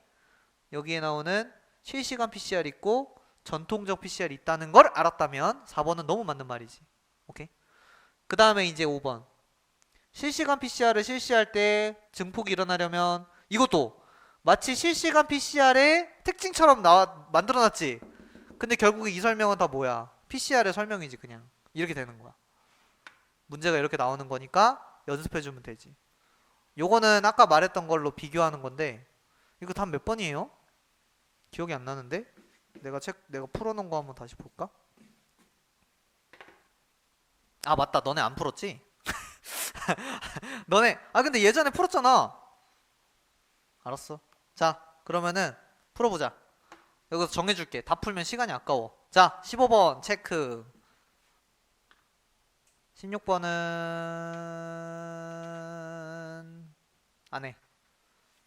여기에 나오는 실시간 PCR 있고 전통적 PCR 있다는 걸 알았다면 4번은 너무 맞는 말이지. 오케이? 그 다음에 이제 5번. 실시간 PCR을 실시할 때 증폭이 일어나려면 이것도 마치 실시간 PCR의 특징처럼 만들어놨지. 근데 결국에 이 설명은 다 뭐야? PCR의 설명이지 그냥. 이렇게 되는 거야. 문제가 이렇게 나오는 거니까 연습해주면 되지. 요거는 아까 말했던 걸로 비교하는 건데 이거 답 몇 번이에요? 기억이 안 나는데? 내가 풀어놓은 거 한번 다시 볼까? 아 맞다, 너네 안 풀었지? 너네 근데 예전에 풀었잖아. 알았어. 자, 그러면은 풀어보자. 여기서 정해줄게. 다 풀면 시간이 아까워. 자, 15번 체크. 16번은 안해.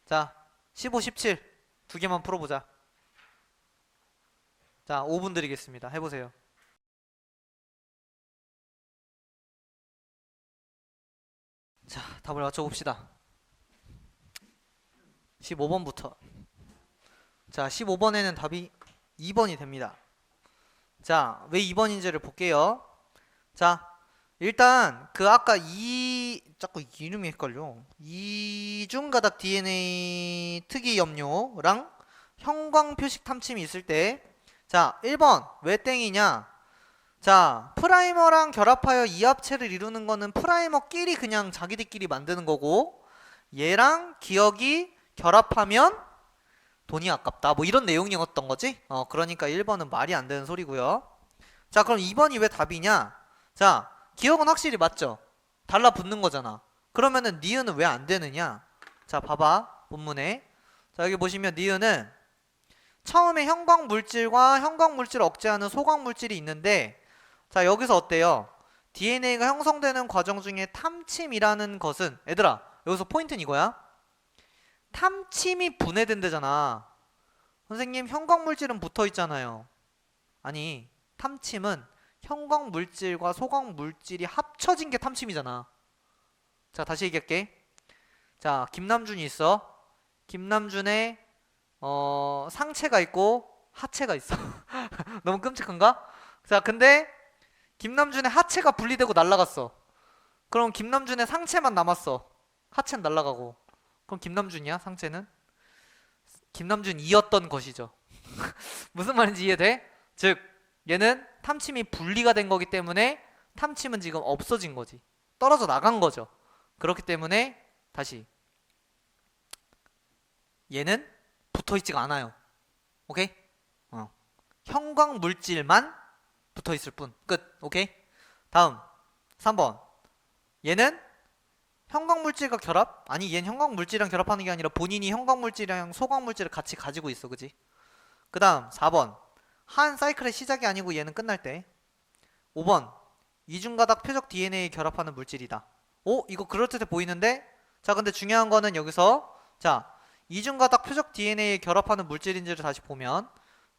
자, 15, 17 두 개만 풀어보자. 자, 5분 드리겠습니다. 해보세요. 자, 답을 맞춰봅시다. 15번부터. 자, 15번에는 답이 2번이 됩니다. 자, 왜 2번인지를 볼게요. 자, 일단 그 아까 자꾸 이름이 헷갈려. 이중가닥 DNA 특이 염료랑 형광 표식 탐침이 있을 때, 자, 1번 왜 땡이냐? 자, 프라이머랑 결합하여 이합체를 이루는 거는 프라이머끼리 그냥 자기들끼리 만드는 거고, 얘랑 기억이 결합하면 돈이 아깝다. 뭐 이런 내용이었던 거지? 그러니까 1번은 말이 안 되는 소리고요. 자, 그럼 2번이 왜 답이냐? 자, 기억은 확실히 맞죠? 달라붙는 거잖아. 그러면은 니은은 왜 안 되느냐? 자, 봐봐. 본문에. 자, 여기 보시면 니은은 처음에 형광물질과 형광물질을 억제하는 소광물질이 있는데, 자, 여기서 어때요? DNA가 형성되는 과정 중에 탐침이라는 것은, 얘들아, 여기서 포인트는 이거야. 탐침이 분해된대잖아. 선생님, 형광물질은 붙어 있잖아요. 아니, 탐침은 형광물질과 소광물질이 합쳐진 게 탐침이잖아. 자, 다시 얘기할게. 자, 김남준이 있어. 김남준의 상체가 있고 하체가 있어. 너무 끔찍한가? 자, 근데 김남준의 하체가 분리되고 날아갔어. 그럼 김남준의 상체만 남았어. 하체는 날아가고. 그럼 김남준이야, 상체는? 김남준이었던 것이죠. 무슨 말인지 이해돼? 즉, 얘는 탐침이 분리가 된 거기 때문에 탐침은 지금 없어진 거지. 떨어져 나간 거죠. 그렇기 때문에 다시 얘는 붙어 있지가 않아요. 오케이? 형광 물질만 붙어 있을 뿐. 끝. 오케이? 다음 3번. 얘는 형광 물질과 결합? 아니, 얘는 형광 물질이랑 결합하는 게 아니라 본인이 형광 물질이랑 소광 물질을 같이 가지고 있어. 그지? 그다음 4번. 한 사이클의 시작이 아니고 얘는 끝날 때. 5번. 이중가닥 표적 DNA 결합하는 물질이다. 오, 이거 그럴듯해 보이는데? 자, 근데 중요한 거는 여기서 자, 이중가닥 표적 DNA에 결합하는 물질인지를 다시 보면,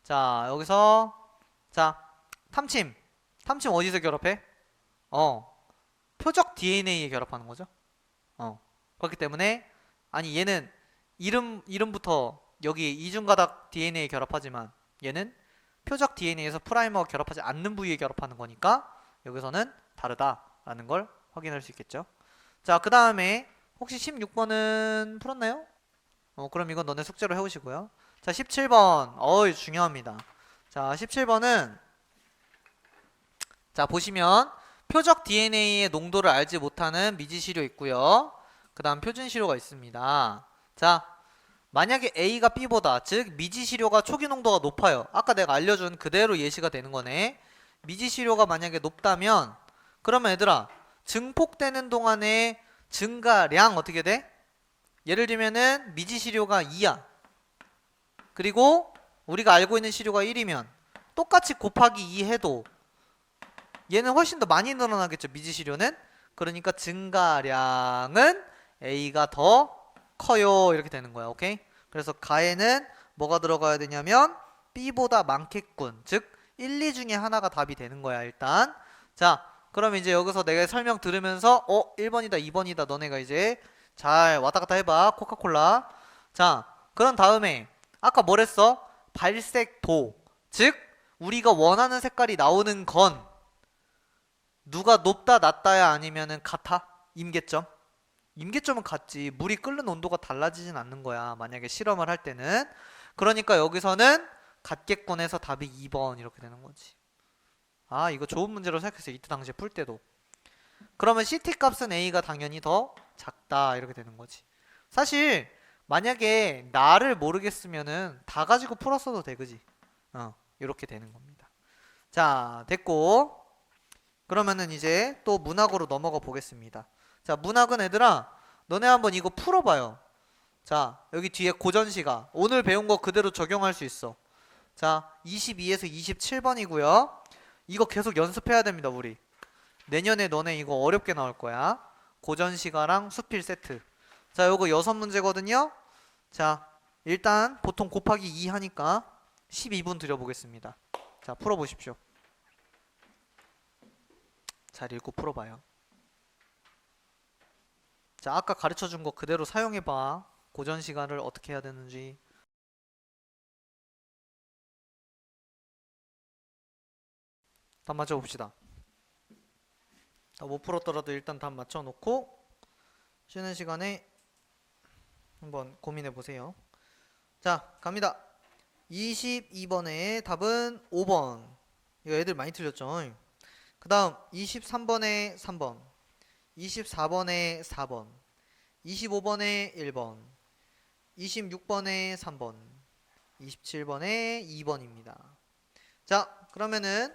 자, 여기서 자, 탐침 어디서 결합해? 표적 DNA에 결합하는 거죠. 그렇기 때문에 아니, 얘는 이름부터 여기 이중가닥 DNA에 결합하지만 얘는 표적 DNA에서 프라이머가 결합하지 않는 부위에 결합하는 거니까 여기서는 다르다라는 걸 확인할 수 있겠죠. 자, 그 다음에 혹시 16번은 풀었나요? 그럼 이건 너네 숙제로 해오시고요. 자, 17번. 중요합니다. 자, 17번은 자, 보시면 표적 DNA의 농도를 알지 못하는 미지시료 있고요. 그 다음 표준시료가 있습니다. 자, 만약에 A가 B보다, 즉 미지시료가 초기 농도가 높아요. 아까 내가 알려준 그대로 예시가 되는 거네. 미지시료가 만약에 높다면 그러면 얘들아, 증폭되는 동안에 증가량 어떻게 돼? 예를 들면은 미지시료가 2야. 그리고 우리가 알고 있는 시료가 1이면 똑같이 곱하기 2 해도 얘는 훨씬 더 많이 늘어나겠죠, 미지시료는. 그러니까 증가량은 A가 더 커요, 이렇게 되는 거야. 오케이? 그래서 가에는 뭐가 들어가야 되냐면 B보다 많겠군. 즉 1, 2 중에 하나가 답이 되는 거야, 일단. 자, 그럼 이제 여기서 내가 설명 들으면서 1번이다 2번이다 너네가 이제 잘 왔다 갔다 해봐. 코카콜라. 자, 그런 다음에 아까 뭐랬어? 발색도. 즉 우리가 원하는 색깔이 나오는 건 누가 높다 낮다야 아니면은 같아? 임계점? 임계점은 같지. 물이 끓는 온도가 달라지진 않는 거야, 만약에 실험을 할 때는. 그러니까 여기서는 같겠군 해서 답이 2번 이렇게 되는 거지. 아, 이거 좋은 문제로 생각했어요, 이때 당시에 풀 때도. 그러면 CT 값은 A가 당연히 더 작다 이렇게 되는 거지. 사실 만약에 나를 모르겠으면은 다 가지고 풀었어도 돼, 그지? 이렇게 되는 겁니다. 자, 됐고, 그러면은 이제 또 문학으로 넘어가 보겠습니다. 자, 문학은 얘들아, 너네 한번 이거 풀어봐요. 자, 여기 뒤에 고전시가 오늘 배운 거 그대로 적용할 수 있어. 자, 22에서 27번이고요. 이거 계속 연습해야 됩니다, 우리. 내년에 너네 이거 어렵게 나올 거야. 고전시가랑 수필 세트. 자, 요거 6문제거든요. 자, 일단 보통 곱하기 2 하니까 12분 드려보겠습니다. 자, 풀어보십시오. 잘 읽고 풀어봐요. 자, 아까 가르쳐준 거 그대로 사용해봐. 고전시가를 어떻게 해야 되는지. 답 맞춰봅시다. 못 풀었더라도 일단 답 맞춰놓고 쉬는 시간에 한번 고민해보세요. 자, 갑니다. 22번의 답은 5번. 이거 애들 많이 틀렸죠? 그 다음 23번에 3번, 24번에 4번, 25번에 1번, 26번에 3번, 27번에 2번입니다. 자, 그러면은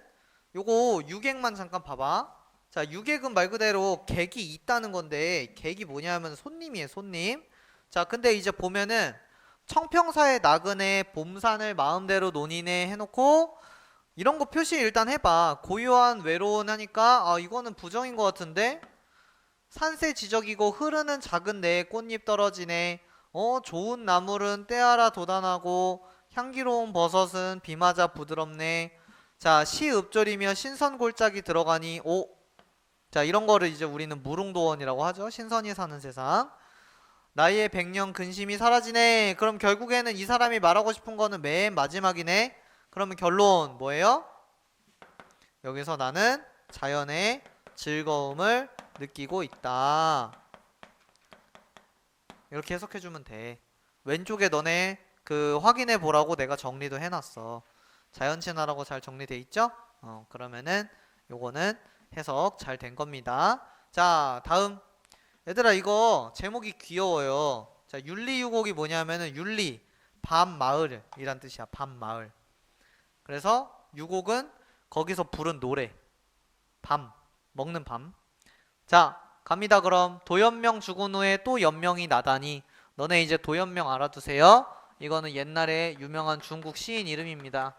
요거 유객만 잠깐 봐봐. 자, 유객은 말 그대로 객이 있다는 건데 객이 뭐냐면 손님이에요, 손님. 자, 근데 이제 보면은 청평사의 나그네 봄산을 마음대로 논이네 해놓고 이런 거 표시 일단 해봐. 고요한 외로운 하니까 아 이거는 부정인 것 같은데. 산세 지적이고 흐르는 작은 내에 꽃잎 떨어지네. 좋은 나물은 때알아 돋아나고 향기로운 버섯은 비 맞아 부드럽네. 자, 시읍절이며 신선골짜기 들어가니 자, 이런 거를 이제 우리는 무릉도원이라고 하죠. 신선이 사는 세상. 나이의 백년 근심이 사라지네. 그럼 결국에는 이 사람이 말하고 싶은 거는 맨 마지막이네. 그러면 결론 뭐예요? 여기서 나는 자연의 즐거움을 느끼고 있다. 이렇게 해석해주면 돼. 왼쪽에 너네 그 확인해 보라고 내가 정리도 해놨어. 자연 친화라고 잘 정리돼 있죠? 그러면은 요거는 해석 잘 된 겁니다. 자, 다음. 얘들아, 이거 제목이 귀여워요. 자, 윤리유곡이 뭐냐면은 윤리, 밤마을이란 뜻이야. 밤마을. 그래서 유곡은 거기서 부른 노래. 밤, 먹는 밤. 자, 갑니다. 그럼 도연명 죽은 후에 또 연명이 나다니. 너네 이제 도연명 알아두세요. 이거는 옛날에 유명한 중국 시인 이름입니다.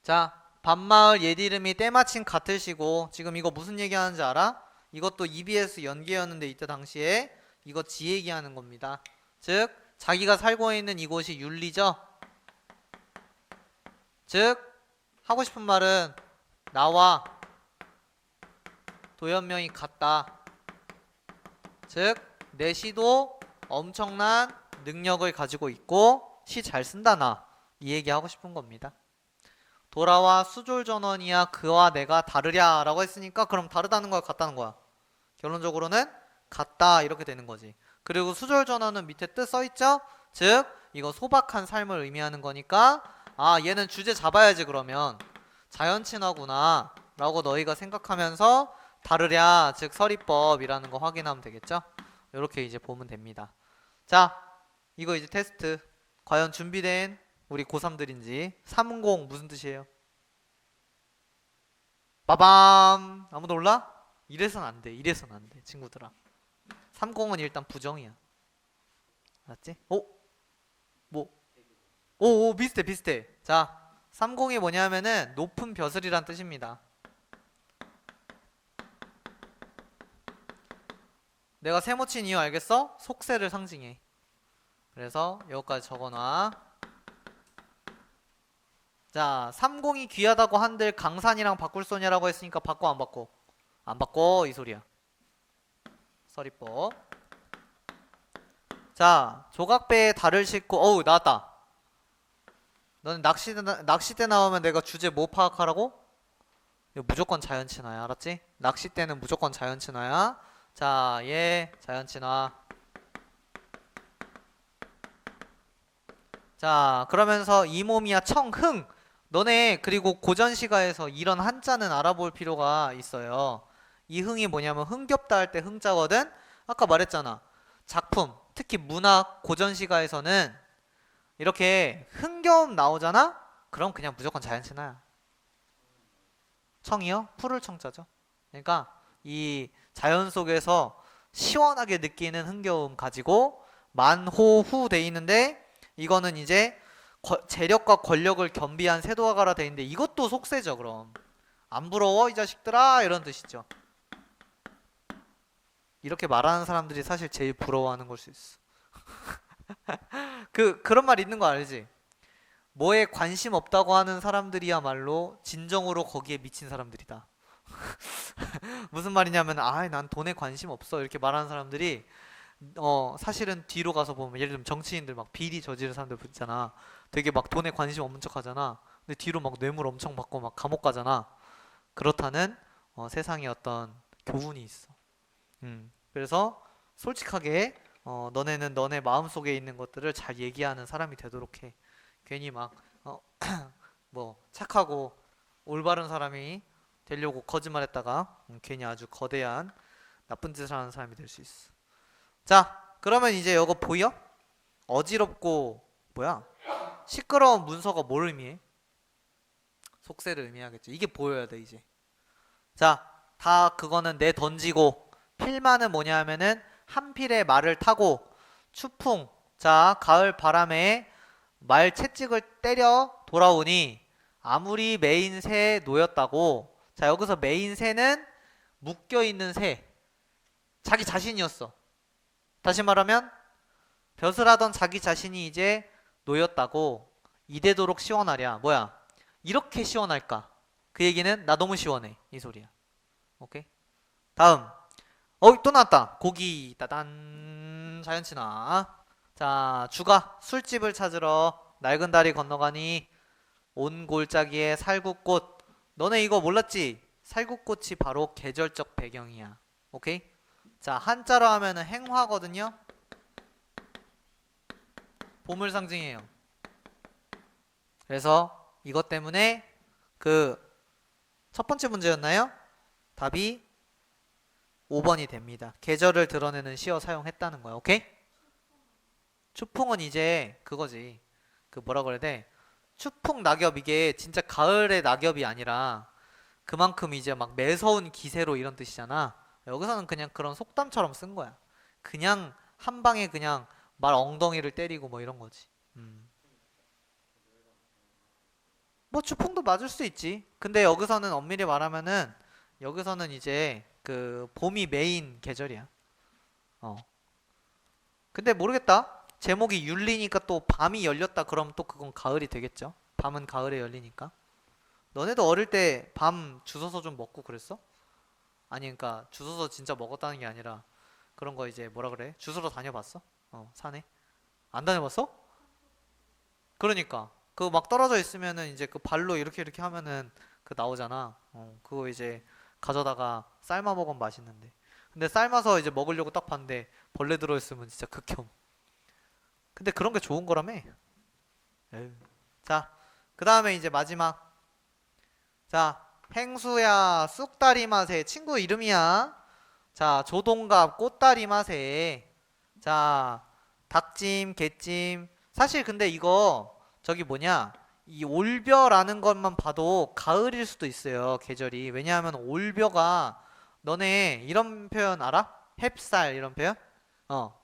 자, 밤마을 옛 이름이 때마침 같으시고. 지금 이거 무슨 얘기하는지 알아? 이것도 EBS 연계였는데 이때 당시에 이거 지 얘기하는 겁니다. 즉 자기가 살고 있는 이곳이 윤리죠. 즉 하고 싶은 말은 나와 도연명이 같다. 즉 내 시도 엄청난 능력을 가지고 있고 시 잘 쓴다 나. 이 얘기 하고 싶은 겁니다. 돌아와 수졸전원이야 그와 내가 다르랴 라고 했으니까 그럼 다르다는 거야 같다는 거야? 결론적으로는 같다 이렇게 되는 거지. 그리고 수졸전원은 밑에 뜻 써있죠? 즉 이거 소박한 삶을 의미하는 거니까 아 얘는 주제 잡아야지. 그러면 자연친화구나 라고 너희가 생각하면서 다르랴 즉 서리법이라는 거 확인하면 되겠죠? 이렇게 이제 보면 됩니다. 자, 이거 이제 테스트. 과연 준비된 우리 고3들인지. 30 무슨 뜻이에요? 빠밤. 아무도 몰라? 이래선 안 돼. 이래선 안 돼. 친구들아. 30은 일단 부정이야. 알았지? 뭐? 비슷해, 비슷해. 자, 30이 뭐냐면은 높은 벼슬이란 뜻입니다. 내가 세모 친 이유 알겠어? 속세를 상징해. 그래서 여기까지 적어놔. 자, 30이 귀하다고 한들 강산이랑 바꿀 소냐라고 했으니까 바꿔 안 바꿔? 안 바꿔 이 소리야. 서리법. 자, 조각배에 달을 싣고 어우 나왔다. 너는 낚시대 나오면 내가 주제 뭐 파악하라고? 이거 무조건 자연친화야. 알았지? 낚시대는 무조건 자연친화야. 자, 얘 자연친화. 자, 그러면서 이 몸이야 청흥. 너네 그리고 고전시가에서 이런 한자는 알아볼 필요가 있어요. 이 흥이 뭐냐면 흥겹다 할 때 흥자거든. 아까 말했잖아. 작품, 특히 문학 고전시가에서는 이렇게 흥겨움 나오잖아? 그럼 그냥 무조건 자연친화야. 청이요? 푸를 청자죠. 그러니까 이 자연 속에서 시원하게 느끼는 흥겨움 가지고 만호후 돼 있는데 이거는 이제 재력과 권력을 겸비한 세도화가라 돼 있는데 이것도 속세죠. 그럼 안 부러워 이 자식들아 이런 뜻이죠. 이렇게 말하는 사람들이 사실 제일 부러워하는 걸 수 있어. 그런 말 있는 거 알지? 뭐에 관심 없다고 하는 사람들이야말로 진정으로 거기에 미친 사람들이다. 무슨 말이냐면 난 돈에 관심 없어 이렇게 말하는 사람들이 사실은 뒤로 가서 보면 예를 들면 정치인들 막 비리 저지른 사람들 있잖아. 되게 막 돈에 관심 없는 척 하잖아. 근데 뒤로 막 뇌물 엄청 받고 막 감옥 가잖아. 그렇다는 세상에 어떤 교훈이 있어. 그래서 솔직하게 너네는 너네 마음속에 있는 것들을 잘 얘기하는 사람이 되도록 해. 괜히 막 뭐 착하고 올바른 사람이 되려고 거짓말했다가 괜히 아주 거대한 나쁜 짓을 하는 사람이 될 수 있어. 자, 그러면 이제 이거 보여? 어지럽고 뭐야? 시끄러운 문서가 뭘 의미해? 속세를 의미하겠죠. 이게 보여야 돼 이제. 자, 다 그거는 내 던지고 필마는 뭐냐 하면은 한 필의 말을 타고 추풍. 자, 가을 바람에 말 채찍을 때려 돌아오니 아무리 메인 새에 놓였다고. 자, 여기서 메인 새는 묶여있는 새. 자기 자신이었어. 다시 말하면 벼슬 하던 자기 자신이 이제 놓였다고. 이대도록 시원하랴. 뭐야? 이렇게 시원할까? 그 얘기는 나 너무 시원해. 이 소리야. 오케이? 다음. 또 나왔다. 고기 따단. 자연친화. 자, 주가 술집을 찾으러 낡은 다리 건너가니 온 골짜기에 살구꽃. 너네 이거 몰랐지? 살구꽃이 바로 계절적 배경이야. 오케이? 자, 한자로 하면은 행화거든요. 봄을 상징해요. 그래서 이것 때문에 그 첫 번째 문제였나요? 답이 5번이 됩니다. 계절을 드러내는 시어 사용했다는 거야. 오케이? 추풍은 이제 그거지. 그 뭐라 그래야 돼? 추풍 낙엽 이게 진짜 가을의 낙엽이 아니라 그만큼 이제 막 매서운 기세로 이런 뜻이잖아. 여기서는 그냥 그런 속담처럼 쓴 거야. 그냥 한 방에 그냥 말 엉덩이를 때리고 뭐 이런 거지. 뭐 추풍도 맞을 수 있지. 근데 여기서는 엄밀히 말하면은 여기서는 이제 그 봄이 메인 계절이야. 어. 근데 모르겠다. 제목이 율리니까 또 밤이 열렸다 그럼 또 그건 가을이 되겠죠. 밤은 가을에 열리니까. 너네도 어릴 때 밤 주워서 좀 먹고 그랬어? 아니 그러니까 주워서 진짜 먹었다는 게 아니라 그런 거 이제 뭐라 그래? 주스러 다녀봤어? 산에? 안 다녀봤어? 그러니까 그 막 떨어져 있으면은 이제 그 발로 이렇게 이렇게 하면은 그 나오잖아. 그거 이제 가져다가 삶아 먹으면 맛있는데. 근데 삶아서 이제 먹으려고 딱 봤는데 벌레 들어있으면 진짜 극혐. 근데 그런 게 좋은 거라며. 에휴. 자, 그 다음에 이제 마지막. 자, 행수야 쑥다리 맛의 친구 이름이야. 자, 조동갑 꽃다리 맛에. 자, 닭찜, 게찜. 사실 근데 이거 저기 뭐냐? 이 올벼라는 것만 봐도 가을일 수도 있어요. 계절이. 왜냐하면 올벼가 너네 이런 표현 알아? 햅쌀 이런 표현?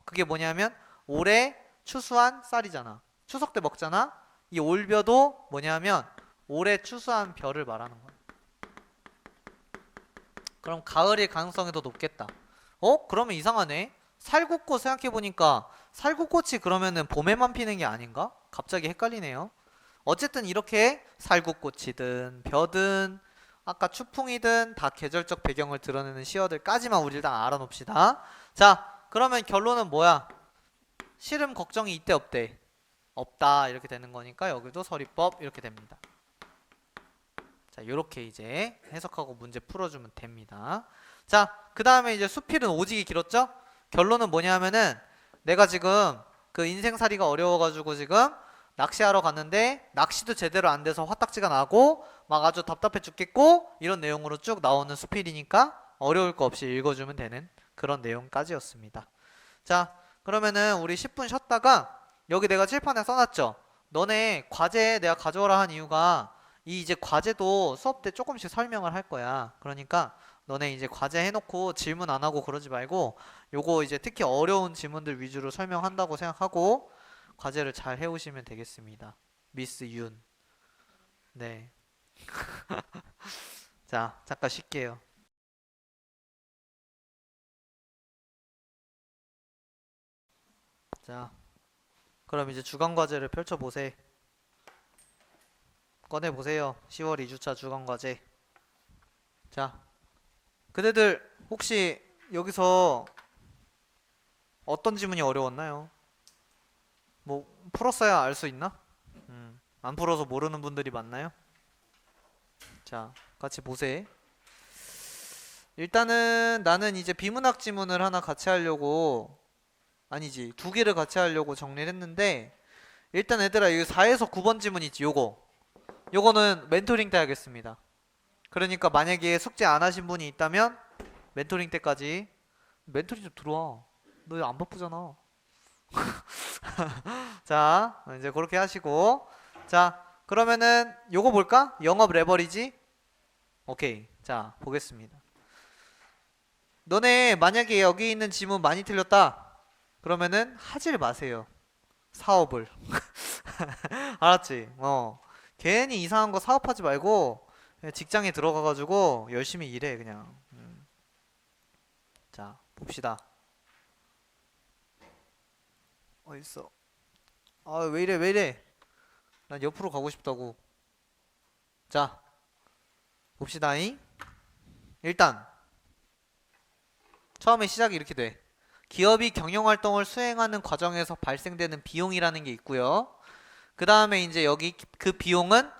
그게 뭐냐면 올해 추수한 쌀이잖아. 추석 때 먹잖아. 이 올벼도 뭐냐면 올해 추수한 벼를 말하는 거야. 그럼 가을일 가능성이 더 높겠다. 그러면 이상하네. 살구꽃 생각해보니까 살구꽃이 그러면은 봄에만 피는 게 아닌가? 갑자기 헷갈리네요. 어쨌든 이렇게 살구꽃이든 벼든 아까 추풍이든 다 계절적 배경을 드러내는 시어들까지만 우리 일단 알아놓읍시다. 자, 그러면 결론은 뭐야? 씨름 걱정이 있대 없대? 없다 이렇게 되는 거니까 여기도 서리법 이렇게 됩니다. 자, 요렇게 이제 해석하고 문제 풀어주면 됩니다. 자, 그 다음에 이제 수필은 오지게 길었죠? 결론은 뭐냐면은 내가 지금 그 인생살이가 어려워가지고 지금 낚시하러 갔는데 낚시도 제대로 안 돼서 화딱지가 나고 막 아주 답답해 죽겠고 이런 내용으로 쭉 나오는 수필이니까 어려울 거 없이 읽어주면 되는 그런 내용까지였습니다. 자, 그러면은 우리 10분 쉬었다가 여기 내가 칠판에 써놨죠? 너네 과제 내가 가져오라 한 이유가 이 이제 과제도 수업 때 조금씩 설명을 할 거야. 그러니까 너네 이제 과제 해놓고 질문 안 하고 그러지 말고 요거 이제 특히 어려운 질문들 위주로 설명한다고 생각하고 과제를 잘 해오시면 되겠습니다. 미스 윤. 네. 자, 잠깐 쉴게요. 자, 그럼 이제 주간 과제를 펼쳐보세요. 꺼내보세요. 10월 2주차 주간 과제. 자, 그대들 혹시 여기서 어떤 지문이 어려웠나요? 뭐 풀었어야 알 수 있나? 안 풀어서 모르는 분들이 많나요? 자, 같이 보세요. 일단은 나는 이제 비문학 지문을 하나 같이 하려고 아니지 두 개를 같이 하려고 정리를 했는데 일단 얘들아 이 4에서 9번 지문 있지 요거는 멘토링 때 하겠습니다. 그러니까 만약에 숙제 안 하신 분이 있다면 멘토링 때까지 멘토링 좀 들어와. 너 안 바쁘잖아. 자, 이제 그렇게 하시고 자, 그러면은 요거 볼까? 영업 레버리지? 오케이. 자, 보겠습니다. 너네 만약에 여기 있는 지문 많이 틀렸다. 그러면은 하질 마세요. 사업을. 알았지? 괜히 이상한 거 사업하지 말고 그냥 직장에 들어가가지고 열심히 일해 그냥. 자, 봅시다. 어딨어? 아, 왜 이래, 왜 이래? 난 옆으로 가고 싶다고. 자, 봅시다잉. 일단 처음에 시작이 이렇게 돼. 기업이 경영활동을 수행하는 과정에서 발생되는 비용이라는 게 있고요. 그 다음에 이제 여기 그 비용은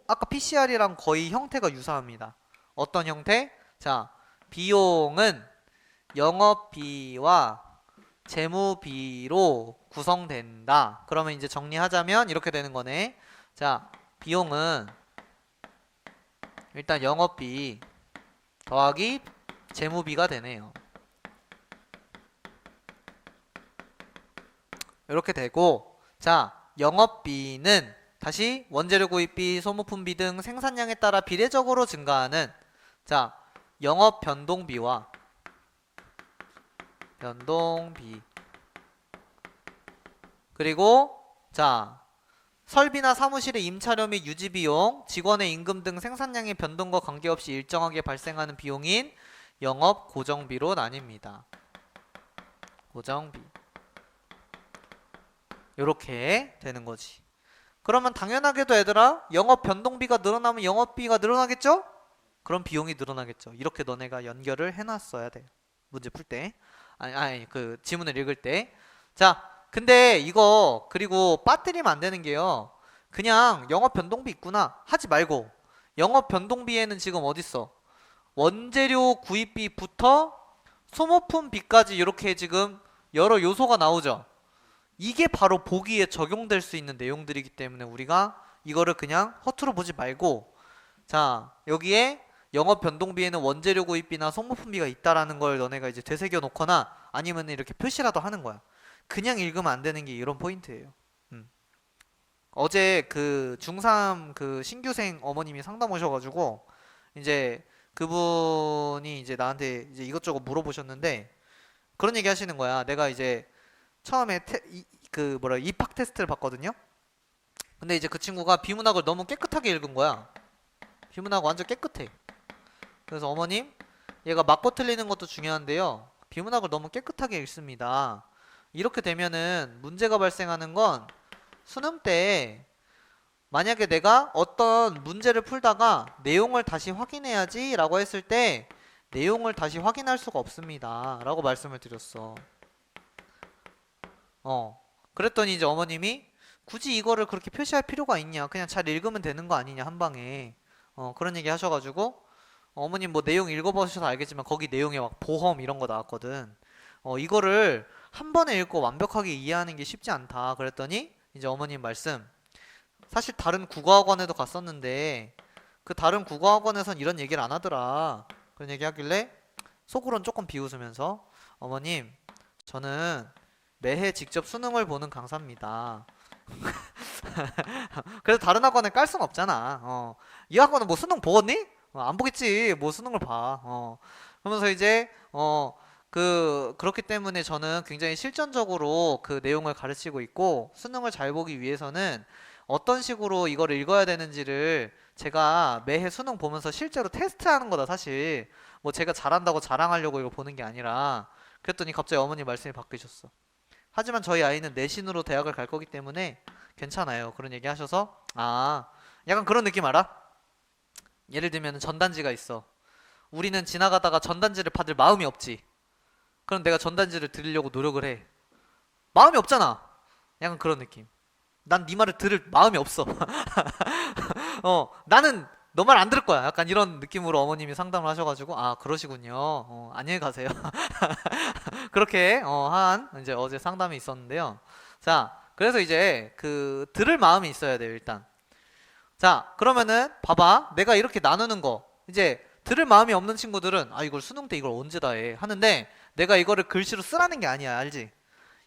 아까 PCR이랑 거의 형태가 유사합니다. 어떤 형태? 자, 비용은 영업비와 재무비로 구성된다. 그러면 이제 정리하자면 이렇게 되는 거네. 자, 비용은 일단 영업비 더하기 재무비가 되네요. 이렇게 되고, 자, 영업비는 다시 원재료 구입비, 소모품비 등 생산량에 따라 비례적으로 증가하는, 자, 영업 변동비와 변동비, 그리고 자, 설비나 사무실의 임차료 및 유지 비용, 직원의 임금 등 생산량의 변동과 관계없이 일정하게 발생하는 비용인 영업 고정비로 나뉩니다. 고정비. 요렇게 되는 거지. 그러면 당연하게도 얘들아, 영업 변동비가 늘어나면 영업비가 늘어나겠죠? 그럼 비용이 늘어나겠죠. 이렇게 너네가 연결을 해놨어야 돼. 문제 풀 때. 아니, 그 지문을 읽을 때. 자, 근데 이거 그리고 빠뜨리면 안 되는 게요. 그냥 영업 변동비 있구나 하지 말고, 영업 변동비에는 지금 어딨어? 원재료 구입비부터 소모품비까지 이렇게 지금 여러 요소가 나오죠. 이게 바로 보기에 적용될 수 있는 내용들이기 때문에 우리가 이거를 그냥 허투루 보지 말고, 자, 여기에 영업 변동비에는 원재료 구입비나 소모품비가 있다라는 걸 너네가 이제 되새겨 놓거나 아니면 이렇게 표시라도 하는 거야. 그냥 읽으면 안 되는 게 이런 포인트예요. 어제 그 중3 그 신규생 어머님이 상담 오셔가지고 이제 그분이 이제 나한테 이제 이것저것 물어보셨는데 그런 얘기 하시는 거야. 내가 이제 처음에 입학 테스트를 봤거든요. 근데 이제 그 친구가 비문학을 너무 깨끗하게 읽은 거야. 비문학 완전 깨끗해. 그래서 어머님, 얘가 맞고 틀리는 것도 중요한데요. 비문학을 너무 깨끗하게 읽습니다. 이렇게 되면은 문제가 발생하는 건 수능 때 만약에 내가 어떤 문제를 풀다가 내용을 다시 확인해야지 라고 했을 때 내용을 다시 확인할 수가 없습니다 라고 말씀을 드렸어. 그랬더니 이제 어머님이 굳이 이거를 그렇게 표시할 필요가 있냐, 그냥 잘 읽으면 되는 거 아니냐 한 방에, 그런 얘기 하셔가지고 어머님 뭐 내용 읽어보셔서 알겠지만 거기 내용에 막 보험 이런 거 나왔거든. 이거를 한 번에 읽고 완벽하게 이해하는 게 쉽지 않다 그랬더니 이제 어머님 말씀, 사실 다른 국어학원에도 갔었는데 그 다른 국어학원에선 이런 얘기를 안 하더라. 그런 얘기 하길래 속으론 조금 비웃으면서, 어머님, 저는 매해 직접 수능을 보는 강사입니다. 그래서 다른 학원에 깔 순 없잖아. 이 학원은 뭐 수능 보겠니? 안 보겠지. 뭐 수능을 봐. 그러면서 이제 그렇기 때문에 저는 굉장히 실전적으로 그 내용을 가르치고 있고, 수능을 잘 보기 위해서는 어떤 식으로 이걸 읽어야 되는지를 제가 매해 수능 보면서 실제로 테스트하는 거다 사실. 뭐 제가 잘한다고 자랑하려고 이거 보는 게 아니라. 그랬더니 갑자기 어머니 말씀이 바뀌셨어. 하지만 저희 아이는 내신으로 대학을 갈 거기 때문에 괜찮아요. 그런 얘기 하셔서, 약간 그런 느낌 알아? 예를 들면 전단지가 있어. 우리는 지나가다가 전단지를 받을 마음이 없지. 그럼 내가 전단지를 드리려고 노력을 해. 마음이 없잖아. 약간 그런 느낌. 난 네 말을 들을 마음이 없어. 나는 너 말 안 들을 거야. 약간 이런 느낌으로 어머님이 상담을 하셔가지고, 그러시군요. 안녕히 가세요. 그렇게 한 이제 어제 상담이 있었는데요. 자, 그래서 이제 그 들을 마음이 있어야 돼요, 일단. 자, 그러면은 봐봐. 내가 이렇게 나누는 거. 이제 들을 마음이 없는 친구들은 이걸 수능 때 이걸 언제 다 해 하는데, 내가 이거를 글씨로 쓰라는 게 아니야. 알지?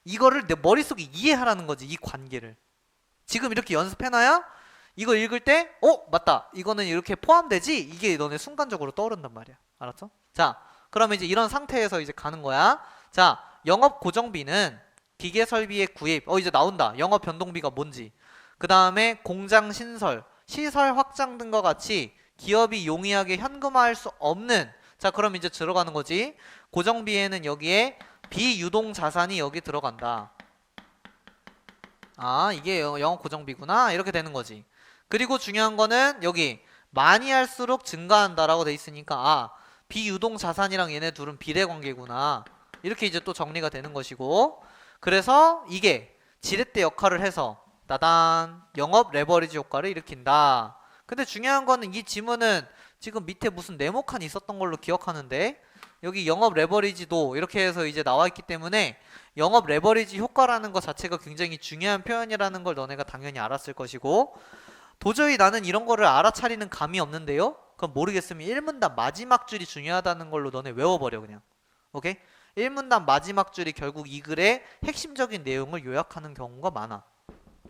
이거를 내 머릿속에 이해하라는 거지, 이 관계를. 지금 이렇게 연습해놔야 이거 읽을 때 맞다, 이거는 이렇게 포함되지? 이게 너네 순간적으로 떠오른단 말이야. 알았어? 자, 그러면 이제 이런 상태에서 이제 가는 거야. 자, 영업 고정비는 기계 설비의 구입. 이제 나온다. 영업 변동비가 뭔지. 그 다음에 공장 신설, 시설 확장 등과 같이 기업이 용이하게 현금화할 수 없는, 자, 그럼 이제 들어가는 거지. 고정비에는 여기에 비유동 자산이 여기 들어간다. 아, 이게 영업 고정비구나. 이렇게 되는 거지. 그리고 중요한 거는 여기 많이 할수록 증가한다라고 돼 있으니까 비유동 자산이랑 얘네 둘은 비례 관계구나. 이렇게 이제 또 정리가 되는 것이고, 그래서 이게 지렛대 역할을 해서 따단 영업 레버리지 효과를 일으킨다. 근데 중요한 거는 이 지문은 지금 밑에 무슨 네모칸이 있었던 걸로 기억하는데, 여기 영업 레버리지도 이렇게 해서 이제 나와 있기 때문에 영업 레버리지 효과라는 것 자체가 굉장히 중요한 표현이라는 걸 너네가 당연히 알았을 것이고, 도저히 나는 이런 거를 알아차리는 감이 없는데요? 그럼 모르겠으면 1문단 마지막 줄이 중요하다는 걸로 너네 외워버려 그냥. 오케이? 1문단 마지막 줄이 결국 이 글의 핵심적인 내용을 요약하는 경우가 많아.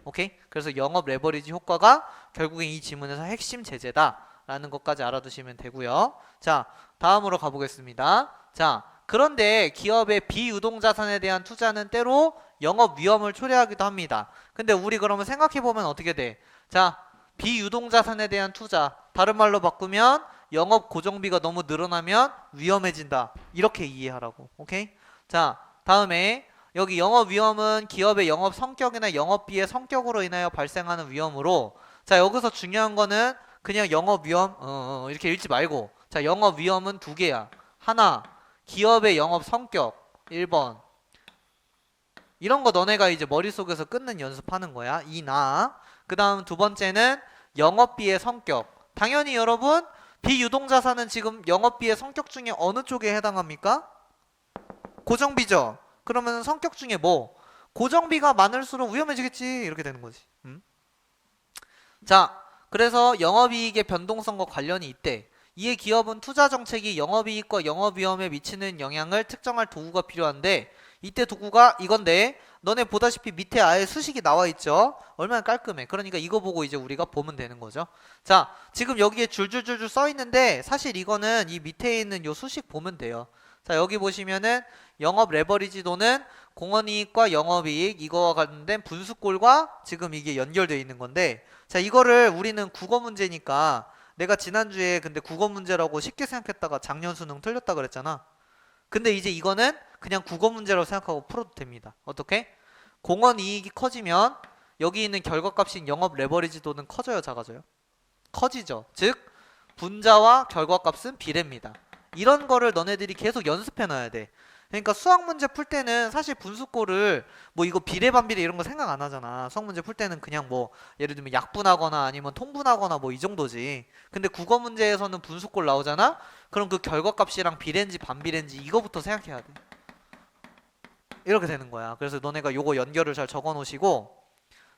오케이? 그래서 영업 레버리지 효과가 결국엔 이 지문에서 핵심 제재다 라는 것까지 알아두시면 되고요. 자, 다음으로 가보겠습니다. 자, 그런데 기업의 비유동자산에 대한 투자는 때로 영업 위험을 초래하기도 합니다. 근데 우리 그러면 생각해보면 어떻게 돼? 자, 비유동자산에 대한 투자, 다른 말로 바꾸면 영업 고정비가 너무 늘어나면 위험해진다. 이렇게 이해하라고. 오케이? 자, 다음에 여기 영업 위험은 기업의 영업 성격이나 영업비의 성격으로 인하여 발생하는 위험으로, 자, 여기서 중요한 거는 그냥 영업 위험 이렇게 읽지 말고, 자, 영업 위험은 두 개야. 하나, 기업의 영업 성격 1번. 이런 거 너네가 이제 머릿속에서 끊는 연습하는 거야. 그 다음 두 번째는 영업비의 성격. 당연히 여러분 비유동자산은 지금 영업비의 성격 중에 어느 쪽에 해당합니까? 고정비죠. 그러면 성격 중에 뭐? 고정비가 많을수록 위험해지겠지. 이렇게 되는 거지. 자, 그래서 영업이익의 변동성과 관련이 있대. 이에 기업은 투자 정책이 영업이익과 영업위험에 미치는 영향을 특정할 도구가 필요한데, 이때 도구가 이건데, 너네 보다시피 밑에 아예 수식이 나와 있죠. 얼마나 깔끔해. 그러니까 이거 보고 이제 우리가 보면 되는 거죠. 자, 지금 여기에 줄줄줄줄 써 있는데 사실 이거는 이 밑에 있는 요 수식 보면 돼요. 자, 여기 보시면은 영업 레버리지도는 공헌이익과 영업이익 이거와 관련된 분수꼴과 지금 이게 연결되어 있는 건데, 자, 이거를 우리는 국어 문제니까, 내가 지난주에 근데 국어 문제라고 쉽게 생각했다가 작년 수능 틀렸다 그랬잖아. 근데 이제 이거는 그냥 국어 문제라고 생각하고 풀어도 됩니다. 어떻게? 공헌 이익이 커지면 여기 있는 결과값인 영업 레버리지도는 커져요, 작아져요? 커지죠. 즉 분자와 결과값은 비례입니다. 이런 거를 너네들이 계속 연습해 놔야 돼. 그러니까 수학 문제 풀 때는 사실 분수꼴을 뭐 이거 비례 반비례 이런 거 생각 안 하잖아. 수학 문제 풀 때는 그냥 뭐 예를 들면 약분하거나 아니면 통분하거나 뭐 이 정도지. 근데 국어 문제에서는 분수꼴 나오잖아. 그럼 그 결과값이랑 비례인지 반비례인지 이거부터 생각해야 돼. 이렇게 되는 거야. 그래서 너네가 요거 연결을 잘 적어 놓으시고,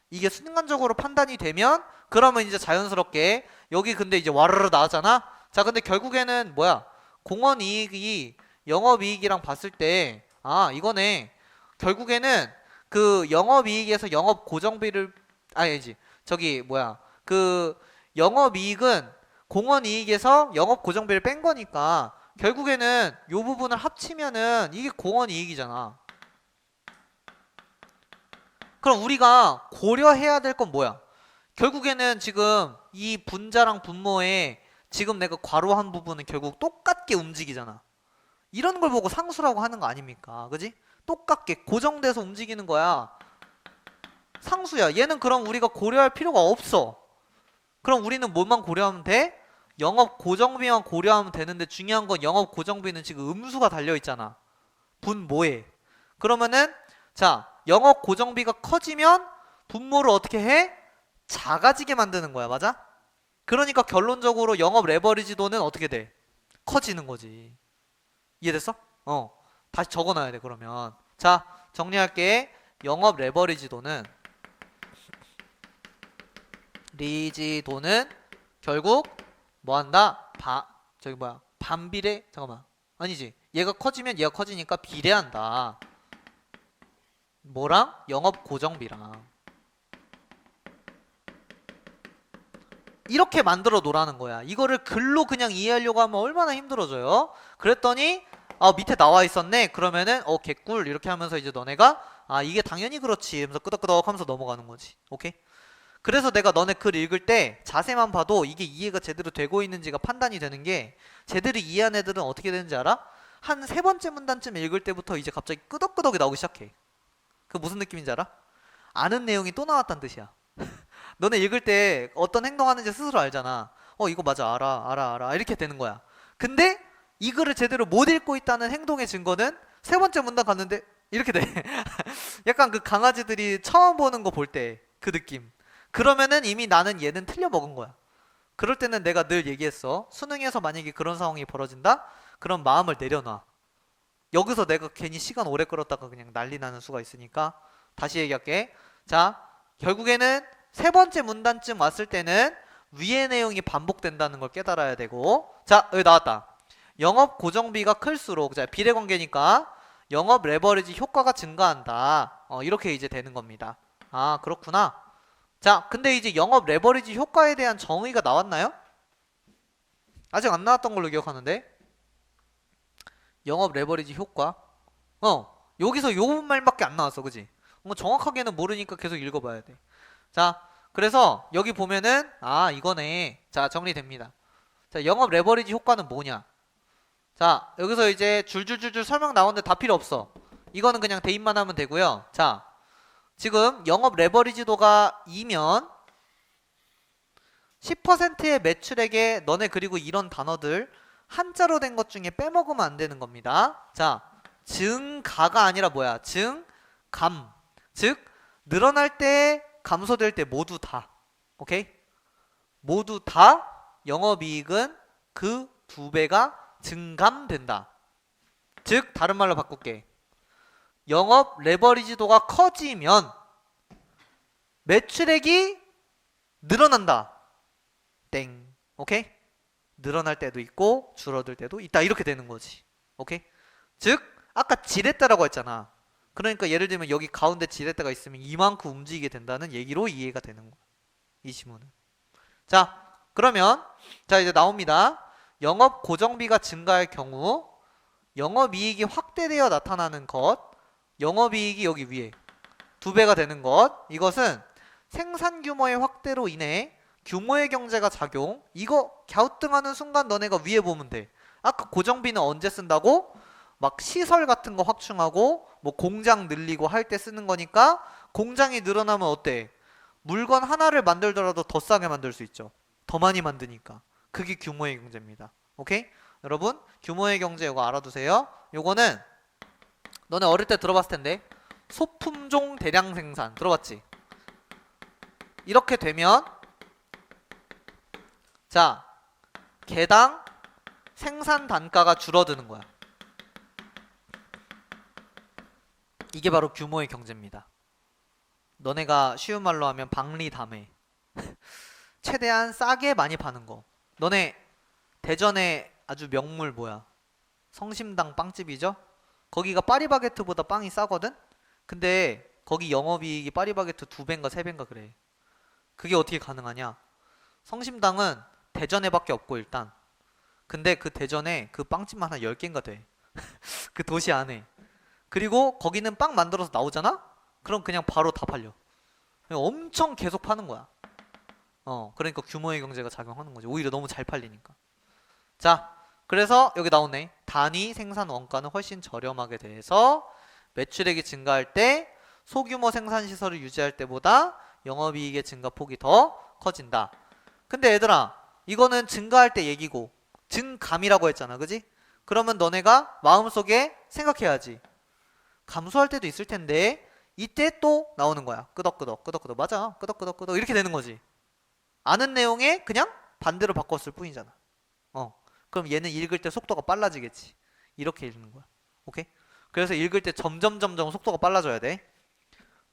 이게 순간적으로 판단이 되면 그러면 이제 자연스럽게 여기 근데 이제 와르르 나왔잖아. 자, 근데 결국에는 뭐야? 공헌 이익이 영업 이익이랑 봤을 때 이거네. 결국에는 그 영업 이익에서 영업 고정비를 아니지. 저기 뭐야? 그 영업 이익은 공헌 이익에서 영업 고정비를 뺀 거니까 결국에는 요 부분을 합치면은 이게 공헌 이익이잖아. 그럼 우리가 고려해야 될 건 뭐야? 결국에는 지금 이 분자랑 분모에 지금 내가 괄호한 부분은 결국 똑같게 움직이잖아. 이런 걸 보고 상수라고 하는 거 아닙니까? 그지? 똑같게 고정돼서 움직이는 거야. 상수야. 얘는 그럼 우리가 고려할 필요가 없어. 그럼 우리는 뭐만 고려하면 돼? 영업 고정비만 고려하면 되는데, 중요한 건 영업 고정비는 지금 음수가 달려 있잖아. 분모에. 그러면은 자, 영업 고정비가 커지면 분모를 어떻게 해? 작아지게 만드는 거야. 맞아? 그러니까 결론적으로 영업 레버리지도는 어떻게 돼? 커지는 거지. 이해됐어? 다시 적어놔야 돼. 그러면 자, 정리할게. 영업 레버리지도는 결국 뭐한다? 저기 뭐야? 반비례? 잠깐만. 아니지. 얘가 커지면 얘가 커지니까 비례한다. 뭐랑? 영업 고정비랑. 이렇게 만들어 놓으라는 거야. 이거를 글로 그냥 이해하려고 하면 얼마나 힘들어져요. 그랬더니 밑에 나와 있었네. 그러면은 개꿀 이렇게 하면서 이제 너네가 이게 당연히 그렇지 하면서 끄덕끄덕 하면서 넘어가는 거지. 오케이? 그래서 내가 너네 글 읽을 때 자세만 봐도 이게 이해가 제대로 되고 있는지가 판단이 되는 게, 제대로 이해한 애들은 어떻게 되는지 알아? 한 세 번째 문단쯤 읽을 때부터 이제 갑자기 끄덕끄덕이 나오기 시작해. 그 무슨 느낌인지 알아? 아는 내용이 또 나왔다는 뜻이야. 너네 읽을 때 어떤 행동하는지 스스로 알잖아. 이거 맞아, 알아 이렇게 되는 거야. 근데 이 글을 제대로 못 읽고 있다는 행동의 증거는 세 번째 문단 갔는데 이렇게 돼. 약간 그 강아지들이 처음 보는 거 볼 때 그 느낌. 그러면은 이미 나는 얘는 틀려 먹은 거야. 그럴 때는 내가 늘 얘기했어. 수능에서 만약에 그런 상황이 벌어진다? 그럼 마음을 내려놔. 여기서 내가 괜히 시간 오래 끌었다가 그냥 난리 나는 수가 있으니까 다시 얘기할게. 자, 결국에는 세 번째 문단쯤 왔을 때는 위의 내용이 반복된다는 걸 깨달아야 되고, 자, 여기 나왔다. 영업 고정비가 클수록, 자, 비례관계니까 영업 레버리지 효과가 증가한다. 이렇게 이제 되는 겁니다. 그렇구나. 자, 근데 이제 영업 레버리지 효과에 대한 정의가 나왔나요? 아직 안 나왔던 걸로 기억하는데. 영업 레버리지 효과. 여기서 요 말밖에 안 나왔어, 그지? 정확하게는 모르니까 계속 읽어봐야 돼. 자, 그래서 여기 보면은 이거네. 자, 정리됩니다. 자, 영업 레버리지 효과는 뭐냐? 자, 여기서 이제 줄줄줄줄 설명 나오는데 다 필요 없어. 이거는 그냥 대입만 하면 되고요. 자, 지금 영업 레버리지도가 2면 10%의 매출액에 너네 그리고 이런 단어들 한자로 된 것 중에 빼먹으면 안 되는 겁니다. 자, 증가가 아니라 뭐야? 증감. 즉 늘어날 때 감소될 때 모두 다. 오케이? 모두 다 영업이익은 그 2배가 증감된다. 즉 다른 말로 바꿀게. 영업 레버리지도가 커지면 매출액이 늘어난다. 땡. 오케이? 늘어날 때도 있고 줄어들 때도 있다. 이렇게 되는 거지. 오케이? 즉 아까 지렛대라고 했잖아. 그러니까 예를 들면 여기 가운데 지렛대가 있으면 이만큼 움직이게 된다는 얘기로 이해가 되는 거야. 이 지문은. 자, 그러면 자 이제 나옵니다. 영업 고정비가 증가할 경우 영업이익이 확대되어 나타나는 것, 영업이익이 여기 위에 2배가 되는 것, 이것은 생산 규모의 확대로 인해 규모의 경제가 작용. 이거 갸우뚱하는 순간 너네가 위에 보면 돼. 아까 고정비는 언제 쓴다고? 막 시설 같은 거 확충하고 뭐 공장 늘리고 할 때 쓰는 거니까, 공장이 늘어나면 어때? 물건 하나를 만들더라도 더 싸게 만들 수 있죠. 더 많이 만드니까. 그게 규모의 경제입니다. 오케이? 여러분 규모의 경제 이거 알아두세요. 요거는 너네 어릴 때 들어봤을 텐데, 소품종 대량 생산 들어봤지? 이렇게 되면 자, 개당 생산 단가가 줄어드는 거야. 이게 바로 규모의 경제입니다. 너네가 쉬운 말로 하면 박리담회. 최대한 싸게 많이 파는 거. 너네 대전에 아주 명물 뭐야? 성심당 빵집이죠? 거기가 파리바게트보다 빵이 싸거든? 근데 거기 영업이익이 파리바게트 2배인가 3배인가 그래. 그게 어떻게 가능하냐? 성심당은 대전에밖에 없고 일단. 근데 그 대전에 그 빵집만 한 10개인가 돼. 그 도시 안에. 그리고 거기는 빵 만들어서 나오잖아? 그럼 그냥 바로 다 팔려. 엄청 계속 파는 거야. 그러니까 규모의 경제가 작용하는 거지. 오히려 너무 잘 팔리니까. 자, 그래서 여기 나오네. 단위 생산 원가는 훨씬 저렴하게 돼서 매출액이 증가할 때 소규모 생산 시설을 유지할 때보다 영업이익의 증가폭이 더 커진다. 근데 얘들아, 이거는 증가할 때 얘기고 증감이라고 했잖아, 그지? 그러면 너네가 마음속에 생각해야지. 감소할 때도 있을 텐데 이때 또 나오는 거야. 끄덕끄덕 끄덕끄덕. 맞아, 끄덕끄덕 끄덕. 이렇게 되는 거지. 아는 내용에 그냥 반대로 바꿨을 뿐이잖아. 그럼 얘는 읽을 때 속도가 빨라지겠지. 이렇게 읽는 거야. 오케이? 그래서 읽을 때 점점 속도가 빨라져야 돼.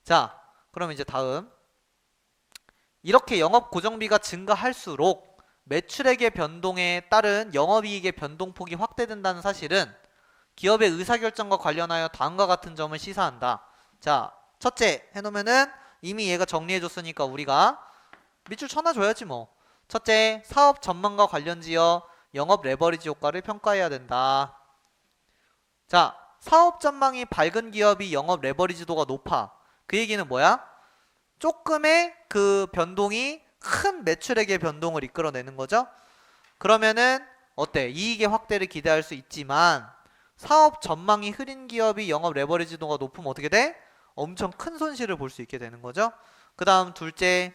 자, 그럼 이제 다음. 이렇게 영업 고정비가 증가할수록 매출액의 변동에 따른 영업이익의 변동폭이 확대된다는 사실은 기업의 의사결정과 관련하여 다음과 같은 점을 시사한다. 자, 첫째 해놓으면은 이미 얘가 정리해줬으니까 우리가 밑줄 쳐놔줘야지 뭐. 첫째, 사업 전망과 관련지어 영업 레버리지 효과를 평가해야 된다. 자, 사업 전망이 밝은 기업이 영업 레버리지도가 높아. 그 얘기는 뭐야? 조금의 그 변동이 큰 매출액의 변동을 이끌어내는 거죠. 그러면은 어때? 이익의 확대를 기대할 수 있지만 사업 전망이 흐린 기업이 영업 레버리지도가 높으면 어떻게 돼? 엄청 큰 손실을 볼 수 있게 되는 거죠. 그 다음 둘째,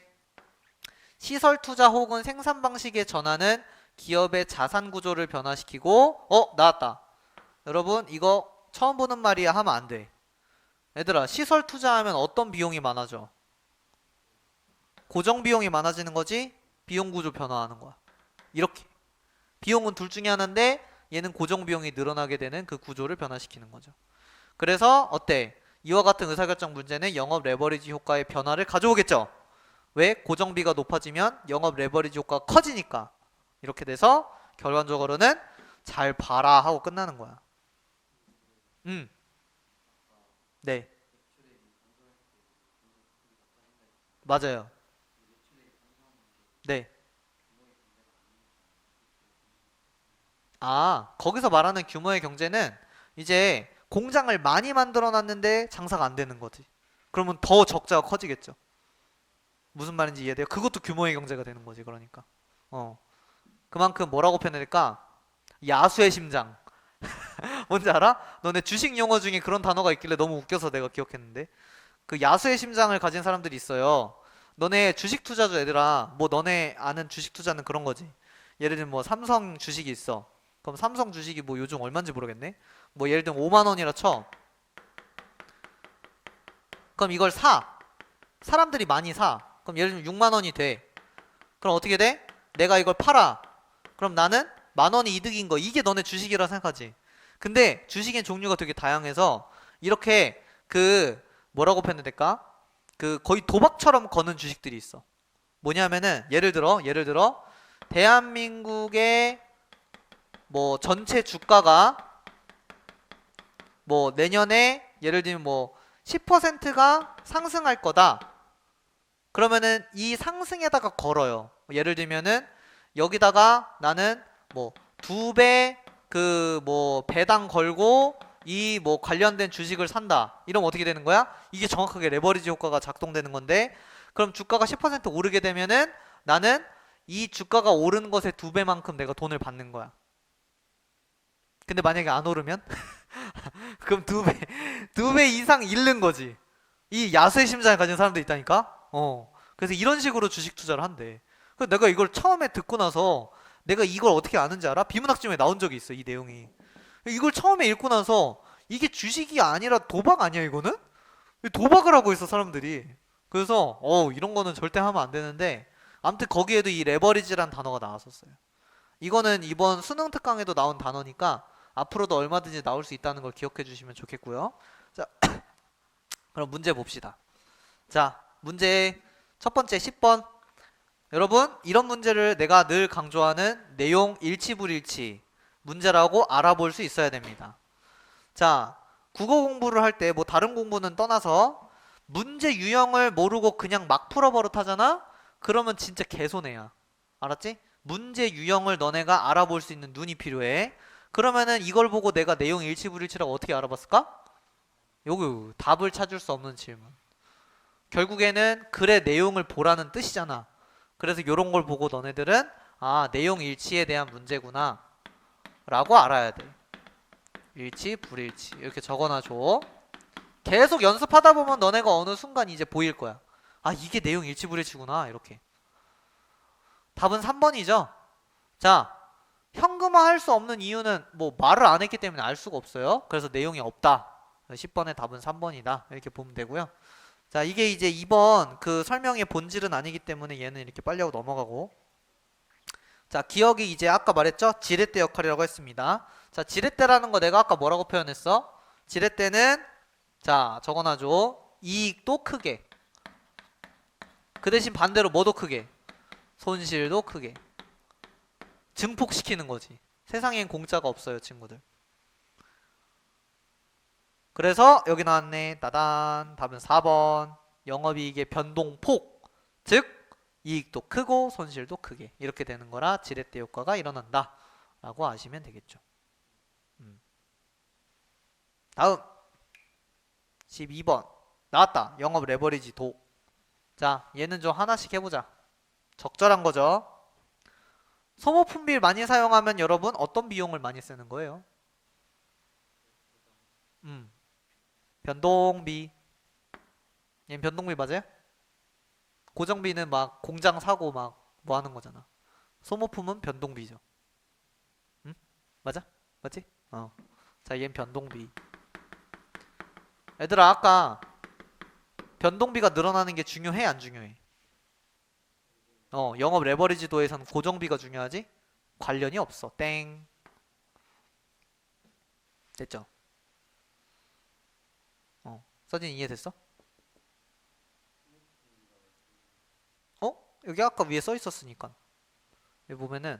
시설 투자 혹은 생산 방식의 전환은 기업의 자산 구조를 변화시키고 나왔다. 여러분 이거 처음 보는 말이야 하면 안 돼. 얘들아, 시설 투자하면 어떤 비용이 많아져? 고정 비용이 많아지는 거지? 비용 구조 변화하는 거야. 이렇게. 비용은 둘 중에 하나인데 얘는 고정 비용이 늘어나게 되는 그 구조를 변화시키는 거죠. 그래서 어때? 이와 같은 의사결정 문제는 영업 레버리지 효과의 변화를 가져오겠죠. 왜? 고정비가 높아지면 영업 레버리지 효과가 커지니까. 이렇게 돼서 결론적으로는 잘 봐라 하고 끝나는 거야. 네, 맞아요. 네. 거기서 말하는 규모의 경제는 이제 공장을 많이 만들어 놨는데 장사가 안 되는 거지. 그러면 더 적자가 커지겠죠. 무슨 말인지 이해돼요? 그것도 규모의 경제가 되는 거지, 그러니까. 어. 그만큼 뭐라고 표현할까? 야수의 심장. 뭔지 알아? 너네 주식 용어 중에 그런 단어가 있길래 너무 웃겨서 내가 기억했는데. 그 야수의 심장을 가진 사람들이 있어요. 너네 주식 투자죠, 얘들아. 뭐 너네 아는 주식 투자는 그런 거지. 예를 들면 뭐 삼성 주식이 있어. 그럼 삼성 주식이 뭐 요즘 얼마인지 모르겠네. 뭐 예를 들면 5만 원이라 쳐. 그럼 이걸 사. 사람들이 많이 사. 그럼 예를 들면 6만 원이 돼. 그럼 어떻게 돼? 내가 이걸 팔아. 그럼 나는 만 원이 이득인 거. 이게 너네 주식이라 생각하지. 근데 주식의 종류가 되게 다양해서 이렇게 그 뭐라고 표현해야 될까? 그 거의 도박처럼 거는 주식들이 있어. 뭐냐면은 예를 들어 대한민국의 뭐 전체 주가가 뭐 내년에 예를 들면 뭐 10%가 상승할 거다. 그러면은 이 상승에다가 걸어요. 예를 들면은 여기다가 나는 뭐 두 배 그 뭐 배당 걸고 이 뭐 관련된 주식을 산다. 이러면 어떻게 되는 거야? 이게 정확하게 레버리지 효과가 작동되는 건데, 그럼 주가가 10% 오르게 되면은 나는 이 주가가 오른 것의 두 배만큼 내가 돈을 받는 거야. 근데 만약에 안 오르면 그럼 두 배 이상 잃는 거지. 이 야수의 심장을 가진 사람도 있다니까? 그래서 이런 식으로 주식 투자를 한대. 그래서 내가 이걸 처음에 듣고 나서 내가 이걸 어떻게 아는지 알아? 비문학점에 나온 적이 있어, 이 내용이. 이걸 처음에 읽고 나서 이게 주식이 아니라 도박 아니야, 이거는? 도박을 하고 있어, 사람들이. 그래서, 이런 거는 절대 하면 안 되는데, 아무튼 거기에도 이 레버리지란 단어가 나왔었어요. 이거는 이번 수능 특강에도 나온 단어니까 앞으로도 얼마든지 나올 수 있다는 걸 기억해 주시면 좋겠고요. 자, 그럼 문제 봅시다. 자, 문제 첫 번째 10번. 여러분, 이런 문제를 내가 늘 강조하는 내용 일치불일치 문제라고 알아볼 수 있어야 됩니다. 자, 국어 공부를 할 때 뭐 다른 공부는 떠나서 문제 유형을 모르고 그냥 막 풀어버릇 하잖아? 그러면 진짜 개손해야. 알았지? 문제 유형을 너네가 알아볼 수 있는 눈이 필요해. 그러면은 이걸 보고 내가 내용 일치불일치라고 어떻게 알아봤을까? 요거 답을 찾을 수 없는 질문. 결국에는 글의 내용을 보라는 뜻이잖아. 그래서 요런 걸 보고 너네들은 내용 일치에 대한 문제구나 라고 알아야 돼. 일치, 불일치 이렇게 적어놔줘. 계속 연습하다 보면 너네가 어느 순간 이제 보일 거야. 이게 내용 일치, 불일치구나 이렇게. 답은 3번이죠. 자, 현금화 할 수 없는 이유는 뭐 말을 안 했기 때문에 알 수가 없어요. 그래서 내용이 없다. 10번의 답은 3번이다. 이렇게 보면 되고요. 자, 이게 이제 2번 그 설명의 본질은 아니기 때문에 얘는 이렇게 빨리 하고 넘어가고. 자, 기억이 이제 아까 말했죠? 지렛대 역할이라고 했습니다. 자, 지렛대라는 거 내가 아까 뭐라고 표현했어? 지렛대는 자, 적어놔줘. 이익도 크게. 그 대신 반대로 뭐도 크게? 손실도 크게. 증폭시키는 거지. 세상엔 공짜가 없어요, 친구들. 그래서 여기 나왔네. 따단. 답은 4번. 영업이익의 변동폭. 즉 이익도 크고 손실도 크게 이렇게 되는 거라 지렛대 효과가 일어난다 라고 아시면 되겠죠. 다음 12번 나왔다. 영업 레버리지 도. 자, 얘는 좀 하나씩 해보자. 적절한 거죠. 소모품비를 많이 사용하면 여러분 어떤 비용을 많이 쓰는 거예요? 변동비. 얘는 변동비 맞아요? 고정비는 막 공장 사고 막 뭐 하는 거잖아. 소모품은 변동비죠. 응? 맞아? 맞지? 자, 얘는 변동비. 얘들아, 아까 변동비가 늘어나는 게 중요해, 안 중요해? 영업 레버리지 도에서는 고정비가 중요하지? 관련이 없어. 땡. 됐죠? 서진 이해됐어? 여기 아까 위에 써 있었으니까. 여기 보면은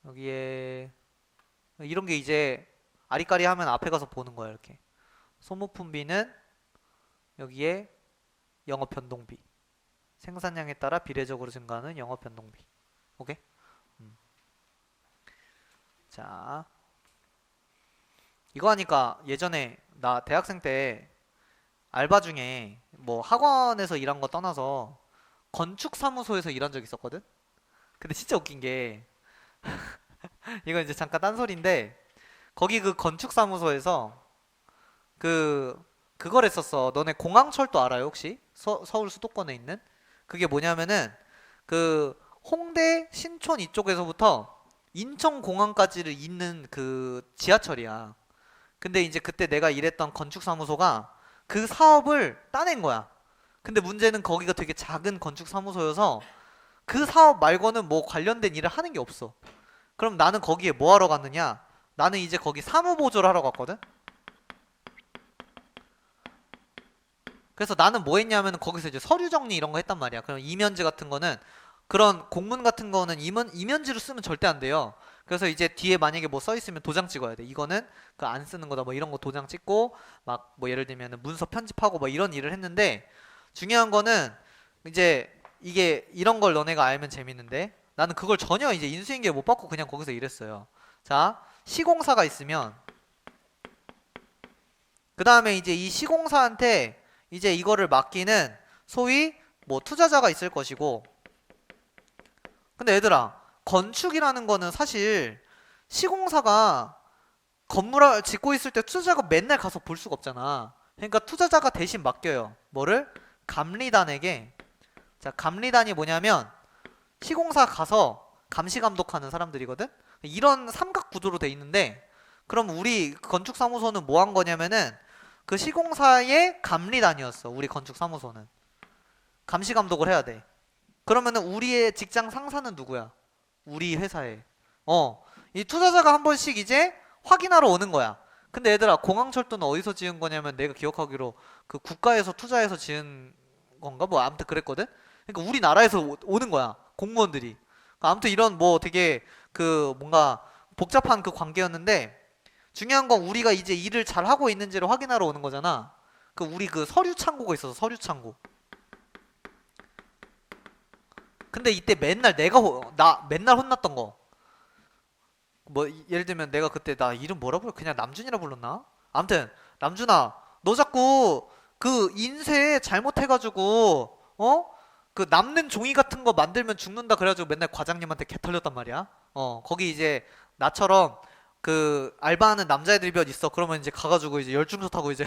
여기에 이런 게 이제 아리까리 하면 앞에 가서 보는 거야, 이렇게. 소모품비는 여기에 영업 변동비. 생산량에 따라 비례적으로 증가하는 영업 변동비. 오케이? 자, 이거 하니까 예전에 나 대학생 때 알바 중에 뭐 학원에서 일한 거 떠나서 건축사무소에서 일한 적 있었거든? 근데 진짜 웃긴 게 이건 이제 잠깐 딴소리인데 거기 그 건축사무소에서 그걸 했었어. 너네 공항철도 알아요, 혹시? 서울 수도권에 있는? 그게 뭐냐면은 그 홍대 신촌 이쪽에서부터 인천공항까지를 잇는 그 지하철이야. 근데 이제 그때 내가 일했던 건축사무소가 그 사업을 따낸 거야. 근데 문제는 거기가 되게 작은 건축사무소여서 그 사업 말고는 뭐 관련된 일을 하는 게 없어. 그럼 나는 거기에 뭐 하러 갔느냐? 나는 이제 거기 사무보조를 하러 갔거든? 그래서 나는 뭐 했냐면 거기서 이제 서류 정리 이런 거 했단 말이야. 그럼 이면지 같은 거는 그런 공문 같은 거는 이면지로 쓰면 절대 안 돼요. 그래서 이제 뒤에 만약에 뭐 써 있으면 도장 찍어야 돼. 이거는 그 안 쓰는 거다. 뭐 이런 거 도장 찍고 막 뭐 예를 들면 문서 편집하고 뭐 이런 일을 했는데 중요한 거는 이제 이게 이런 걸 너네가 알면 재밌는데 나는 그걸 전혀 이제 인수인계 못 받고 그냥 거기서 일했어요. 자, 시공사가 있으면 그 다음에 이제 이 시공사한테 이제 이거를 맡기는 소위 뭐 투자자가 있을 것이고 근데 얘들아 건축이라는 거는 사실 시공사가 건물을 짓고 있을 때 투자자가 맨날 가서 볼 수가 없잖아. 그러니까 투자자가 대신 맡겨요. 뭐를? 감리단에게. 자, 감리단이 뭐냐면 시공사 가서 감시 감독하는 사람들이거든. 이런 삼각 구도로 돼 있는데 그럼 우리 건축사무소는 뭐 한 거냐면은 그 시공사의 감리단이었어. 우리 건축사무소는 감시 감독을 해야 돼. 그러면은 우리의 직장 상사는 누구야? 우리 회사에. 이 투자자가 한 번씩 이제 확인하러 오는 거야. 근데 얘들아, 공항철도는 어디서 지은 거냐면 내가 기억하기로 그 국가에서 투자해서 지은 건가? 뭐 아무튼 그랬거든? 그러니까 우리나라에서 오는 거야. 공무원들이. 아무튼 이런 뭐 되게 그 뭔가 복잡한 그 관계였는데 중요한 건 우리가 이제 일을 잘 하고 있는지를 확인하러 오는 거잖아. 그 우리 그 서류 창고가 있어서 서류 창고. 근데 이때 맨날 나 맨날 혼났던 거. 뭐 예를 들면 내가 그때 나 이름 뭐라 불러? 그냥 남준이라 불렀나? 아무튼 남준아, 너 자꾸 그 인쇄 잘못해가지고 그 남는 종이 같은 거 만들면 죽는다 그래가지고 맨날 과장님한테 개 털렸단 말이야. 거기 이제 나처럼 그 알바하는 남자애들이 몇 있어. 그러면 이제 가가지고 이제 열중소 타고 이제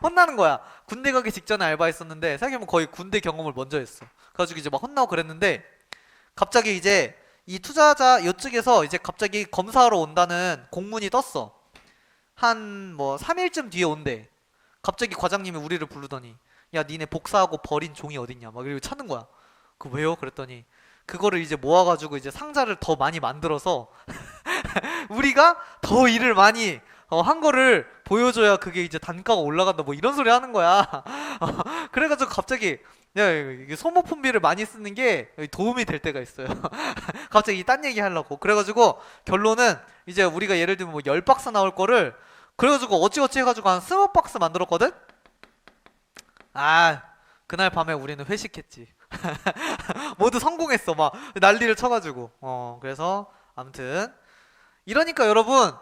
혼나는 거야. 군대 가기 직전에 알바했었는데 생각해보면 거의 군대 경험을 먼저 했어. 그래가지고 이제 막 혼나고 그랬는데 갑자기 이제 이 투자자 이쪽에서 이제 갑자기 검사하러 온다는 공문이 떴어. 한 뭐 3일쯤 뒤에 온대. 갑자기 과장님이 우리를 부르더니 야, 니네 복사하고 버린 종이 어딨냐 막 이러고 찾는 거야. 그 왜요? 그랬더니 그거를 이제 모아가지고 이제 상자를 더 많이 만들어서 우리가 더 일을 많이 한 거를 보여줘야 그게 이제 단가가 올라간다 뭐 이런 소리 하는 거야. 그래가지고 갑자기 야, 이게 소모품비를 많이 쓰는 게 도움이 될 때가 있어요. 갑자기 딴 얘기 하려고. 그래가지고 결론은 이제 우리가 예를 들면 뭐 10박스 나올 거를 그래가지고 어찌어찌 해가지고 한 20박스 만들었거든? 아, 그날 밤에 우리는 회식했지. 모두 성공했어. 막 난리를 쳐가지고. 그래서 아무튼 이러니까 여러분,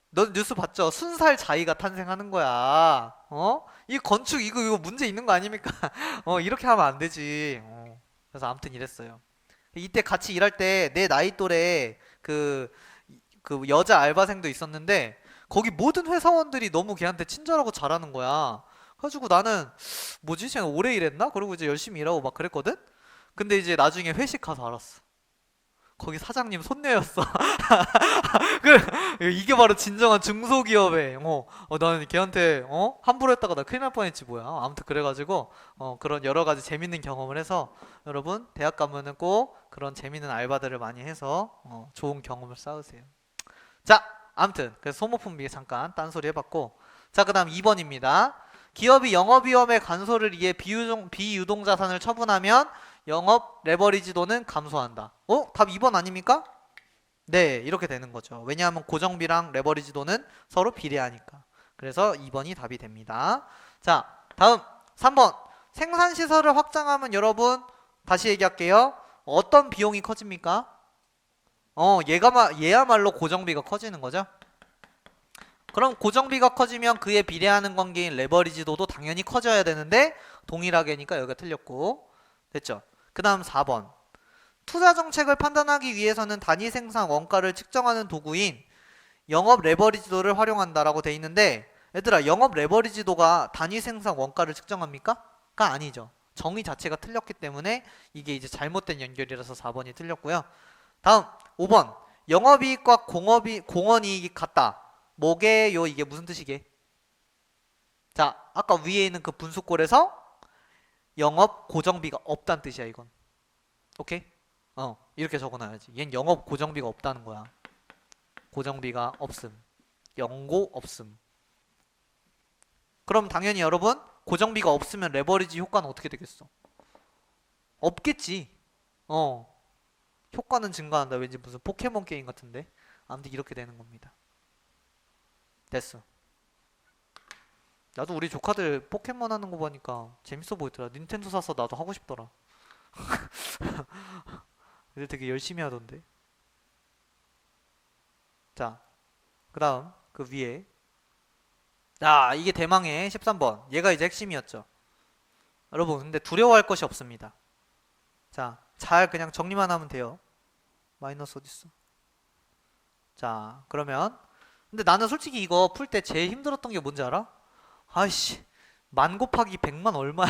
너 뉴스 봤죠? 순살 자이가 탄생하는 거야. 이 건축 이거 문제 있는 거 아닙니까? 이렇게 하면 안 되지. 그래서 아무튼 이랬어요. 이때 같이 일할 때 내 나이 또래 그 여자 알바생도 있었는데 거기 모든 회사원들이 너무 걔한테 친절하고 잘하는 거야. 그래가지고 나는 뭐지? 쟤는 오래 일했나? 그러고 이제 열심히 일하고 막 그랬거든? 근데 이제 나중에 회식 가서 알았어. 거기 사장님 손녀였어. 이게 바로 진정한 중소기업의 나는 걔한테 함부로 했다가 나 큰일 날 뻔했지 뭐야. 아무튼 그래가지고 그런 여러 가지 재밌는 경험을 해서 여러분 대학 가면은 꼭 그런 재밌는 알바들을 많이 해서 좋은 경험을 쌓으세요. 자, 아무튼 그래서 소모품비 잠깐 딴소리 해봤고, 자 그다음 2번입니다. 기업이 영업위험의 간소를 위해 비유동자산을 처분하면 영업 레버리지도는 감소한다. 답 2번 아닙니까? 네, 이렇게 되는 거죠. 왜냐하면 고정비랑 레버리지도는 서로 비례하니까. 그래서 2번이 답이 됩니다. 자, 다음 3번. 생산시설을 확장하면 여러분 다시 얘기할게요. 어떤 비용이 커집니까? 얘야말로 고정비가 커지는 거죠. 그럼 고정비가 커지면 그에 비례하는 관계인 레버리지도도 당연히 커져야 되는데 동일하게니까 여기가 틀렸고, 됐죠? 그 다음 4번. 투자 정책을 판단하기 위해서는 단위 생산 원가를 측정하는 도구인 영업 레버리지도를 활용한다라고 돼 있는데, 얘들아 영업 레버리지도가 단위 생산 원가를 측정합니까? 가 아니죠. 정의 자체가 틀렸기 때문에 이게 이제 잘못된 연결이라서 4번이 틀렸고요. 다음 5번. 영업이익과 공원이익이 같다. 뭐게요? 이게 무슨 뜻이게? 자, 아까 위에 있는 그 분수꼴에서 영업 고정비가 없다는 뜻이야 이건. 오케이? 이렇게 적어놔야지. 얜 영업 고정비가 없다는 거야. 고정비가 없음. 영고 없음. 그럼 당연히 여러분 고정비가 없으면 레버리지 효과는 어떻게 되겠어? 없겠지. 효과는 증가한다. 왠지 무슨 포켓몬 게임 같은데. 아무튼 이렇게 되는 겁니다. 됐어. 나도 우리 조카들 포켓몬 하는 거 보니까 재밌어 보이더라. 닌텐도 사서 나도 하고 싶더라. 애들 되게 열심히 하던데. 자, 그 다음 그 위에, 이게 대망의 13번. 얘가 이제 핵심이었죠. 여러분 근데 두려워할 것이 없습니다. 자, 잘 그냥 정리만 하면 돼요. 마이너스 어딨어? 자, 그러면 근데 나는 솔직히 이거 풀 때 제일 힘들었던 게 뭔지 알아? 아이씨, 만 곱하기 100만 얼마야?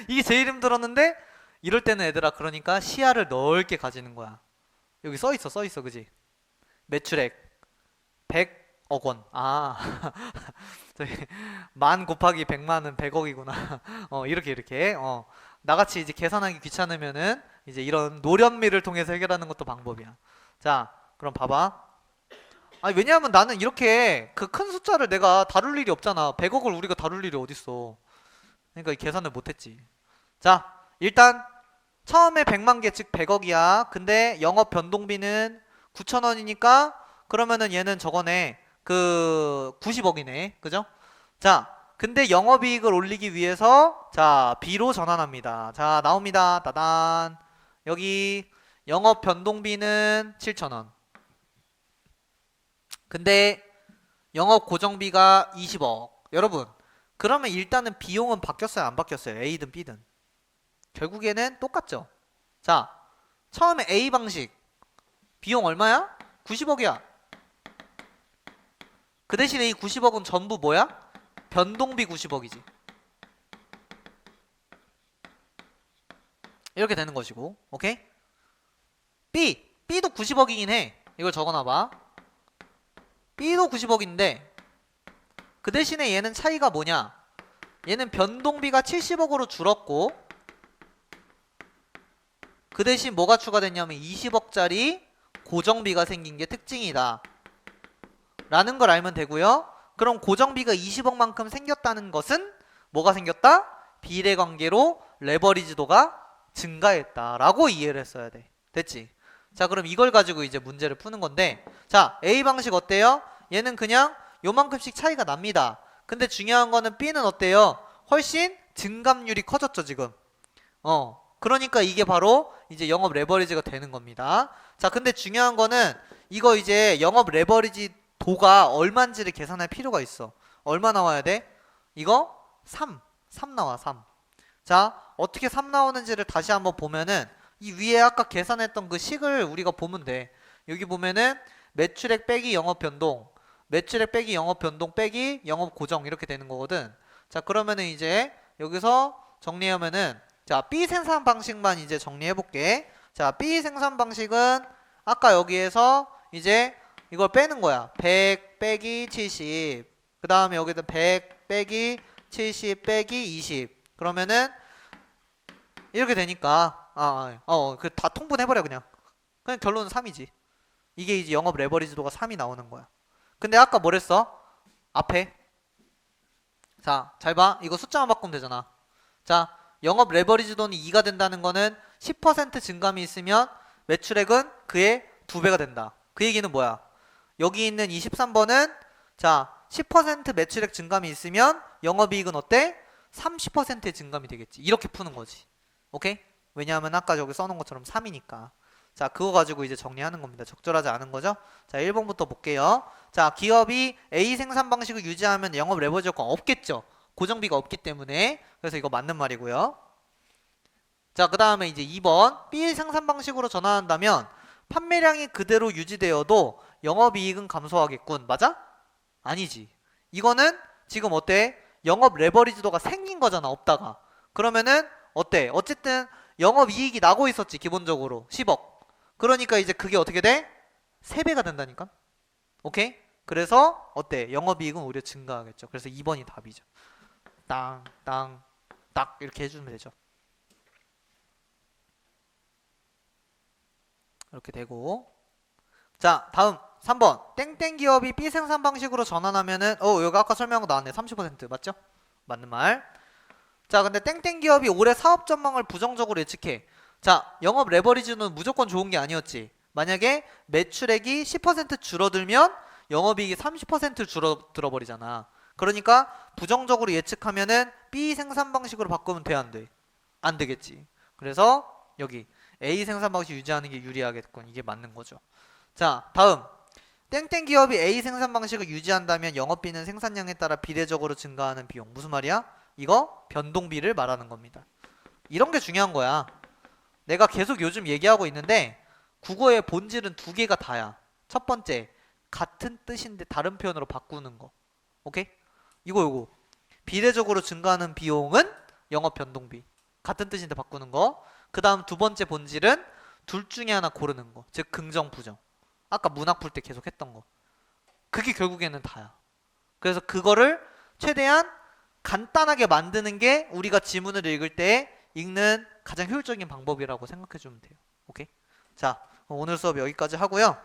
이게 제일 힘들었는데, 이럴 때는 얘들아 그러니까 시야를 넓게 가지는 거야. 여기 써있어 그지? 매출액 100억 원. 만 곱하기 100만은 100억이구나. 이렇게 나같이 이제 계산하기 귀찮으면은 이제 이런 노련미를 통해서 해결하는 것도 방법이야. 자, 그럼 봐봐. 왜냐하면 나는 이렇게 그 큰 숫자를 내가 다룰 일이 없잖아. 100억을 우리가 다룰 일이 어딨어. 그러니까 이 계산을 못했지. 자, 일단 처음에 100만 개, 즉 100억이야. 근데 영업 변동비는 9,000원이니까 그러면은 얘는 저거네. 그 90억이네. 그죠? 자, 근데 영업이익을 올리기 위해서 자, B로 전환합니다. 자, 나옵니다. 따단. 여기 영업 변동비는 7,000원. 근데 영업 고정비가 20억. 여러분, 그러면 일단은 비용은 바뀌었어요? 안 바뀌었어요? A든 B든. 결국에는 똑같죠? 자, 처음에 A 방식. 비용 얼마야? 90억이야. 그 대신에 이 90억은 전부 뭐야? 변동비 90억이지. 이렇게 되는 것이고. 오케이? B도 90억이긴 해. 이걸 적어놔봐. B도 90억인데 그 대신에 얘는 차이가 뭐냐? 얘는 변동비가 70억으로 줄었고 그 대신 뭐가 추가됐냐면 20억짜리 고정비가 생긴 게 특징이다 라는 걸 알면 되고요. 그럼 고정비가 20억만큼 생겼다는 것은 뭐가 생겼다? 비례관계로 레버리지도가 증가했다 라고 이해를 했어야 돼. 됐지? 자, 그럼 이걸 가지고 이제 문제를 푸는 건데, 자, A 방식 어때요? 얘는 그냥 요만큼씩 차이가 납니다. 근데 중요한 거는 B는 어때요? 훨씬 증감률이 커졌죠, 지금. 그러니까 이게 바로 이제 영업 레버리지가 되는 겁니다. 자, 근데 중요한 거는 이거 이제 영업 레버리지 도가 얼마인지를 계산할 필요가 있어. 얼마 나와야 돼? 이거 3 나와, 3. 자, 어떻게 3 나오는지를 다시 한번 보면은 이 위에 아까 계산했던 그 식을 우리가 보면 돼. 여기 보면은 매출액 빼기 영업 변동, 매출액 빼기 영업 변동 빼기 영업 고정 이렇게 되는 거거든. 자, 그러면은 이제 여기서 정리하면은 자, B 생산 방식만 이제 정리해 볼게. 자, B 생산 방식은 아까 여기에서 이제 이걸 빼는 거야. 100 빼기 70. 그 다음에 여기다 100 빼기 70 빼기 20. 그러면은 이렇게 되니까 그 다 통분해버려 그냥 결론은 3이지. 이게 이제 영업 레버리지도가 3이 나오는 거야. 근데 아까 뭐랬어? 앞에 자, 잘 봐. 이거 숫자만 바꾸면 되잖아. 자, 영업 레버리지도는 2가 된다는 거는 10% 증감이 있으면 매출액은 그의 2배가 된다. 그 얘기는 뭐야? 여기 있는 23번은 자, 10% 매출액 증감이 있으면 영업이익은 어때? 30%의 증감이 되겠지. 이렇게 푸는 거지. 오케이? 왜냐하면 아까 저기 써놓은 것처럼 3이니까. 자, 그거 가지고 이제 정리하는 겁니다. 적절하지 않은 거죠? 자, 1번부터 볼게요. 자, 기업이 A 생산 방식을 유지하면 영업 레버리지 효과가 없겠죠. 고정비가 없기 때문에. 그래서 이거 맞는 말이고요. 자, 그 다음에 이제 2번 B 생산 방식으로 전환한다면 판매량이 그대로 유지되어도 영업이익은 감소하겠군. 맞아? 아니지. 이거는 지금 어때? 영업 레버리지도가 생긴 거잖아, 없다가. 그러면은 어때? 어쨌든 영업이익이 나고 있었지, 기본적으로 10억. 그러니까 이제 그게 어떻게 돼? 3배가 된다니까. 오케이? 그래서 어때? 영업이익은 오히려 증가하겠죠. 그래서 2번이 답이죠. 땅, 땅, 딱 이렇게 해주면 되죠. 이렇게 되고. 자, 다음 3번 땡땡 기업이 B 생산 방식으로 전환하면은 여기 아까 설명한 거 나왔네. 30% 맞죠? 맞는 말. 자, 근데 땡땡 기업이 올해 사업 전망을 부정적으로 예측해. 자, 영업 레버리지는 무조건 좋은 게 아니었지. 만약에 매출액이 10% 줄어들면 영업이익이 30% 줄어들어 버리잖아. 그러니까 부정적으로 예측하면은 B 생산 방식으로 바꾸면 돼, 안 돼? 안 되겠지. 그래서 여기 A 생산 방식 유지하는 게 유리하겠군. 이게 맞는 거죠. 자, 다음 땡땡 기업이 A 생산 방식을 유지한다면 영업비는 생산량에 따라 비례적으로 증가하는 비용. 무슨 말이야? 이거 변동비를 말하는 겁니다. 이런 게 중요한 거야. 내가 계속 요즘 얘기하고 있는데 국어의 본질은 2개가 다야. 첫 번째, 같은 뜻인데 다른 표현으로 바꾸는 거. 오케이? 이거 비례적으로 증가하는 비용은 영업 변동비. 같은 뜻인데 바꾸는 거. 그 다음 두 번째 본질은 둘 중에 하나 고르는 거. 즉 긍정 부정. 아까 문학 풀 때 계속 했던 거. 그게 결국에는 다야. 그래서 그거를 최대한 간단하게 만드는 게 우리가 지문을 읽을 때 읽는 가장 효율적인 방법이라고 생각해 주면 돼요. 오케이? 자, 오늘 수업 여기까지 하고요.